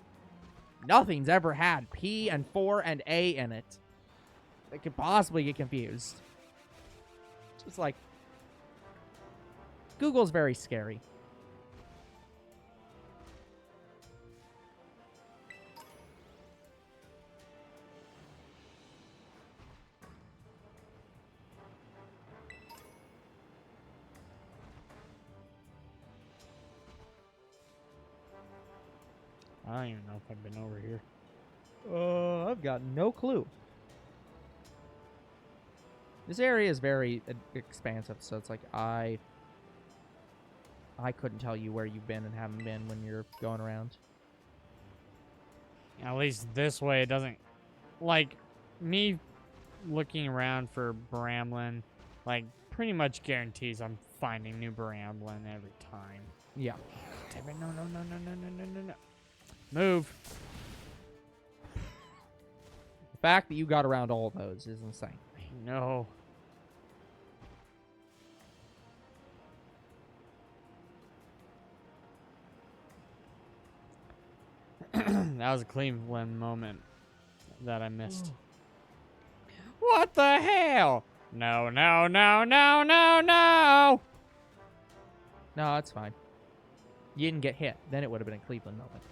Nothing's ever had P and 4 and A in it. They could possibly get confused. It's just like, Google's very scary. I don't even know if I've been over here. I've got no clue. This area is very expansive, so it's like I couldn't tell you where you've been and haven't been when you're going around. At least this way it doesn't... Like, me looking around for Bramblin, like, pretty much guarantees I'm finding new Bramblin every time. Yeah. Damn it, no. Move. The fact that you got around all of those is insane. No. That was a Cleveland moment that I missed. What the hell? No. No, that's fine. You didn't get hit. Then it would have been a Cleveland moment.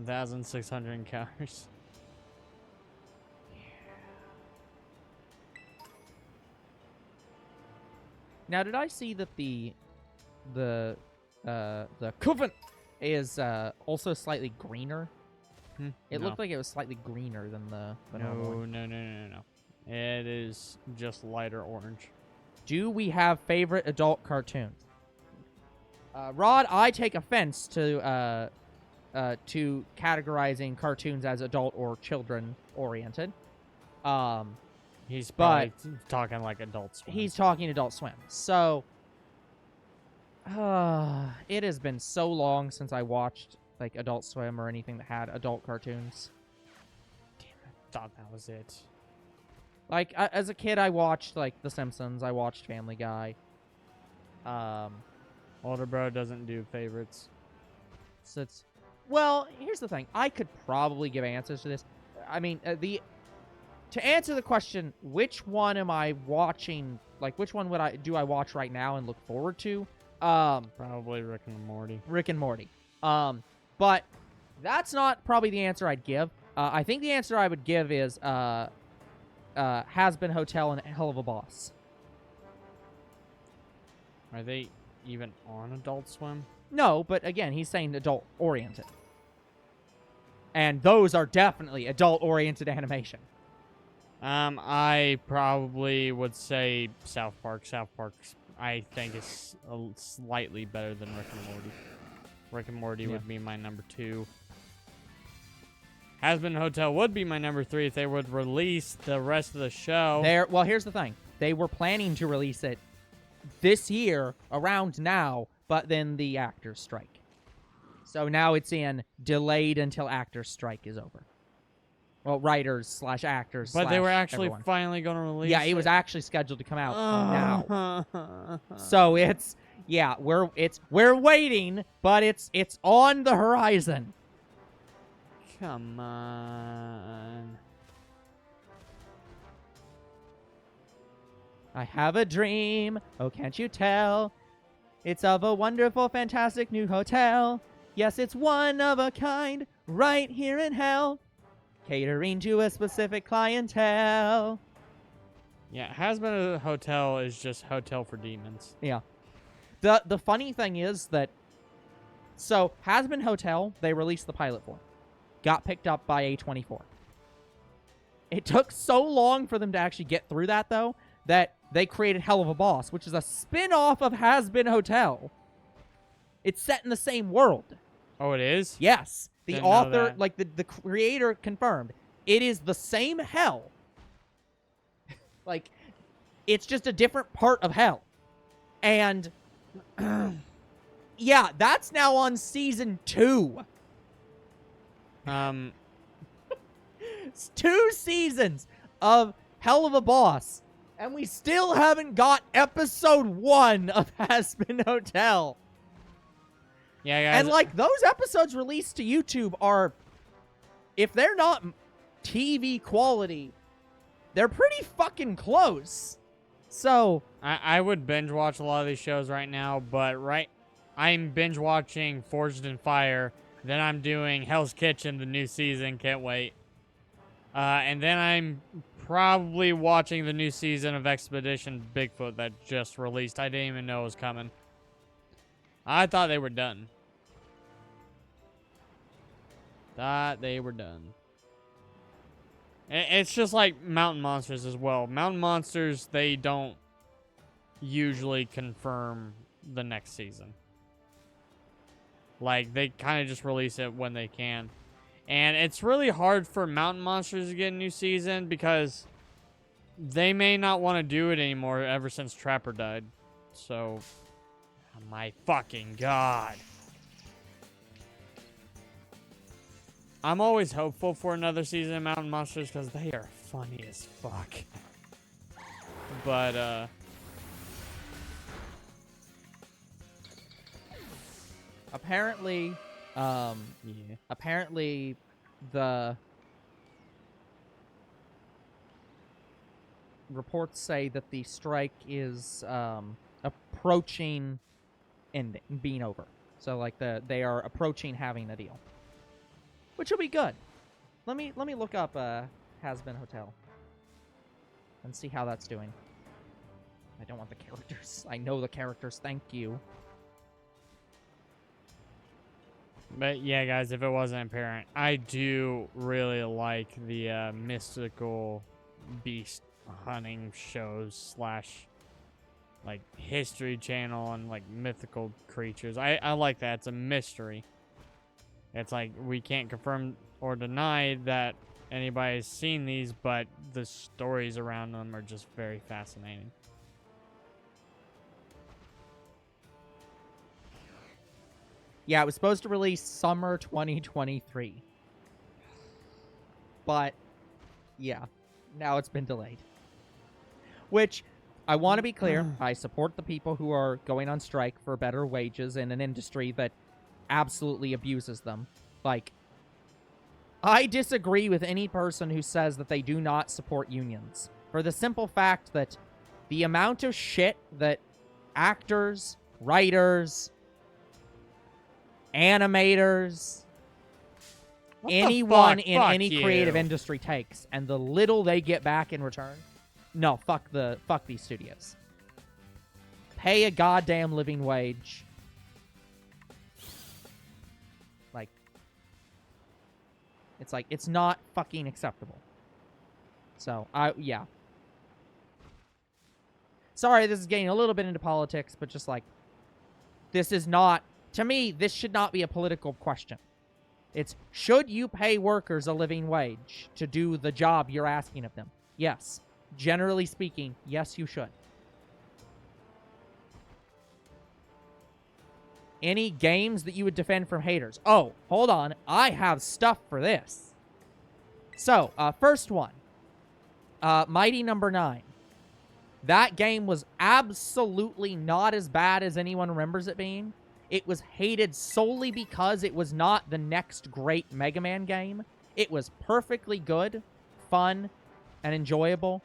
1,600 encounters. Now, did I see that the coven is also slightly greener? It looked like it was slightly greener than the normal one. No. It is just lighter orange. Do we have favorite adult cartoons? Rod, I take offense to categorizing cartoons as adult or children oriented. He's probably talking like Adult Swim. He's talking Adult Swim. So, it has been so long since I watched like Adult Swim or anything that had adult cartoons. Damn, I thought that was it. Like, as a kid, I watched, like, The Simpsons. I watched Family Guy. Older bro doesn't do favorites. So it's... Well, here's the thing. I could probably give answers to this. I mean, to answer the question, which one am I watching... Like, which one do I watch right now and look forward to? Probably Rick and Morty. Rick and Morty. But that's not probably the answer I'd give. I think the answer I would give is... Has-Been Hotel and Hell of a Boss. Are they even on Adult Swim? No, but again, he's saying adult-oriented. And those are definitely adult-oriented animation. I probably would say South Park. South Park, I think, is slightly better than Rick and Morty. Rick and Morty would be my number 2. Has-Been Hotel would be my number 3 if they would release the rest of the show. Well, here's the thing. They were planning to release it this year, around now, but then the actors strike. So now it's in delayed until actors strike is over. Well, writers/actors. But they were actually everyone. Finally going to release it was actually scheduled to come out now. So it's... Yeah, we're waiting, but it's on the horizon. Come on. I have a dream, oh can't you tell? It's of a wonderful, fantastic new hotel. Yes, it's one of a kind, right here in hell. Catering to a specific clientele. Yeah, Has-Been a Hotel is just Hotel for Demons. Yeah. The funny thing is that... So, Has-Been Hotel, they released the pilot for. Got picked up by A24. It took so long for them to actually get through that, though, that they created Hell of a Boss, which is a spin-off of Has-Been Hotel. It's set in the same world. Oh, it is? Yes. The Didn't know author, that. like the creator confirmed, it is the same hell. Like, it's just a different part of hell. And, yeah, that's now on season 2. It's 2 seasons of Hell of a Boss, and we still haven't got episode 1 of Has-Been Hotel. Yeah, guys. And, like, those episodes released to YouTube are, if they're not TV quality, they're pretty fucking close. So... I would binge watch a lot of these shows right now, but I'm binge watching Forged in Fire. Then I'm doing Hell's Kitchen, the new season. Can't wait. And then I'm probably watching the new season of Expedition Bigfoot that just released. I didn't even know it was coming. I thought they were done. It's just like Mountain Monsters as well. Mountain Monsters, they don't usually confirm the next season. Like, they kind of just release it when they can. And it's really hard for Mountain Monsters to get a new season because they may not want to do it anymore ever since Trapper died. So, oh my fucking God. I'm always hopeful for another season of Mountain Monsters because they are funny as fuck. But, apparently, apparently the reports say that the strike is approaching being over. So, like, they are approaching having a deal. which will be good. Let me look up Has Been Hotel and see how that's doing. I don't want the characters. I know the characters. Thank you. But yeah, guys, if it wasn't apparent, I do really like the mystical beast hunting shows / like History Channel and like mythical creatures. I like that. It's a mystery. It's like we can't confirm or deny that anybody's seen these, but the stories around them are just very fascinating. Yeah, it was supposed to release summer 2023. But, yeah, now it's been delayed. Which, I want to be clear, I support the people who are going on strike for better wages in an industry that absolutely abuses them. Like, I disagree with any person who says that they do not support unions. For the simple fact that the amount of shit that actors, writers, animators, anyone in any creative industry takes, and the little they get back in return. No, fuck these studios. Pay a goddamn living wage. Like, it's not fucking acceptable. So, yeah. Sorry, this is getting a little bit into politics, but just like, this is not, to me, this should not be a political question. It's, should you pay workers a living wage to do the job you're asking of them? Yes. Generally speaking, yes, you should. Any games that you would defend from haters? Oh, hold on. I have stuff for this. So, first one. Mighty Number 9. That game was absolutely not as bad as anyone remembers it being. It was hated solely because it was not the next great Mega Man game. It was perfectly good, fun, and enjoyable.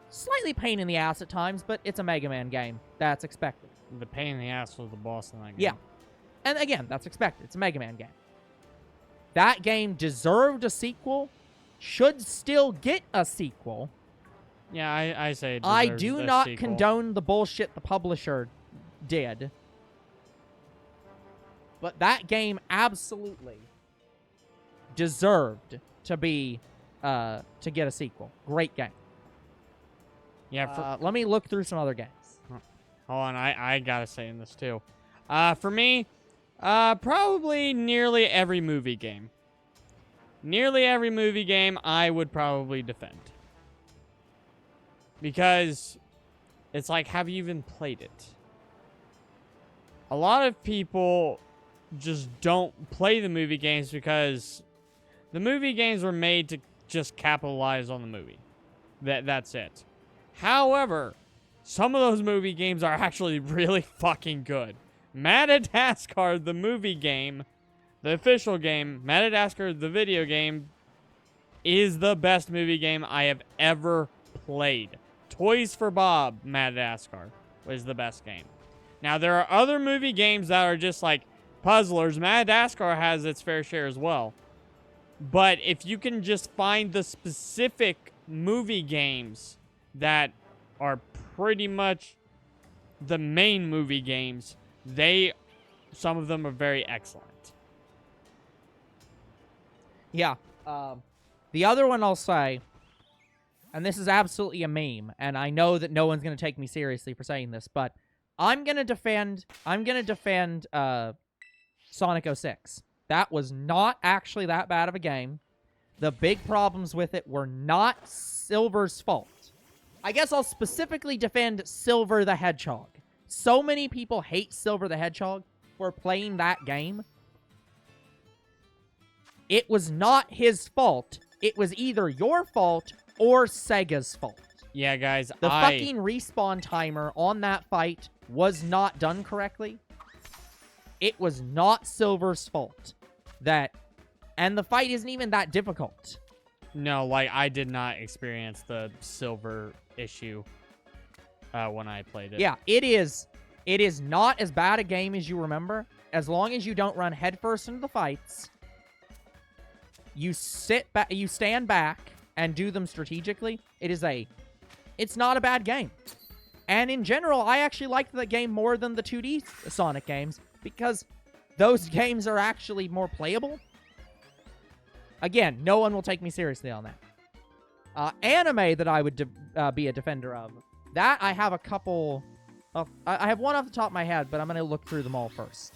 Slightly pain in the ass at times, but it's a Mega Man game. That's expected. The pain in the ass was the boss in that game. Yeah. And again, that's expected. It's a Mega Man game. That game deserved a sequel, should still get a sequel. Yeah, I say it I deserves do a not sequel. condone the bullshit the publisher did. But that game absolutely deserved to be, to get a sequel. Great game. Yeah, let me look through some other games. Hold on, I gotta say in this too. For me, probably nearly every movie game. Nearly every movie game I would probably defend. Because it's like, have you even played it? A lot of people just don't play the movie games because the movie games were made to just capitalize on the movie. That's it. However, some of those movie games are actually really fucking good. Madagascar, the movie game, the official game, Madagascar, the video game, is the best movie game I have ever played. Toys for Bob, Madagascar, was the best game. Now, there are other movie games that are just like puzzlers. Madagascar has its fair share as well. But if you can just find the specific movie games that are pretty much the main movie games, some of them are very excellent. Yeah. The other one I'll say, and this is absolutely a meme, and I know that no one's going to take me seriously for saying this, but I'm going to defend Sonic 06. That was not actually that bad of a game. The big problems with it were not Silver's fault. I guess I'll specifically defend Silver the Hedgehog. So many people hate Silver the Hedgehog for playing that game. It was not his fault. It was either your fault or Sega's fault. Yeah, guys, The fucking respawn timer on that fight was not done correctly. It was not Silver's fault. And the fight isn't even that difficult. No, like, I did not experience the Silver issue when I played it. Yeah, it is not as bad a game as you remember, as long as you don't run headfirst into the fights. you stand back and do them strategically, it's not a bad game. And in general, I actually liked the game more than the 2D Sonic games because those games are actually more playable. Again, no one will take me seriously on that. Anime that I would be a defender of. That I have a couple of... I have one off the top of my head, but I'm going to look through them all first.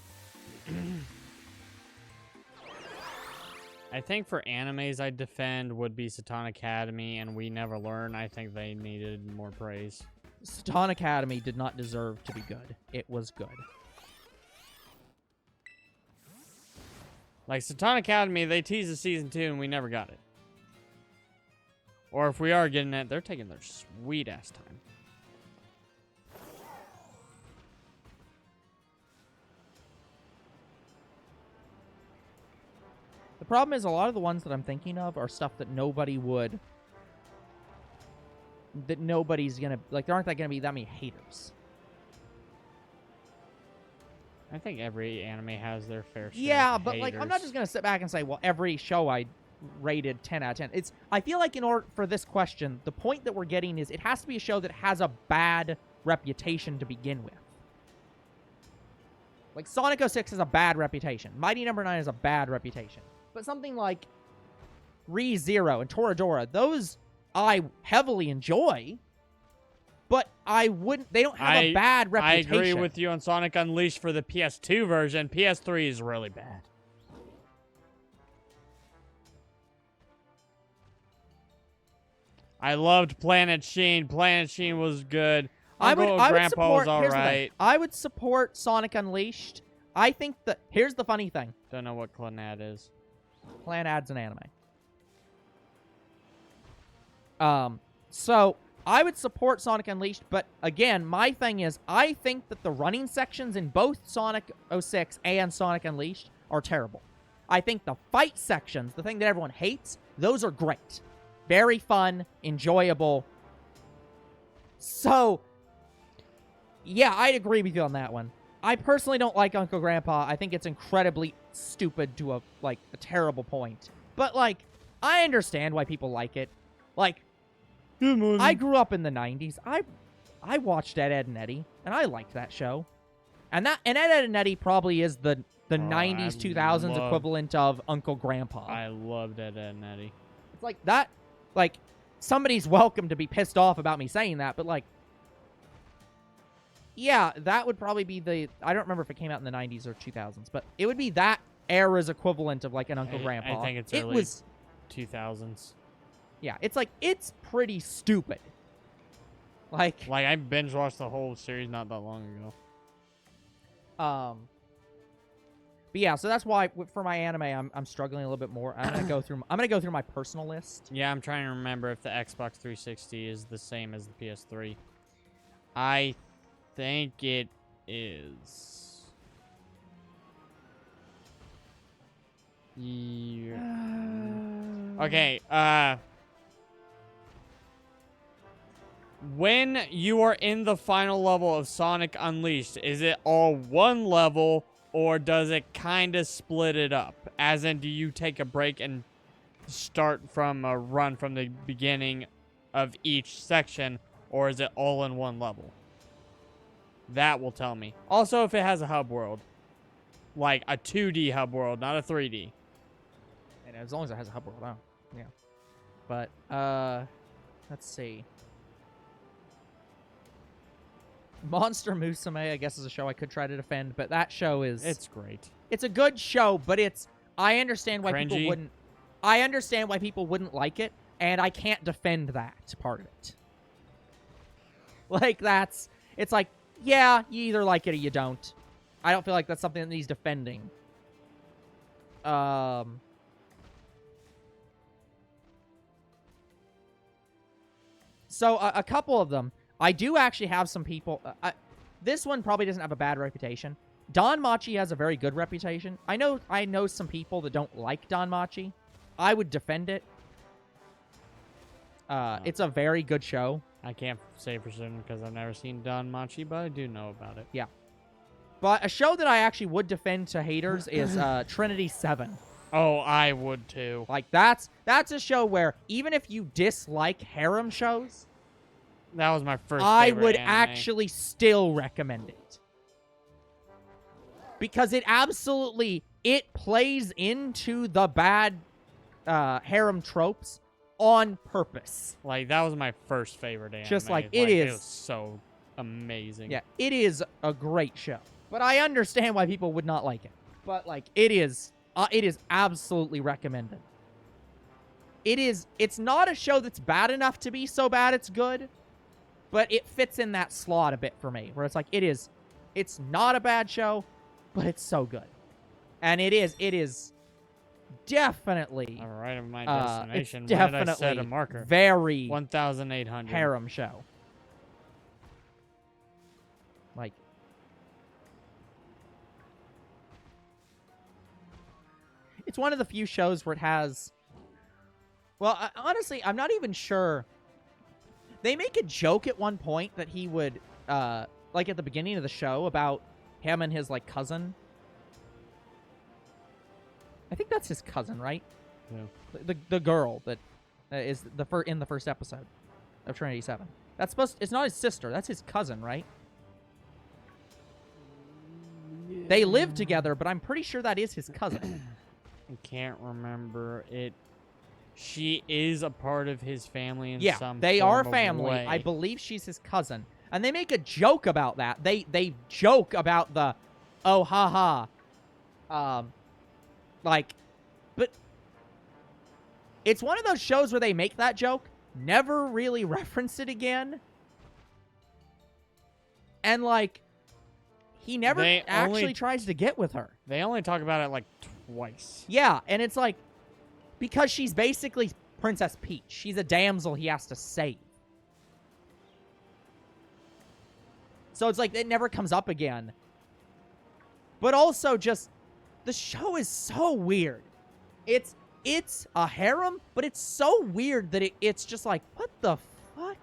I think for animes I'd defend would be Satan Academy and We Never Learn. I think they needed more praise. Satan Academy did not deserve to be good. It was good. Like, Satan Academy, they teased a season 2 and we never got it. Or if we are getting it, they're taking their sweet-ass time. The problem is a lot of the ones that I'm thinking of are stuff that nobody's gonna... Like, there aren't gonna be that many haters. I think every anime has their fair share Yeah, of but, haters. like, I'm not just gonna sit back and say, well, every show I rated 10 out of 10. I feel like in order for this question, the point that we're getting is it has to be a show that has a bad reputation to begin with. Like, Sonic 06 has a bad reputation. Mighty Number 9 has a bad reputation. But something like ReZero and Toradora, those I heavily enjoy, but they don't have a bad reputation. I agree with you on Sonic Unleashed for the PS2 version. PS3 is really bad. I loved Planet Sheen. Planet Sheen was good. Grandpa was alright. I would support Sonic Unleashed. I think that... Here's the funny thing. Don't know what Clannad is. Clannad's an anime. So I would support Sonic Unleashed, but again, my thing is, I think that the running sections in both Sonic 06 and Sonic Unleashed are terrible. I think the fight sections, the thing that everyone hates, those are great. Very fun, enjoyable. So, yeah, I'd agree with you on that one. I personally don't like Uncle Grandpa. I think it's incredibly stupid to a terrible point. But, like, I understand why people like it. Like, I grew up in the 90s. I watched Ed, Edd, and Eddy, and I liked that show. And Ed, Edd, and Eddy probably is the 90s, 2000s equivalent of Uncle Grandpa. I loved Ed, Edd, and Eddy. It's like that, like, somebody's welcome to be pissed off about me saying that, but, like, yeah, that would probably be I don't remember if it came out in the 90s or 2000s, but it would be that era's equivalent of, like, an Uncle Grandpa. I think it's early 2000s. Yeah, it's like, it's pretty stupid. Like I binge watched the whole series not that long ago. But yeah, so that's why for my anime I'm struggling a little bit more. I'm gonna go through my personal list. Yeah, I'm trying to remember if the Xbox 360 is the same as the PS3. I think it is. Yeah. Okay, when you are in the final level of Sonic Unleashed, is it all one level, or does it kind of split it up? As in, do you take a break and start from a run from the beginning of each section, or is it all in one level? That will tell me. Also, if it has a hub world. Like a 2D hub world, not a 3D. And as long as it has a hub world, yeah. But, let's see. Monster Musume, I guess, is a show I could try to defend, but that show is... It's great. It's a good show, but I understand why Cringy. people wouldn't... I understand why people wouldn't like it, and I can't defend that part of it. Like, it's like, yeah, you either like it or you don't. I don't feel like that's something that needs defending. So, a couple of them. I do actually have some people... this one probably doesn't have a bad reputation. Don Machi has a very good reputation. I know some people that don't like Don Machi. I would defend it. It's a very good show. I can't say for certain because I've never seen Don Machi, but I do know about it. Yeah. But a show that I actually would defend to haters is Trinity 7. Oh, I would too. Like, that's a show where even if you dislike harem shows, That was my first I favorite would anime. actually still recommend it. Because it plays into the bad harem tropes on purpose. Like, that was my first favorite anime. Just like, it is. It was so amazing. Yeah, it is a great show. But I understand why people would not like it. But, like, it is absolutely recommended. It's not a show that's bad enough to be so bad it's good, but it fits in that slot a bit for me, where it's like, it's not a bad show, but it's so good. And it is definitely... All right, my destination. It's Why did I definitely set a marker? very 1,800. harem show. Like... It's one of the few shows where it has... Well, honestly, I'm not even sure. They make a joke at one point that he would, like at the beginning of the show, about him and his, like, cousin. I think that's his cousin, right? Yeah. The girl that is in the first episode of Trinity 7. It's not his sister. That's his cousin, right? Yeah. They live together, but I'm pretty sure that is his cousin. I can't remember it. She is a part of his family in some they form are of family. way. I believe she's his cousin. And they make a joke about that. They joke about the, oh, haha. Like, but it's one of those shows where they make that joke, never really reference it again. And, like, he never actually tries to get with her. They only talk about it, like, twice. Yeah, and it's like, because she's basically Princess Peach. She's a damsel he has to save. So it's like, it never comes up again. But also just, the show is so weird. It's a harem, but it's so weird that it's just like, what the fuck?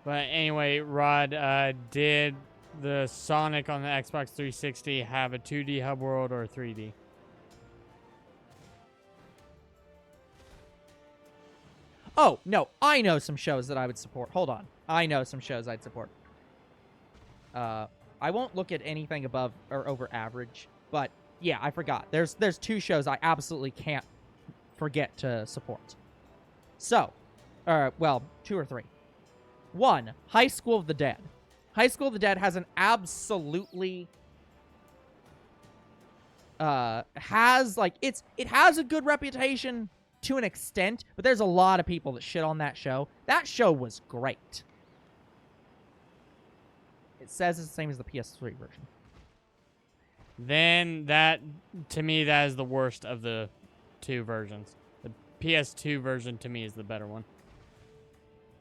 But anyway, Rod, did the Sonic on the Xbox 360 have a 2D hub world or a 3D? Oh, no. I know some shows that I would support. Hold on. I know some shows I'd support. I won't look at anything above or over average, but yeah, I forgot. There's two shows I absolutely can't forget to support. So, well, two or three. One, High School of the Dead. High School of the Dead has an absolutely it has a good reputation to an extent, but there's a lot of people that shit on that show. That show was great. It says it's the same as the PS3 version. Then that, to me, that is the worst of the two versions. The PS2 version, to me, is the better one.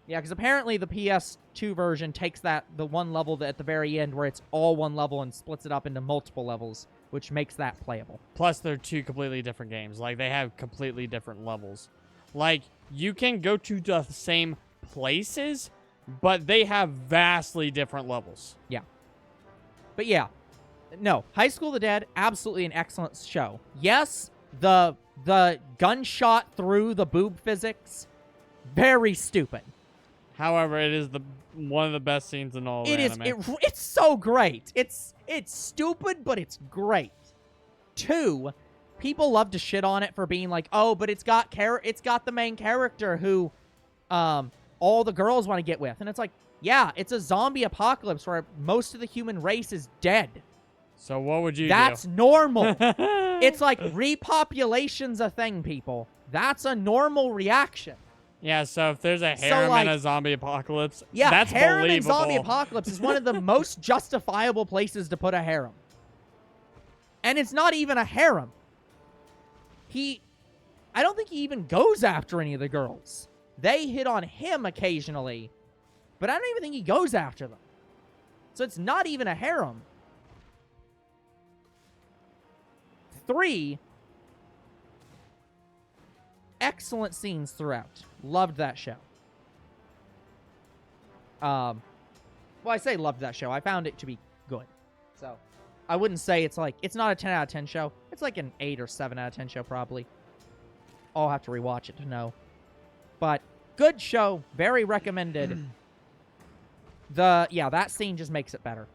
Yeah, because apparently the PS2 version takes the one level at the very end where it's all one level and splits it up into multiple levels, which makes that playable. Plus, they're two completely different games. Like, they have completely different levels. Like, you can go to the same places, but they have vastly different levels. Yeah. But yeah. No, High School of the Dead, absolutely an excellent show. Yes, the gunshot through the boob physics, very stupid. However, it is one of the best scenes in all of anime. It's so great. It's stupid, but it's great. Two, people love to shit on it for being like, oh, but it's got the main character who all the girls want to get with. And it's like, yeah, it's a zombie apocalypse where most of the human race is dead. So what would you do? That's normal. It's like repopulation's a thing, people. That's a normal reaction. Yeah, so if there's a harem and a zombie apocalypse, that's harem believable. And zombie apocalypse is one of the most justifiable places to put a harem. And it's not even a harem. I don't think he even goes after any of the girls. They hit on him occasionally, but I don't even think he goes after them. So it's not even a harem. 3, excellent scenes throughout. Loved that show. Well, I say loved that show. I found it to be good. So, I wouldn't say it's like, it's not a 10 out of 10 show. It's like an 8 or 7 out of 10 show, probably. I'll have to rewatch it to know. But good show. Very recommended. That scene just makes it better.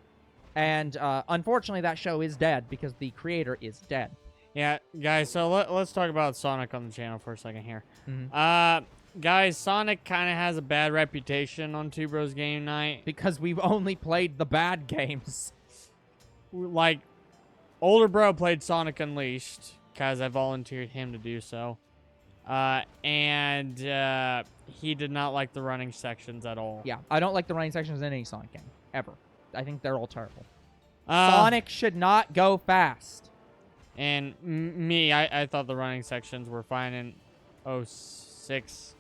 And unfortunately, that show is dead because the creator is dead. Yeah, guys, so let's talk about Sonic on the channel for a second here. Mm-hmm. Guys, Sonic kind of has a bad reputation on Two Bros Game Night. Because we've only played the bad games. Like, older bro played Sonic Unleashed because I volunteered him to do so. And he did not like the running sections at all. Yeah, I don't like the running sections in any Sonic game, ever. I think they're all terrible. Sonic should not go fast. And I thought the running sections were fine in 06,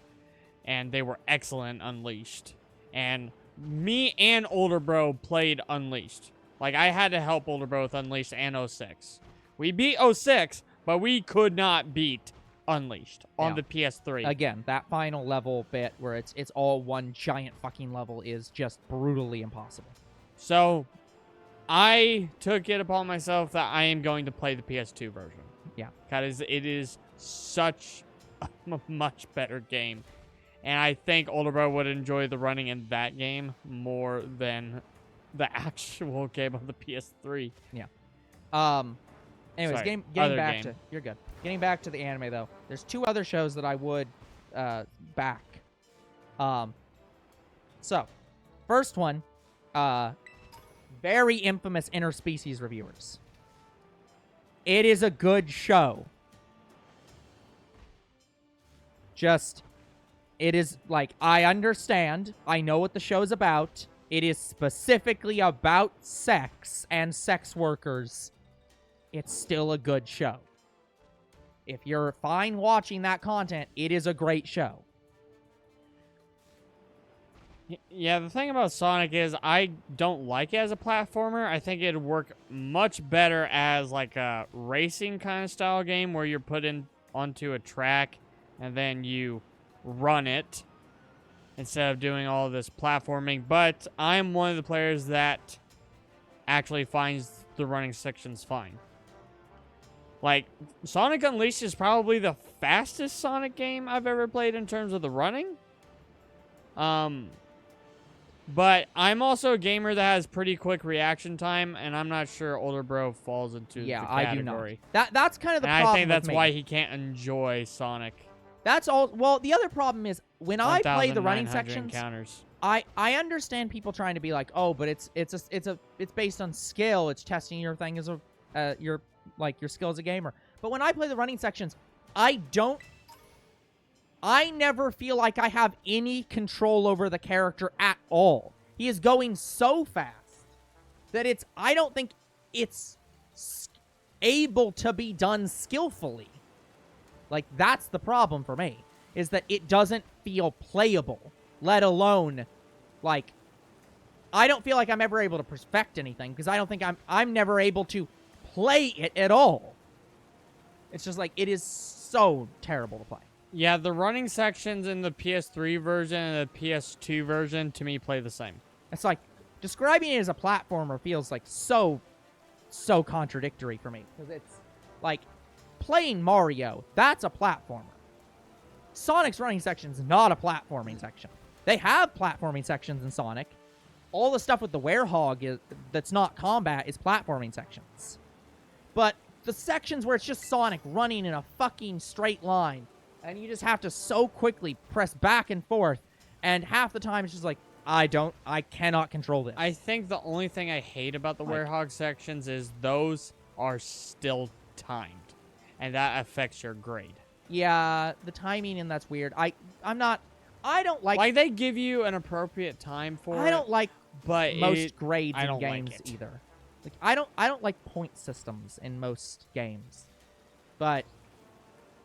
and they were excellent Unleashed. And me and older bro played Unleashed. Like, I had to help older bro with Unleashed and 06. We beat 06, but we could not beat Unleashed on the PS3. Again, that final level bit where it's all one giant fucking level is just brutally impossible. So, I took it upon myself that I am going to play the PS2 version. Yeah. Because it is such a much better game. And I think older bro would enjoy the running in that game more than the actual game on the PS3. Yeah. Anyways, Sorry, getting back to... You're good. Getting back to the anime, though. There's 2 other shows that I would back. So, first one, very infamous Interspecies Reviewers. It is a good show. Just, it is, like, I understand. I know what the show's about. It is specifically about sex and sex workers. It's still a good show. If you're fine watching that content, it is a great show. Yeah, the thing about Sonic is I don't like it as a platformer. I think it'd work much better as like a racing kind of style game where you're put in onto a track and then you run it instead of doing all this platforming. But I'm one of the players that actually finds the running sections fine. Like, Sonic Unleashed is probably the fastest Sonic game I've ever played in terms of the running. But I'm also a gamer that has pretty quick reaction time, and I'm not sure older bro falls into the category. I do not. That's kind of the and problem. I think that's with me. why he can't enjoy Sonic. That's all. Well, the other problem is when I play the running sections, encounters. I understand people trying to be like, oh, but it's based on skill. It's testing your thing as a your skill as a gamer. But when I play the running sections, I never feel like I have any control over the character at all. He is going so fast that I don't think it's able to be done skillfully. Like, that's the problem for me, is that it doesn't feel playable, let alone, like, I don't feel like I'm ever able to perfect anything, because I don't think I'm never able to play it at all. It's just like, it is so terrible to play. Yeah, the running sections in the PS3 version and the PS2 version, to me, play the same. It's like, describing it as a platformer feels like so contradictory for me. Because it's like, playing Mario, that's a platformer. Sonic's running section is not a platforming section. They have platforming sections in Sonic. All the stuff with the werehog that's not combat is platforming sections. But the sections where it's just Sonic running in a fucking straight line, and you just have to so quickly press back and forth, and half the time it's just like, I cannot control this. I think the only thing I hate about the werehog sections is those are still timed, and that affects your grade. Yeah, the timing, and that's weird. I don't like... Like, they give you an appropriate time for it. I don't like but most grades in like games it. either. Like, I don't like point systems in most games. But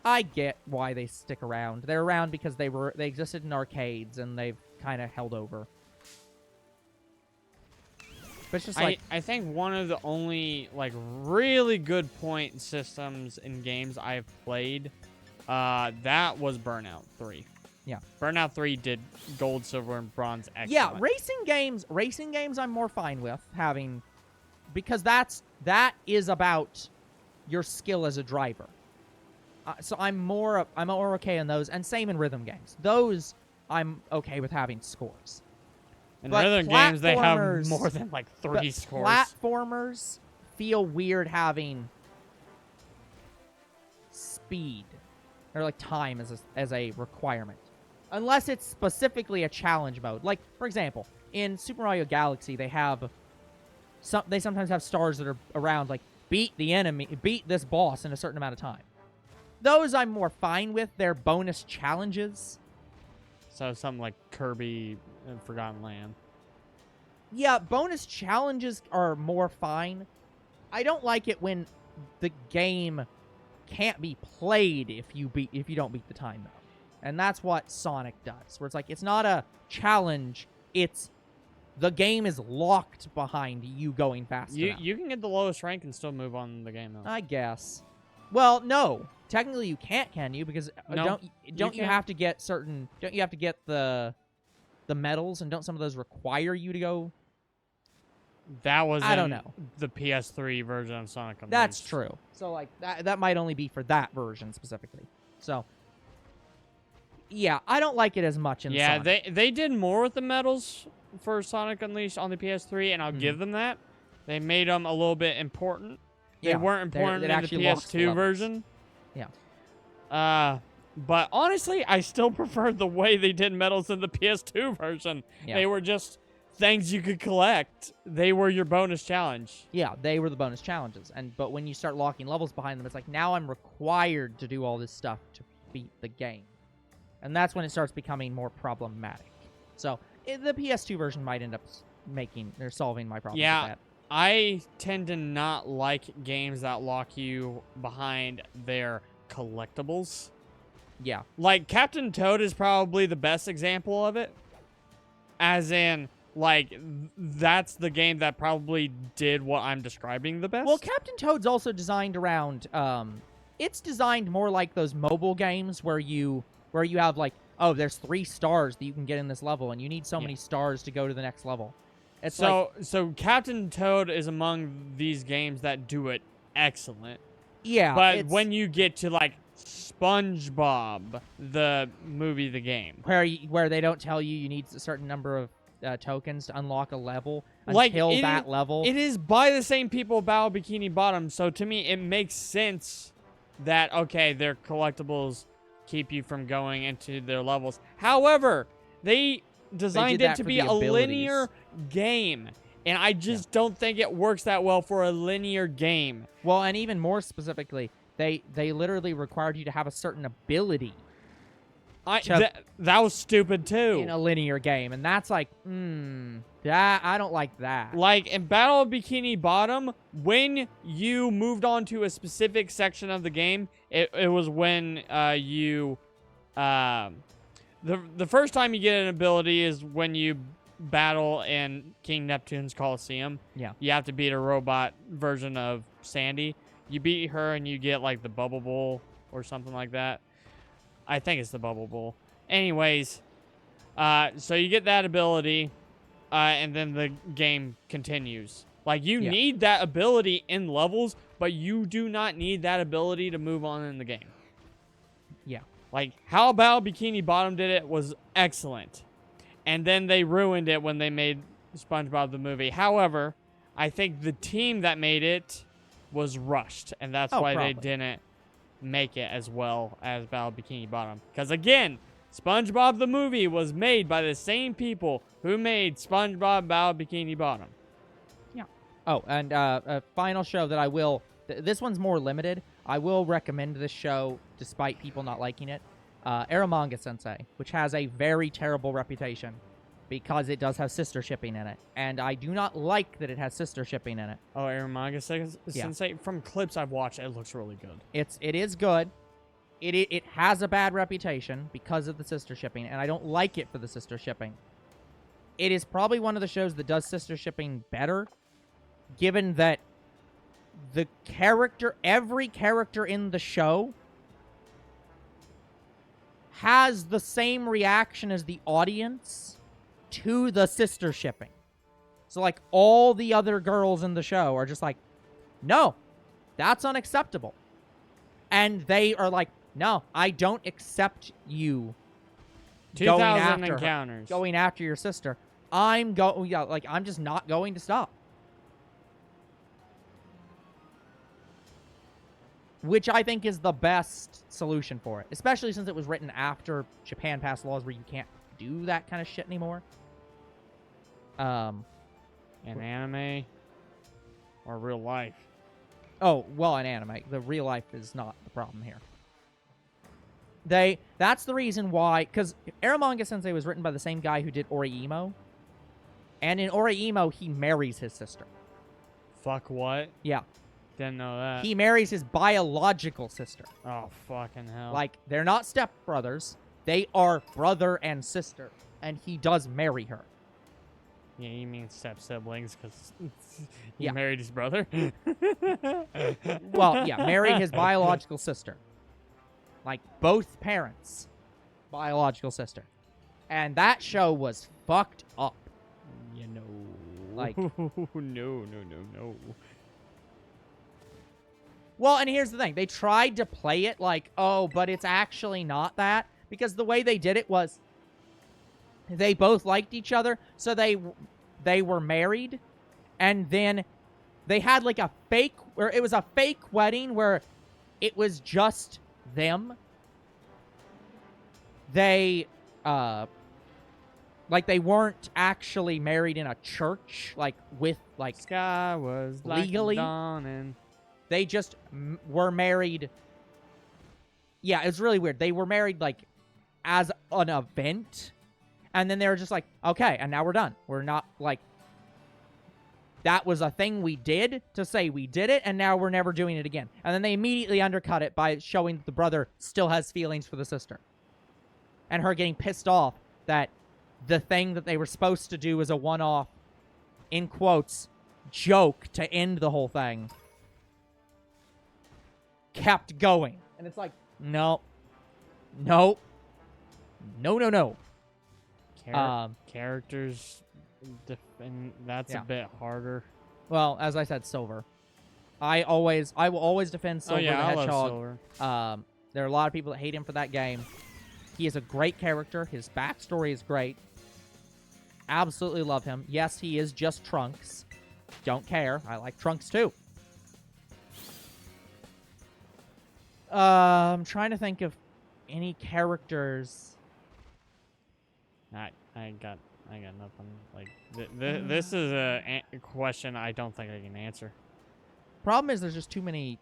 I get why they stick around. They're around because they existed in arcades, and they've kind of held over. But it's just like... I think one of the only, like, really good point systems in games I've played, that was Burnout 3. Yeah. Burnout 3 did gold, silver, and bronze excellent. Yeah, racing games I'm more fine with having, because that's that is about your skill as a driver. So I'm more okay in those, and same in rhythm games. Those I'm okay with having scores. In But rhythm games, they have platformers- more than like 3 but scores. Platformers feel weird having speed or like time as a requirement, unless it's specifically a challenge mode. Like for example, in Super Mario Galaxy, they sometimes have stars that are around like beat this boss in a certain amount of time. Those I'm more fine with. They're bonus challenges. So something like Kirby and Forgotten Land. Yeah, bonus challenges are more fine. I don't like it when the game can't be played if you don't beat the time though. And that's what Sonic does. Where it's like it's not a challenge, it's the game is locked behind you going fast enough. You can get the lowest rank and still move on in the game though. I guess. Well, no. Technically you can't, can you? Because No, don't you can't. have to get the medals, and don't some of those require you to go? That was I don't in know. the PS3 version of Sonic Unleashed. That's true. So like that might only be for that version specifically. So yeah, I don't like it as much in Yeah, Sonic. they did more with the medals for Sonic Unleashed on the PS3, and I'll give them that. They made them a little bit important. They Yeah, weren't important it in the actually locks the PS2 levels. version. Yeah. But honestly, I still prefer the way they did medals in the PS2 version. Yeah. They were just things you could collect. They were your bonus challenge. Yeah, they were the bonus challenges. But when you start locking levels behind them, it's like now I'm required to do all this stuff to beat the game. And that's when it starts becoming more problematic. So the PS2 version might end up solving my problem Yeah. with that. I tend to not like games that lock you behind their collectibles. Yeah. Like, Captain Toad is probably the best example of it. As in, like, that's the game that probably did what I'm describing the best. Well, Captain Toad's also designed around, it's designed more like those mobile games where you have like, oh, there's 3 stars that you can get in this level, and you need so many stars to go to the next level. It's so Captain Toad is among these games that do it excellent. yeah, But when you get to, like, SpongeBob, the movie, the game. where they don't tell you need a certain number of tokens to unlock a level Like, until that level. It is by the same people Battle Bikini Bottom, so to me it makes sense that, okay, their collectibles keep you from going into their levels. However, they designed did it that to for be the a abilities. linear game, and I just don't think it works that well for a linear game. Well, and even more specifically, they literally required you to have a certain ability That was stupid too. in a linear game, and that's like, that I don't like that. Like, in Battle of Bikini Bottom, when you moved on to a specific section of the game, it was when the first time you get an ability is when you battle in King Neptune's Coliseum. Yeah. You have to beat a robot version of Sandy. You beat her and you get, like, the Bubble Bowl or something like that. I think it's the Bubble Bowl. Anyways, so you get that ability, and then the game continues. Like, you need that ability in levels, but you do not need that ability to move on in the game. Yeah. Like, how Battle Bikini Bottom did it was excellent. And then they ruined it when they made SpongeBob the movie. However, I think the team that made it was rushed, and that's why they didn't make it as well as Battle Bikini Bottom. Because, again, SpongeBob the movie was made by the same people who made SpongeBob Battle Bikini Bottom. Yeah. Oh, and a final show that I will... this one's more limited. I will recommend this show, despite people not liking it. Eromanga Sensei, which has a very terrible reputation because it does have sister shipping in it. And I do not like that it has sister shipping in it. Oh, Eromanga Sensei? From clips I've watched, it looks really good. It is good. It has a bad reputation because of the sister shipping, and I don't like it for the sister shipping. It is probably one of the shows that does sister shipping better, given that every character in the show has the same reaction as the audience to the sister shipping. So, like, all the other girls in the show are just like, no, that's unacceptable. And they are like, no, I don't accept you 2,000 encounters. Going after your sister. I'm just not going to stop. Which I think is the best solution for it, especially since it was written after Japan passed laws where you can't do that kind of shit anymore. In anime or real life? Oh, well, in anime. The real life is not the problem here. That's the reason why, because Aramanga Sensei was written by the same guy who did Oriimo. And in Oriimo, he marries his sister. Fuck what? Yeah. Didn't know that. He marries his biological sister. Oh, fucking hell. Like, they're not stepbrothers. They are brother and sister. And he does marry her. Yeah, you mean step-siblings, because he Yeah. married his brother? Well, yeah, married his biological sister. Like, both parents. Biological sister. And that show was fucked up. You know. Like... No. Well, and here's the thing. They tried to play it like, oh, but it's actually not that. Because the way they did it was... They both liked each other, so they were married, and then they had like a fake, or it was a fake wedding where it was just them. They, like they weren't actually married in a church, like with like Sky was legally. like dawning. They just were married. Yeah, it was really weird. They were married like as an event. And then they were just like, okay, and now we're done. We're not, like... That was a thing we did to say we did it, and now we're never doing it again. And then they immediately undercut it by showing that the brother still has feelings for the sister. And her getting pissed off that the thing that they were supposed to do as a one-off, in quotes, joke to end the whole thing, kept going. And it's like, no. No. No. Characters, and that's yeah. a bit harder. Well, as I said, Silver. I will always defend Silver the Hedgehog. I love Silver. There are a lot of people that hate him for that game. He is a great character. His backstory is great. Absolutely love him. Yes, he is just Trunks. Don't care. I like Trunks too. I'm trying to think of any characters. I got nothing. Like this is a question I don't think I can answer. Problem is, there's just too many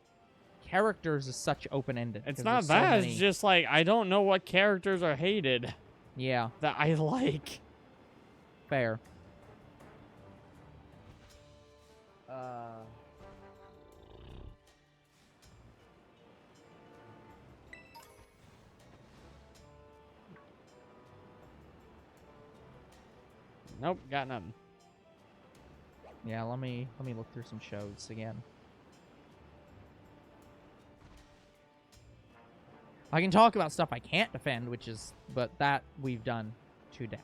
characters. Is such open-ended. It's not that. It's just like I don't know what characters are hated. Yeah. That I like. Fair. Nope, got nothing. Yeah, let me look through some shows again. I can talk about stuff I can't defend, but that we've done to death.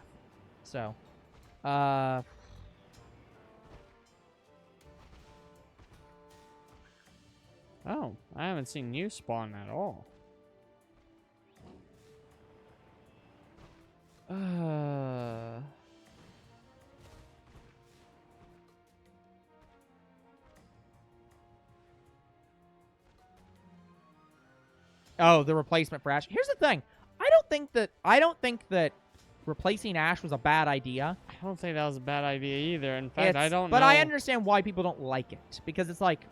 So, oh, I haven't seen you spawn at all. Oh, the replacement for Ash. Here's the thing. I don't think that replacing Ash was a bad idea. I don't think that was a bad idea either. In fact, I don't know. But I understand why people don't like it. Because it's like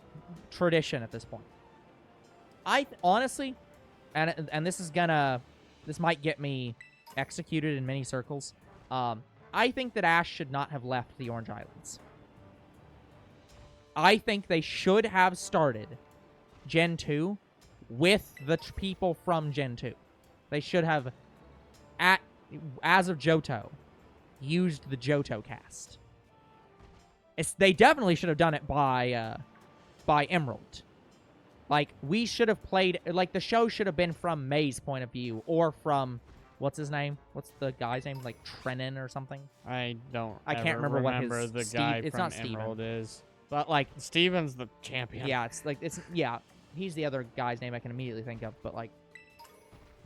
tradition at this point. I honestly, and this might get me executed in many circles. I think that Ash should not have left the Orange Islands. I think they should have started Gen 2 with the people from Gen 2. They should have, as of Johto, used the Johto cast. They definitely should have done it by Emerald. Like, we should have played... Like, the show should have been from May's point of view, or from... What's his name? What's the guy's name? Like, Trenin or something? I can't remember what the his... guy it's from not Emerald is. But, like... Steven's the champion. Yeah, yeah, he's the other guy's name I can immediately think of, but, like,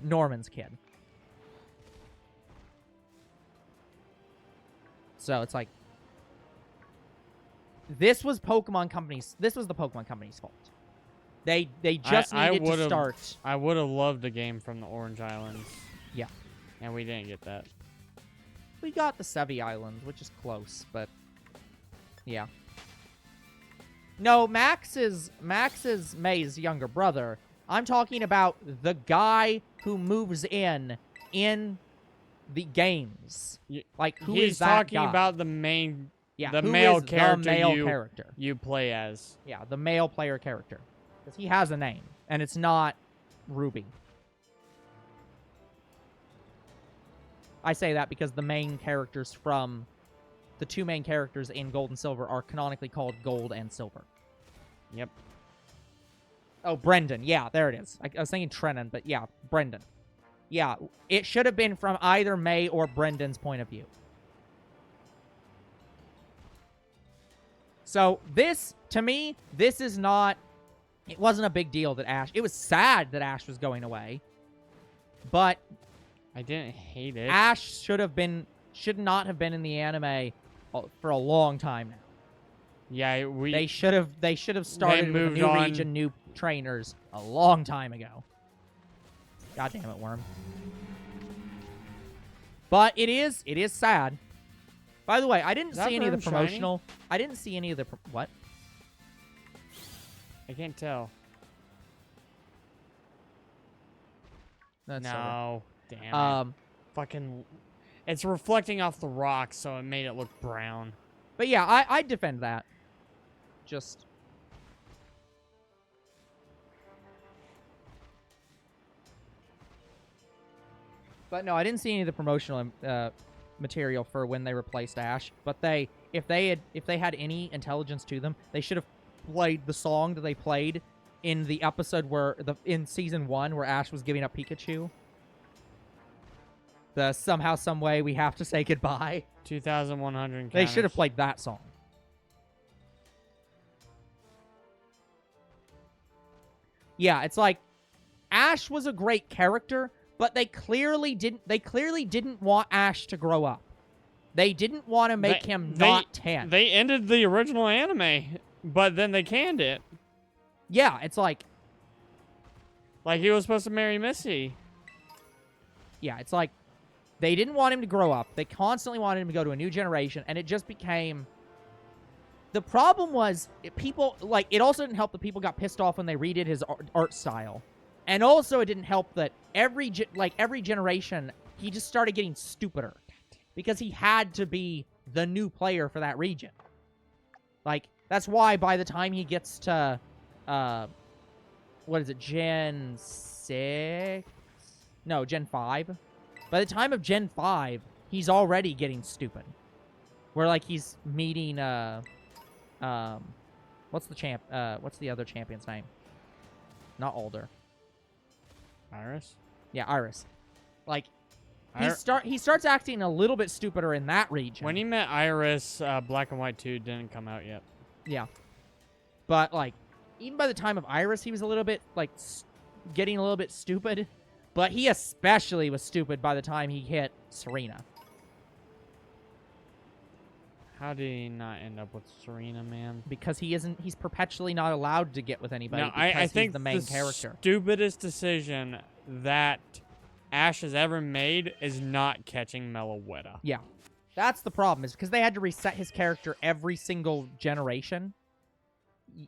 Norman's kid. So, it's like... This was the Pokemon Company's fault. They just needed to start... I would have loved a game from the Orange Islands. Yeah. And we didn't get that. We got the Sevi Islands, which is close, but... Yeah. No, Max is May's younger brother. I'm talking about the guy who moves in the games. Like, who is that guy? He's talking about the main... Yeah, the who male is character the male character you play as. Yeah, the male player character. Because he has a name, and it's not Ruby. I say that because the main characters from... The two main characters in Gold and Silver are canonically called Gold and Silver. Yep. Oh, Brendan. Yeah, there it is. I was thinking Trennan, but yeah, Brendan. Yeah, it should have been from either May or Brendan's point of view. So this, to me, this is not... It wasn't a big deal that Ash... It was sad that Ash was going away. But... I didn't hate it. Ash should not have been in the anime for a long time now. Yeah, They should have started with a new region, new trainers a long time ago. God damn it, Worm. But it is sad. By the way, I didn't see any of the promotional. Shiny? I didn't see any of the what? I can't tell. That's no, damn it. Fucking, it's reflecting off the rocks, so it made it look brown. But yeah, I defend that. Just. But no, I didn't see any of the promotional material for when they replaced Ash. But if they had any intelligence to them, they should have played the song that they played in the episode in season 1 where Ash was giving up Pikachu. The somehow, some way we have to say goodbye. 2,100 encounters. They should have played that song. Yeah, it's like Ash was a great character, but they clearly didn't want Ash to grow up. They didn't want to make him not 10. They ended the original anime, but then they canned it. Yeah, it's like he was supposed to marry Missy. Yeah, it's like they didn't want him to grow up. They constantly wanted him to go to a new generation, and it just became... The problem was, it also didn't help that people got pissed off when they redid his art style. And also it didn't help that every generation, he just started getting stupider. Because he had to be the new player for that region. That's why by the time he gets to, what is it, Gen 6? No, Gen 5. By the time of Gen 5, he's already getting stupid. Where, he's meeting, what's the other champion's name? Not Alder. Iris? Yeah, Iris. He starts acting a little bit stupider in that region. When he met Iris, Black and White 2 didn't come out yet. Yeah. But, even by the time of Iris, he was a little bit, getting a little bit stupid. But he especially was stupid by the time he hit Serena. How did he not end up with Serena, man? Because he's perpetually not allowed to get with anybody because he's the main character. The stupidest decision that Ash has ever made is not catching Meloetta. Yeah. That's the problem, is because they had to reset his character every single generation.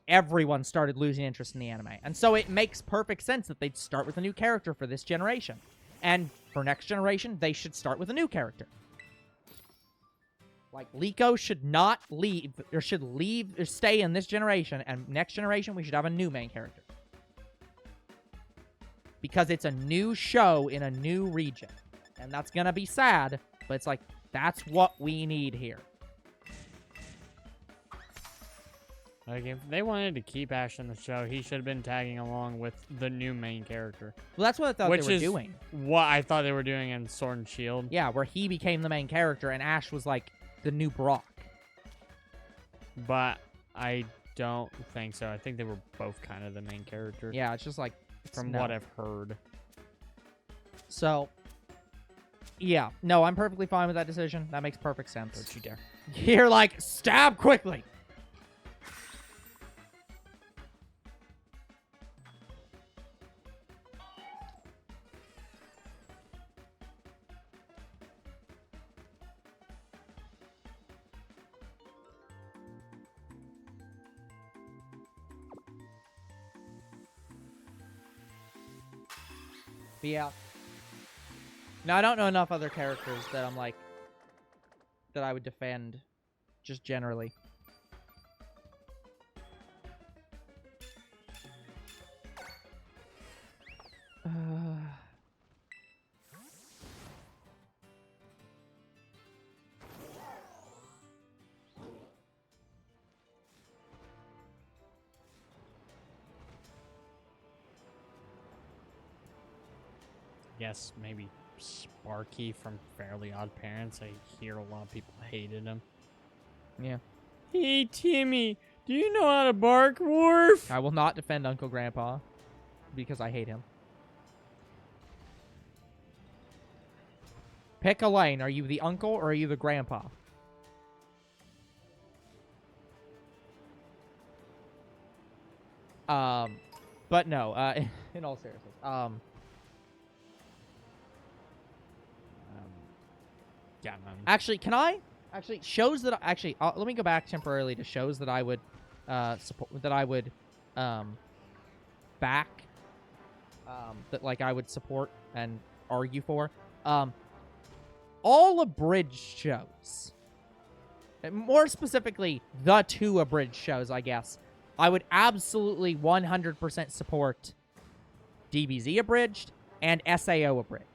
Everyone started losing interest in the anime. And so it makes perfect sense that they'd start with a new character for this generation. And for next generation, they should start with a new character. Liko should not leave, or should leave, or stay in this generation, and next generation, we should have a new main character. Because it's a new show in a new region. And that's gonna be sad, but it's that's what we need here. If they wanted to keep Ash in the show, he should have been tagging along with the new main character. Well, that's what I thought they were doing. What I thought they were doing in Sword and Shield. Yeah, where he became the main character, and Ash was the new Brock. But I don't think so. I think they were both kind of the main character. Yeah, it's just like... From what I've heard. So, yeah. No, I'm perfectly fine with that decision. That makes perfect sense. Don't you dare. You're like, stab quickly! But yeah. Now, I don't know enough other characters that I'm like... that I would defend, just generally. Yes, maybe Sparky from Fairly Odd Parents. I hear a lot of people hated him. Yeah. Hey, Timmy, do you know how to bark, Worf? I will not defend Uncle Grandpa because I hate him. Pick a lane. Are you the uncle or are you the grandpa? But no, in all seriousness, yeah, man. actually, can I? Actually, shows that actually, let me go back temporarily to shows that I would, support, that I would, back, that like I would support and argue for. All abridged shows, and more specifically, the 2 abridged shows, I guess, I would absolutely 100% support DBZ abridged and SAO abridged.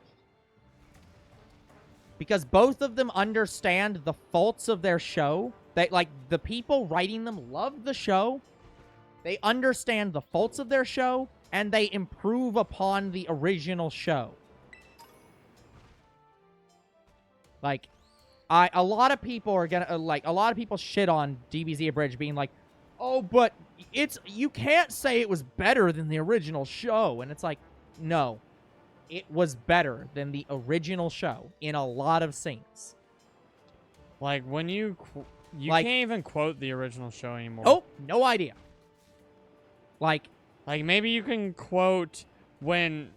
Because both of them understand the faults of their show. They, like, the people writing them love the show. They understand the faults of their show, and they improve upon the original show. Like, a lot of people are gonna, a lot of people shit on DBZ Abridged being like, oh, but you can't say it was better than the original show. And it's like, no. It was better than the original show in a lot of scenes. Like, when you like, can't even quote the original show anymore. Oh, no idea. Like, maybe you can quote when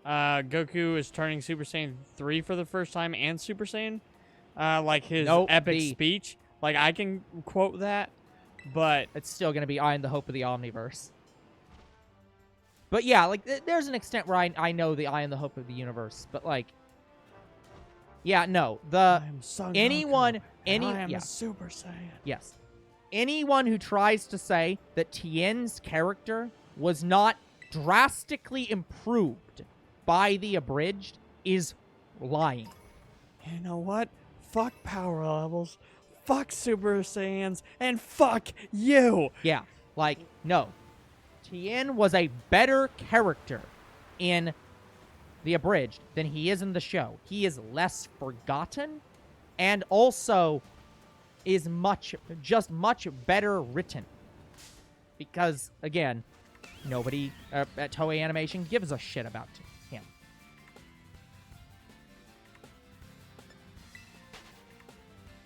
Goku is turning Super Saiyan 3 for the first time and Super Saiyan. Like his epic speech. Like, I can quote that, but... It's still going to be I am the hope of the Omniverse. But yeah, like, there's an extent where I know the I am the hope of the universe, but like, yeah, no, I am Son anyone, Goku, I am a Super Saiyan. Yes, anyone who tries to say that Tien's character was not drastically improved by the abridged is lying. You know what? Fuck power levels, fuck Super Saiyans, and fuck you. Yeah, like, no. Tien was a better character in the abridged than he is in the show. He is less forgotten and also is much better written. Because, again, nobody at Toei Animation gives a shit about him.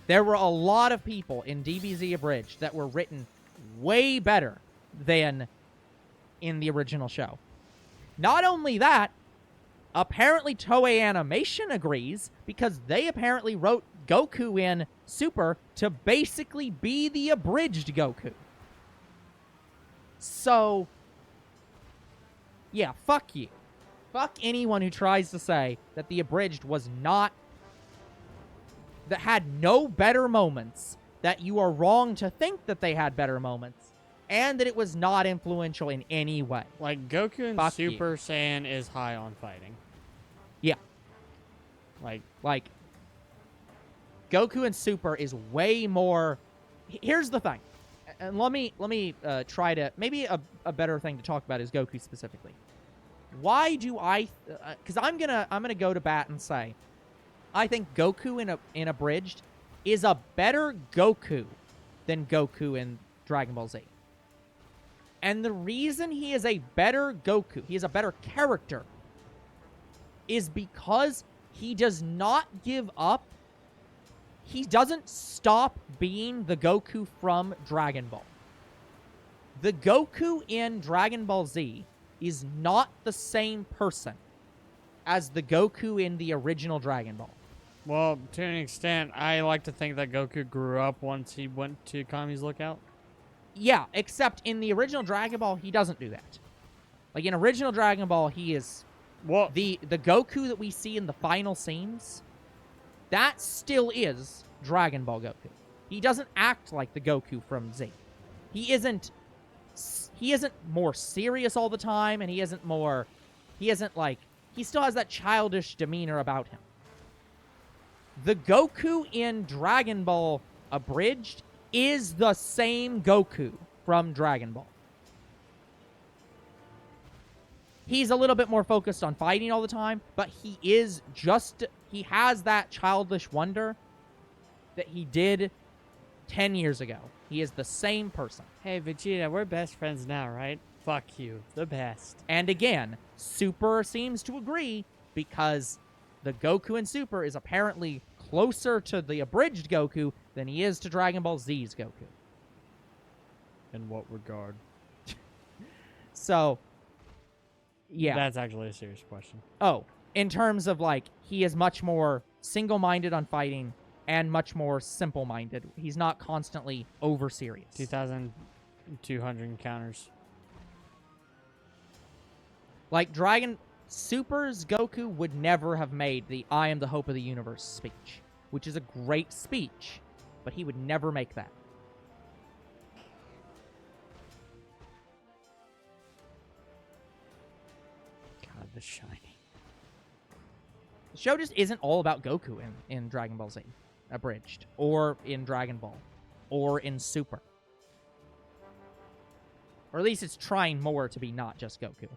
There were a lot of people in DBZ Abridged that were written way better than in the original show. Not only that, apparently Toei Animation agrees because they apparently wrote Goku in Super to basically be the abridged Goku. So, yeah, fuck you. Fuck anyone who tries to say that the abridged was not... that had no better moments, that you are wrong to think that they had better moments, and that it was not influential in any way. Like, Goku and Fuck Super Saiyan is high on fighting. Yeah. Like, Goku and Super is way more... Here's the thing. And let me try to... Maybe a better thing to talk about is Goku specifically. Why do I... Because I'm gonna go to bat and say, I think Goku in Abridged is a better Goku than Goku in Dragon Ball Z. And the reason he is a better Goku, he is a better character, is because he does not give up. He doesn't stop being the Goku from Dragon Ball. The Goku in Dragon Ball Z is not the same person as the Goku in the original Dragon Ball. Well, to an extent, I like to think that Goku grew up once he went to Kami's Lookout. Yeah, except in the original Dragon Ball, he doesn't do that. Like, in original Dragon Ball, he is... Well, the Goku that we see in the final scenes, that still is Dragon Ball Goku. He doesn't act like the Goku from Z. He isn't more serious all the time, and he isn't like... He still has that childish demeanor about him. The Goku in Dragon Ball Abridged is the same Goku from Dragon Ball. He's a little bit more focused on fighting all the time, but he has that childish wonder that he did 10 years ago. He is the same person. Hey, Vegeta, we're best friends now, right? Fuck you. The best. And again, Super seems to agree, because the Goku in Super is apparently closer to the abridged Goku than he is to Dragon Ball Z's Goku. In what regard? So, yeah. That's actually a serious question. Oh, in terms of, like, he is much more single-minded on fighting and much more simple-minded. He's not constantly over-serious. 2,200 encounters. Like, Super's Goku would never have made the I am the hope of the universe speech, which is a great speech, but he would never make that. God, the shiny. The show just isn't all about Goku in Dragon Ball Z Abridged, or in Dragon Ball, or in Super. Or at least it's trying more to be not just Goku.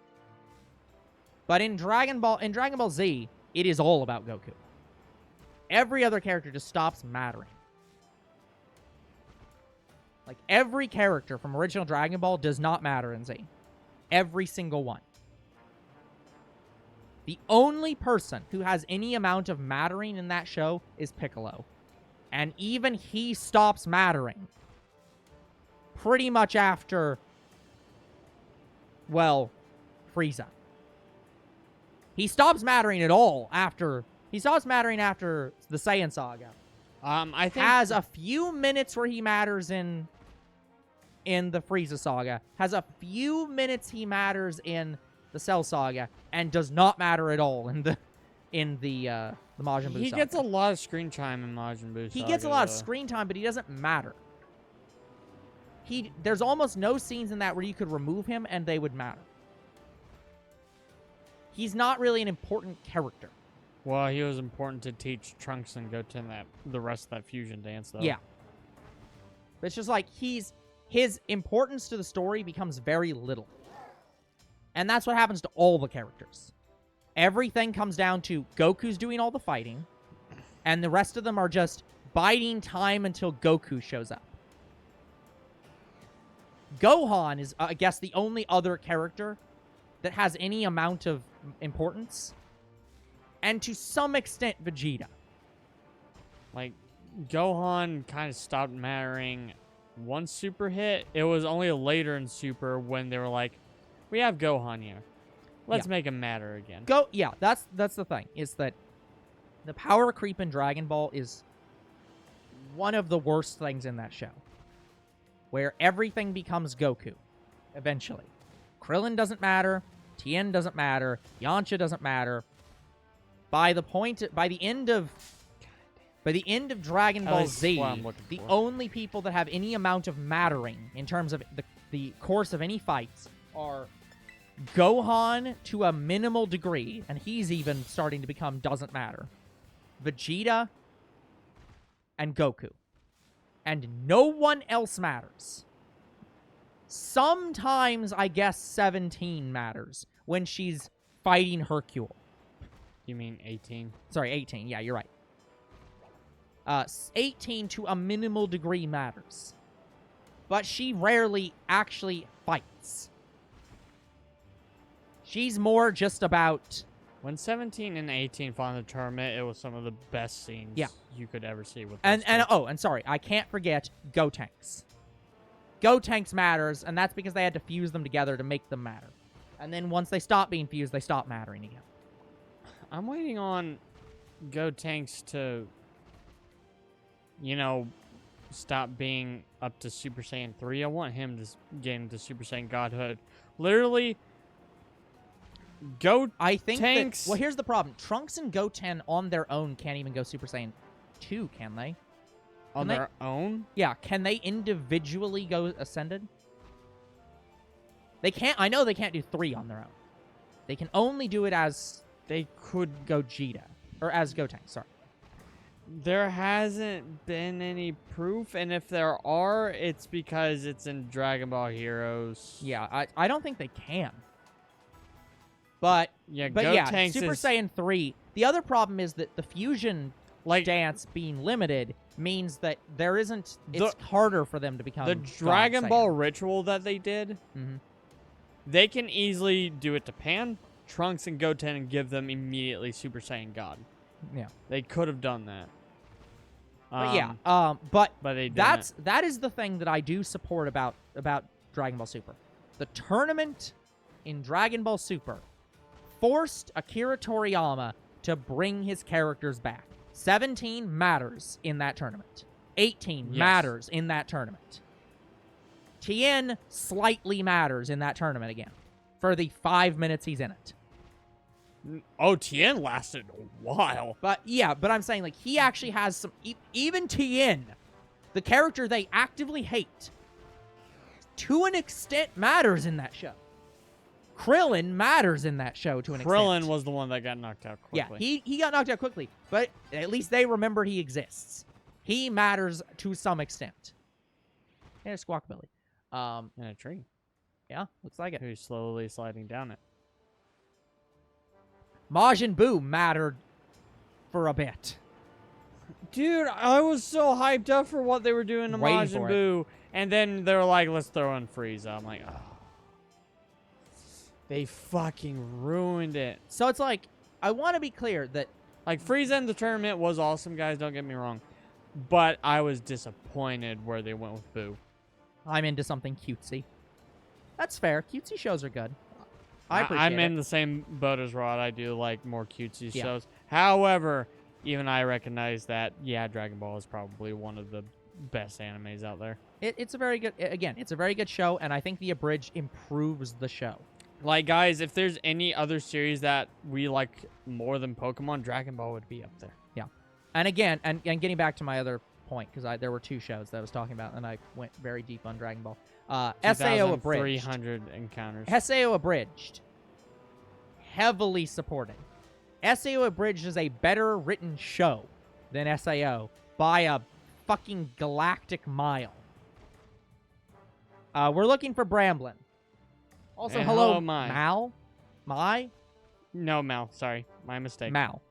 But in Dragon Ball Z, it is all about Goku. Every other character just stops mattering. Like, every character from original Dragon Ball does not matter in Z. Every single one. The only person who has any amount of mattering in that show is Piccolo. And even he stops mattering pretty much after, well, Frieza. He stops mattering at all after... He stops mattering after the Saiyan Saga. I think... Has a few minutes where he matters in the Frieza Saga. Has a few minutes he matters in the Cell Saga. And does not matter at all in the Majin Buu He Saga. gets a lot of screen time in Majin Buu Saga. He gets a lot of screen time, but he doesn't matter. There's almost no scenes in that where you could remove him and they would matter. He's not really an important character. Well, he was important to teach Trunks and Goten the rest of that fusion dance, though. Yeah. But it's just like, his importance to the story becomes very little. And that's what happens to all the characters. Everything comes down to Goku's doing all the fighting, and the rest of them are just biding time until Goku shows up. Gohan is, I guess, the only other character that has any amount of importance. And to some extent, Vegeta. Like, Gohan kind of stopped mattering once Super hit. It was only later in Super when they were like, we have Gohan here. Let's make him matter again. Yeah, that's the thing, is that the power creep in Dragon Ball is one of the worst things in that show. Where everything becomes Goku, eventually. Krillin doesn't matter. Tien doesn't matter. Yamcha doesn't matter. By the end of Dragon Ball Z, the only people that have any amount of mattering in terms of the course of any fights are Gohan to a minimal degree, and he's even starting to become doesn't matter. Vegeta and Goku. And no one else matters. Sometimes, I guess, 17 matters when she's fighting Hercule. You mean 18? Sorry, 18. Yeah, you're right. 18 to a minimal degree matters. but she rarely actually fights. She's more just about... When 17 and 18 fought in the tournament, it was some of the best scenes you could ever see with those and sorry, I can't forget Gotenks. Gotenks matters, and that's because they had to fuse them together to make them matter. And then once they stop being fused, they stop mattering again. I'm waiting on Gotenks to, you know, stop being up to Super Saiyan 3. I want him to get into Super Saiyan Godhood. Literally, I think Gotenks... that, well, here's the problem. Trunks and Goten on their own can't even go Super Saiyan 2, can they? On their own? Yeah, can they individually go Ascended? They can't. I know they can't do 3 on their own. They can only do it as they could Gogeta. Or as Gotenks, sorry. There hasn't been any proof, and if there are, it's because it's in Dragon Ball Heroes. Yeah, I don't think they can. But yeah, Super Saiyan 3. The other problem is that the fusion dance being limited means that there isn't... It's harder for them to become... The Dragon Ball ritual that they did, they can easily do it to Pan, Trunks, and Goten and give them immediately Super Saiyan God. Yeah. They could have done that. But they didn't. That is the thing that I do support about Dragon Ball Super. The tournament in Dragon Ball Super forced Akira Toriyama to bring his characters back. 17 matters in that tournament. 18 matters in that tournament. Tien slightly matters in that tournament again. For the 5 minutes he's in it. Oh, Tien lasted a while. But I'm saying, like, he actually has some... Even Tien, the character they actively hate, to an extent matters in that show. Krillin matters in that show to an extent. Krillin was the one that got knocked out quickly. Yeah, he got knocked out quickly, but at least they remember he exists. He matters to some extent. And a Squawkabilly. In a tree. Yeah, looks like it. Who's slowly sliding down it. Majin Buu mattered for a bit. Dude, I was so hyped up for what they were doing to Majin Buu, and then they were like, let's throw in Frieza. I'm like, oh. They fucking ruined it. So it's like, I want to be clear that... Like, Frieza in the tournament was awesome, guys, don't get me wrong. But I was disappointed where they went with Buu. I'm into something cutesy. That's fair. Cutesy shows are good. I appreciate I'm in it. the same boat as Rod. I do like more cutesy shows. However, even I recognize that, Dragon Ball is probably one of the best animes out there. It's a very good... Again, it's a very good show, and I think the abridged improves the show. Like, guys, if there's any other series that we like more than Pokemon, Dragon Ball would be up there. Yeah. And again, and getting back to my other point, because there were 2 shows that I was talking about, and I went very deep on Dragon Ball. SAO Abridged. 300 encounters. SAO Abridged. Heavily supported. SAO Abridged is a better written show than SAO by a fucking galactic mile. We're looking for Bramblin. Also, and hello, Mai. Mal? Mai? No, Mal. Sorry. My mistake. Mal.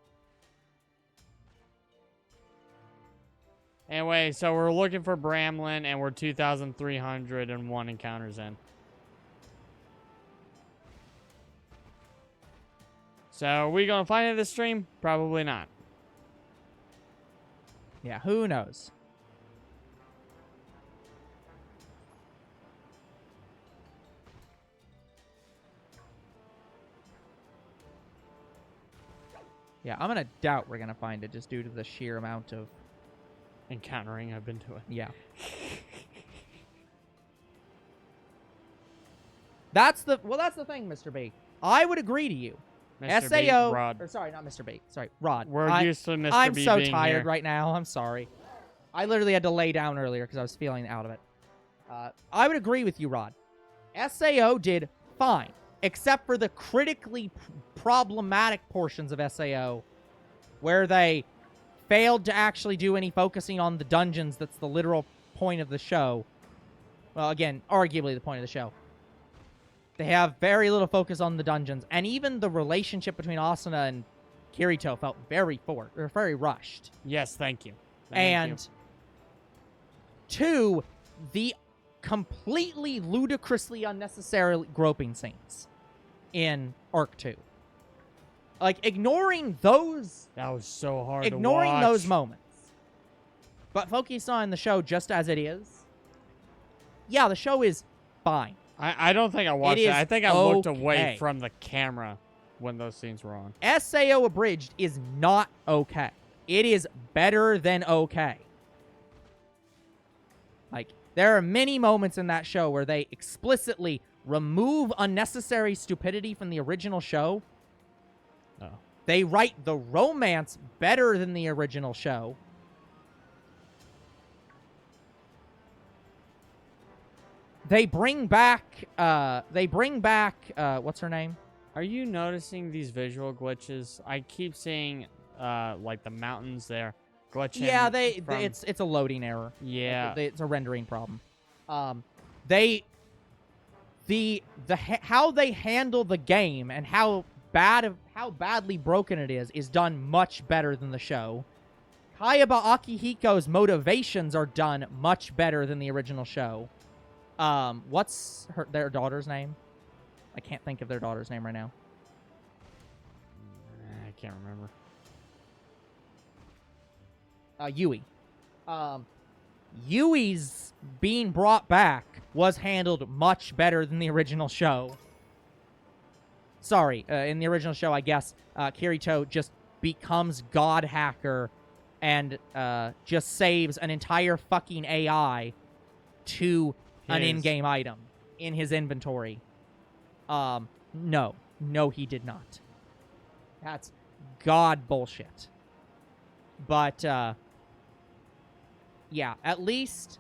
Anyway, so we're looking for Bramblin, and we're 2,301 encounters in. So, are we going to find it this stream? Probably not. Yeah, who knows? Yeah, I'm going to doubt we're going to find it just due to the sheer amount of... encountering I've been doing. Yeah. That's the thing, Mr. B. I would agree to you. Mr. SAO... B, Rod. Or sorry, not Mr. B. Sorry, Rod. We're used to Mr. I'm B so being tired here. right now. I'm sorry. I literally had to lay down earlier because I was feeling out of it. I would agree with you, Rod. SAO did fine, except for the critically problematic portions of SAO where they failed to actually do any focusing on the dungeons. That's the literal point of the show. Well, again, arguably the point of the show. They have very little focus on the dungeons, and even the relationship between Asuna and Kirito felt very rushed. Yes, thank you. And 2, the completely ludicrously unnecessary groping scenes in Arc 2. Like, ignoring those... That was so hard ignoring to watch. those moments. But focusing on the show just as it is. Yeah, the show is fine. I don't think I watched it. I think I looked away from the camera when those scenes were on. SAO Abridged is not okay. It is better than okay. Like, there are many moments in that show where they explicitly remove unnecessary stupidity from the original show. Oh. They write the romance better than the original show. They bring back, what's her name? Are you noticing these visual glitches? I keep seeing, like the mountains there glitching. Yeah, it's a loading error. Yeah. Like, it's a rendering problem. How they handle the game and how badly broken it is done much better than the show. Kayaba Akihiko's motivations are done much better than the original show. What's their daughter's name? I can't think of their daughter's name right now. I can't remember. Yui. Yui's being brought back was handled much better than the original show. Sorry, in the original show, I guess, Kirito just becomes God Hacker and just saves an entire fucking AI to an in-game item in his inventory. No, he did not. That's God bullshit. But, yeah, at least,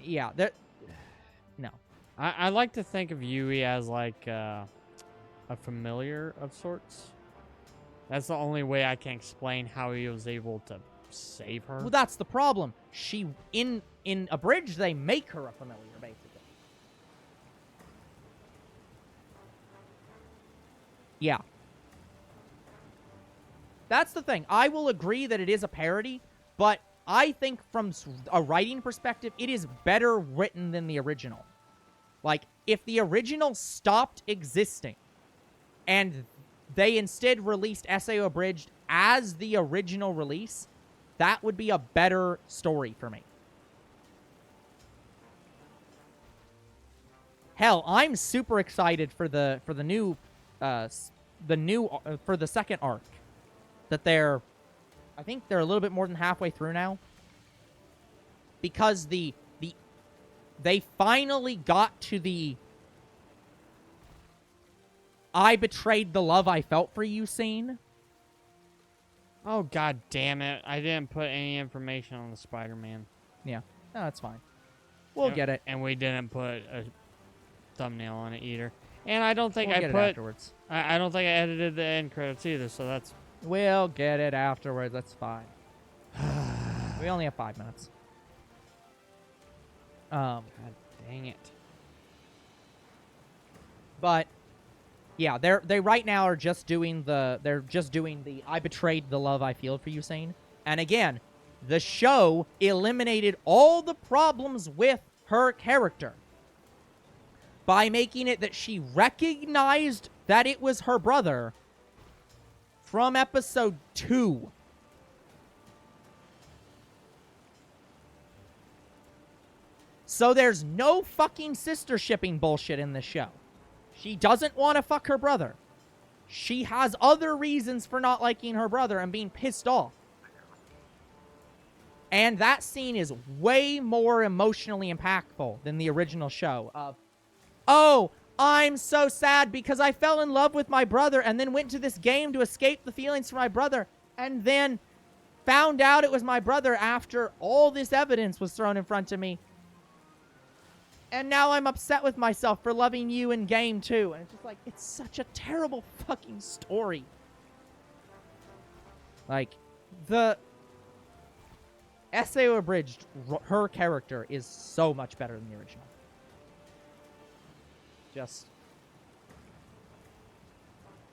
yeah, no. I like to think of Yui as like a familiar of sorts. That's the only way I can explain how he was able to save her. Well, that's the problem. She, in Abridged, they make her a familiar, basically. Yeah. That's the thing. I will agree that it is a parody, but I think from a writing perspective, it is better written than the original. Like, if the original stopped existing and they instead released SAO Abridged as the original release, that would be a better story for me. Hell, I'm super excited for the new for the second arc that I think they're a little bit more than halfway through now, because they finally got to the I betrayed the love I felt for you scene. Oh, god damn it. I didn't put any information on the Spider-Man. Yeah. No, that's fine. We'll get it. And we didn't put a thumbnail on it either. And I don't think we'll I get put... it afterwards. I don't think I edited the end credits either, so that's... We'll get it afterwards. That's fine. We only have 5 minutes. God dang it. But... yeah, they right now are just doing the I betrayed the love I feel for you scene. And again, the show eliminated all the problems with her character by making it that she recognized that it was her brother from episode 2. So there's no fucking sister shipping bullshit in this show. She doesn't want to fuck her brother. She has other reasons for not liking her brother and being pissed off. And that scene is way more emotionally impactful than the original show of, oh, I'm so sad because I fell in love with my brother and then went to this game to escape the feelings for my brother and then found out it was my brother after all this evidence was thrown in front of me. And now I'm upset with myself for loving you in game too. And it's just like, it's such a terrible fucking story. Like, the SAO Abridged, her character is so much better than the original. Just...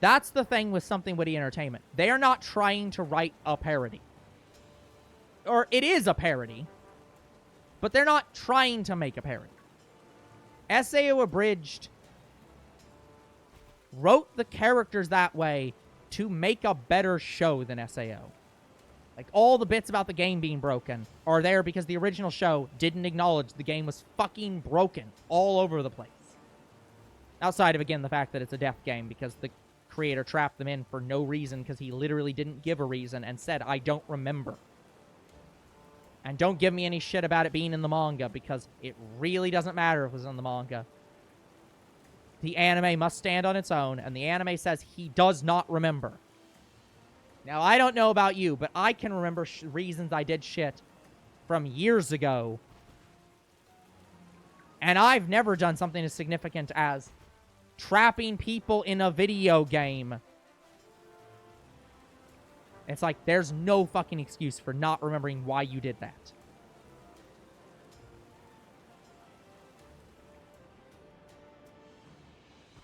that's the thing with Something Witty Entertainment. They are not trying to write a parody. Or it is a parody. But they're not trying to make a parody. SAO Abridged wrote the characters that way to make a better show than SAO. Like, all the bits about the game being broken are there because the original show didn't acknowledge the game was fucking broken all over the place. Outside of, again, the fact that it's a death game because the creator trapped them in for no reason because he literally didn't give a reason and said, I don't remember. And don't give me any shit about it being in the manga because it really doesn't matter if it was in the manga. The anime must stand on its own, and the anime says he does not remember. Now, I don't know about you, but I can remember reasons I did shit from years ago. And I've never done something as significant as trapping people in a video game. It's like, there's no fucking excuse for not remembering why you did that.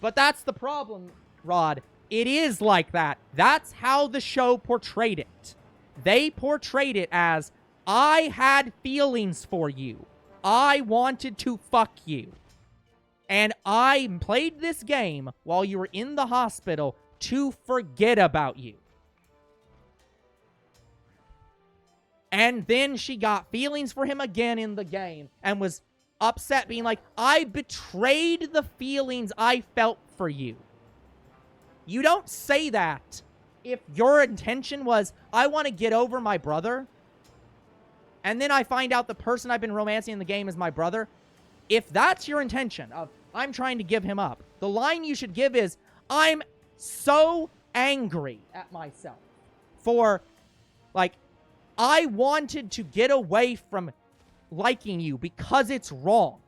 But that's the problem, Rod. It is like that. That's how the show portrayed it. They portrayed it as, I had feelings for you. I wanted to fuck you. And I played this game while you were in the hospital to forget about you. And then she got feelings for him again in the game and was upset, being like, I betrayed the feelings I felt for you. You don't say that if your intention was, I want to get over my brother, and then I find out the person I've been romancing in the game is my brother. If that's your intention of, I'm trying to give him up, the line you should give is, I'm so angry at myself for, like, I wanted to get away from liking you because it's wrong.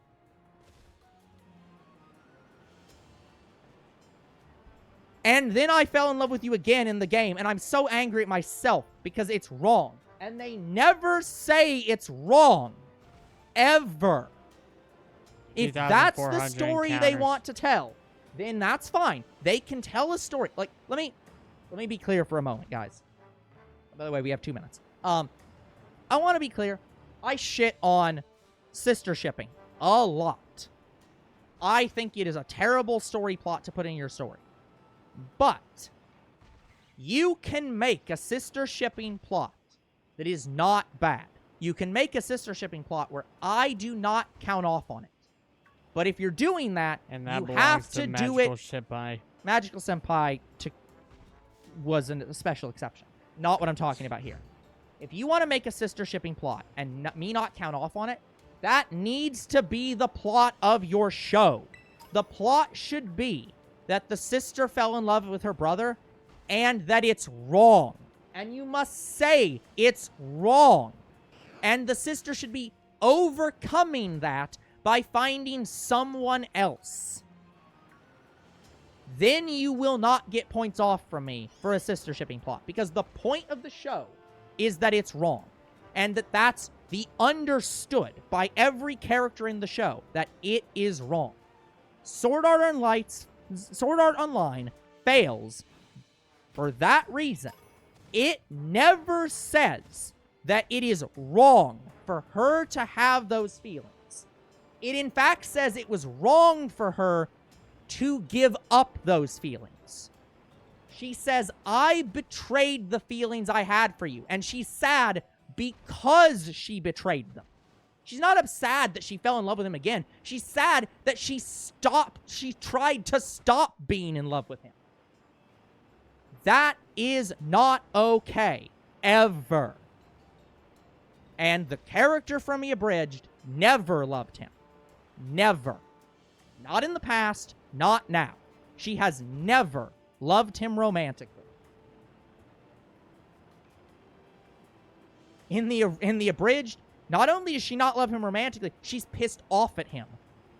And then I fell in love with you again in the game, and I'm so angry at myself because it's wrong. And they never say it's wrong. Ever. If that's the story they want to tell, then that's fine. They can tell a story. Like, let me be clear for a moment, guys. By the way, we have 2 minutes. I want to be clear. I shit on sister shipping a lot. I think it is a terrible story plot to put in your story. But you can make a sister shipping plot that is not bad. You can make a sister shipping plot where I do not count off on it. But if you're doing that, and that you have to do it. Senpai. Magical Senpai was a special exception. Not what I'm talking about here. If you want to make a sister shipping plot and me not count off on it, that needs to be the plot of your show. The plot should be that the sister fell in love with her brother and that it's wrong. And you must say it's wrong. And the sister should be overcoming that by finding someone else. Then you will not get points off from me for a sister shipping plot. Because the point of the show is that it's wrong. And that's the understood by every character in the show, that it is wrong. Sword Art Online fails for that reason. It never says that it is wrong for her to have those feelings. It in fact says it was wrong for her to give up those feelings. She says, I betrayed the feelings I had for you. And she's sad because she betrayed them. She's not sad that she fell in love with him again. She's sad that she tried to stop being in love with him. That is not okay. Ever. And the character from the Abridged never loved him. Never. Not in the past, not now. She has never loved him romantically. In the Abridged, not only does she not love him romantically, she's pissed off at him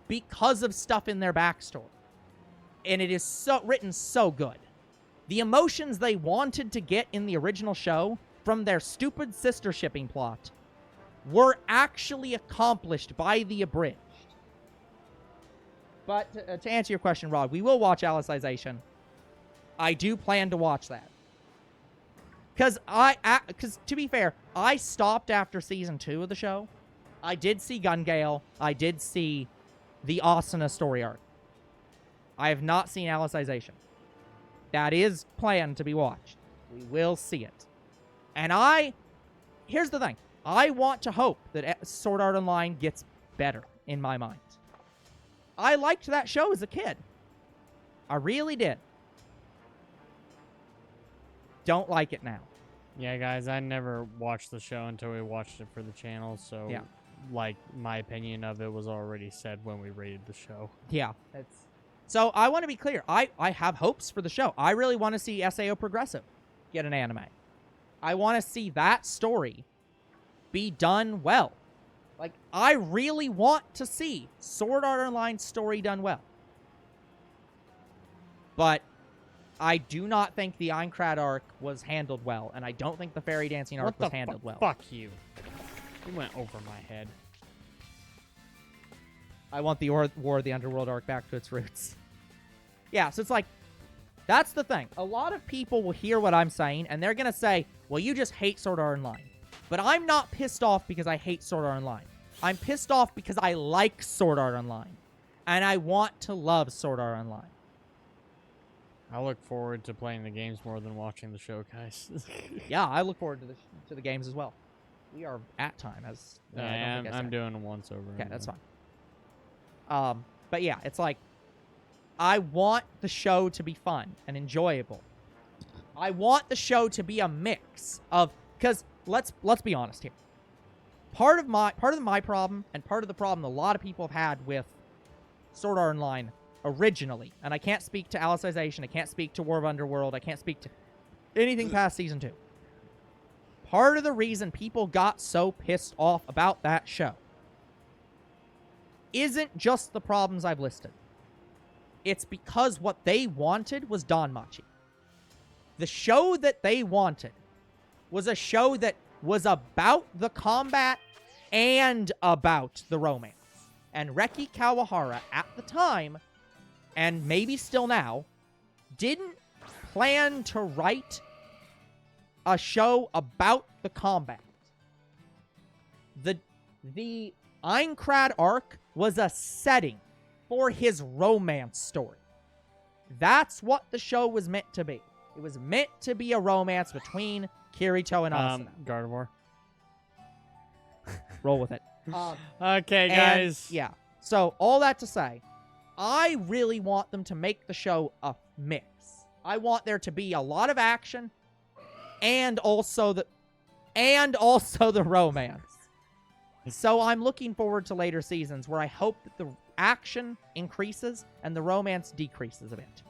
because of stuff in their backstory. And it is written so good. The emotions they wanted to get in the original show from their stupid sister shipping plot were actually accomplished by the Abridged. But to answer your question, Rod, we will watch Alicization. I do plan to watch that. Because to be fair, I stopped after season 2 of the show I did see Gun Gale. I did see the Asuna story arc. I have not seen Alicization. That is planned to be watched. We will see it. And here's the thing. I want to hope that Sword Art Online gets better in my mind. I liked that show as a kid. I really did. Don't like it now. Yeah, guys, I never watched the show until we watched it for the channel, so yeah. Like, my opinion of it was already said when we rated the show. Yeah. So I want to be clear. I have hopes for the show. I really want to see SAO Progressive get an anime. I want to see that story be done well. Like, I really want to see Sword Art Online story done well. But I do not think the Aincrad arc was handled well, and I don't think the Fairy Dancing arc was handled well. Fuck you. You went over my head. I want the War of the Underworld arc back to its roots. Yeah, so it's like, that's the thing. A lot of people will hear what I'm saying, and they're going to say, well, you just hate Sword Art Online. But I'm not pissed off because I hate Sword Art Online. I'm pissed off because I like Sword Art Online. And I want to love Sword Art Online. I look forward to playing the games more than watching the show, guys. Yeah, I look forward to the games as well. We are at time, as I'm doing a once over. Okay, that's fine. But yeah, it's like, I want the show to be fun and enjoyable. I want the show to be a mix of, because let's be honest here. Part of my problem, and part of the problem a lot of people have had with Sword Art Online originally, and I can't speak to Alicization, I can't speak to War of Underworld, I can't speak to anything past Season 2. Part of the reason people got so pissed off about that show isn't just the problems I've listed. It's because what they wanted was Danmachi. The show that they wanted was a show that was about the combat and about the romance. And Reki Kawahara, at the time, and maybe still now, didn't plan to write a show about the combat. The Aincrad arc was a setting for his romance story. That's what the show was meant to be. It was meant to be a romance between Kirito and Asuna. Gardevoir. Roll with it. Okay, guys. Yeah. So, all that to say, I really want them to make the show a mix. I want there to be a lot of action and also the romance. So I'm looking forward to later seasons where I hope that the action increases and the romance decreases a bit.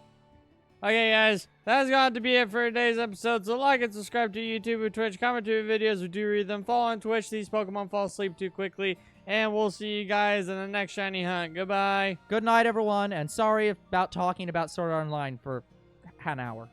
Okay, guys, that's got to be it for today's episode. So like and subscribe to YouTube and Twitch. Comment to videos. We do read them. Follow on Twitch. These Pokemon fall asleep too quickly. And we'll see you guys in the next shiny hunt. Goodbye. Good night, everyone. And sorry about talking about Sword Art Online for an hour.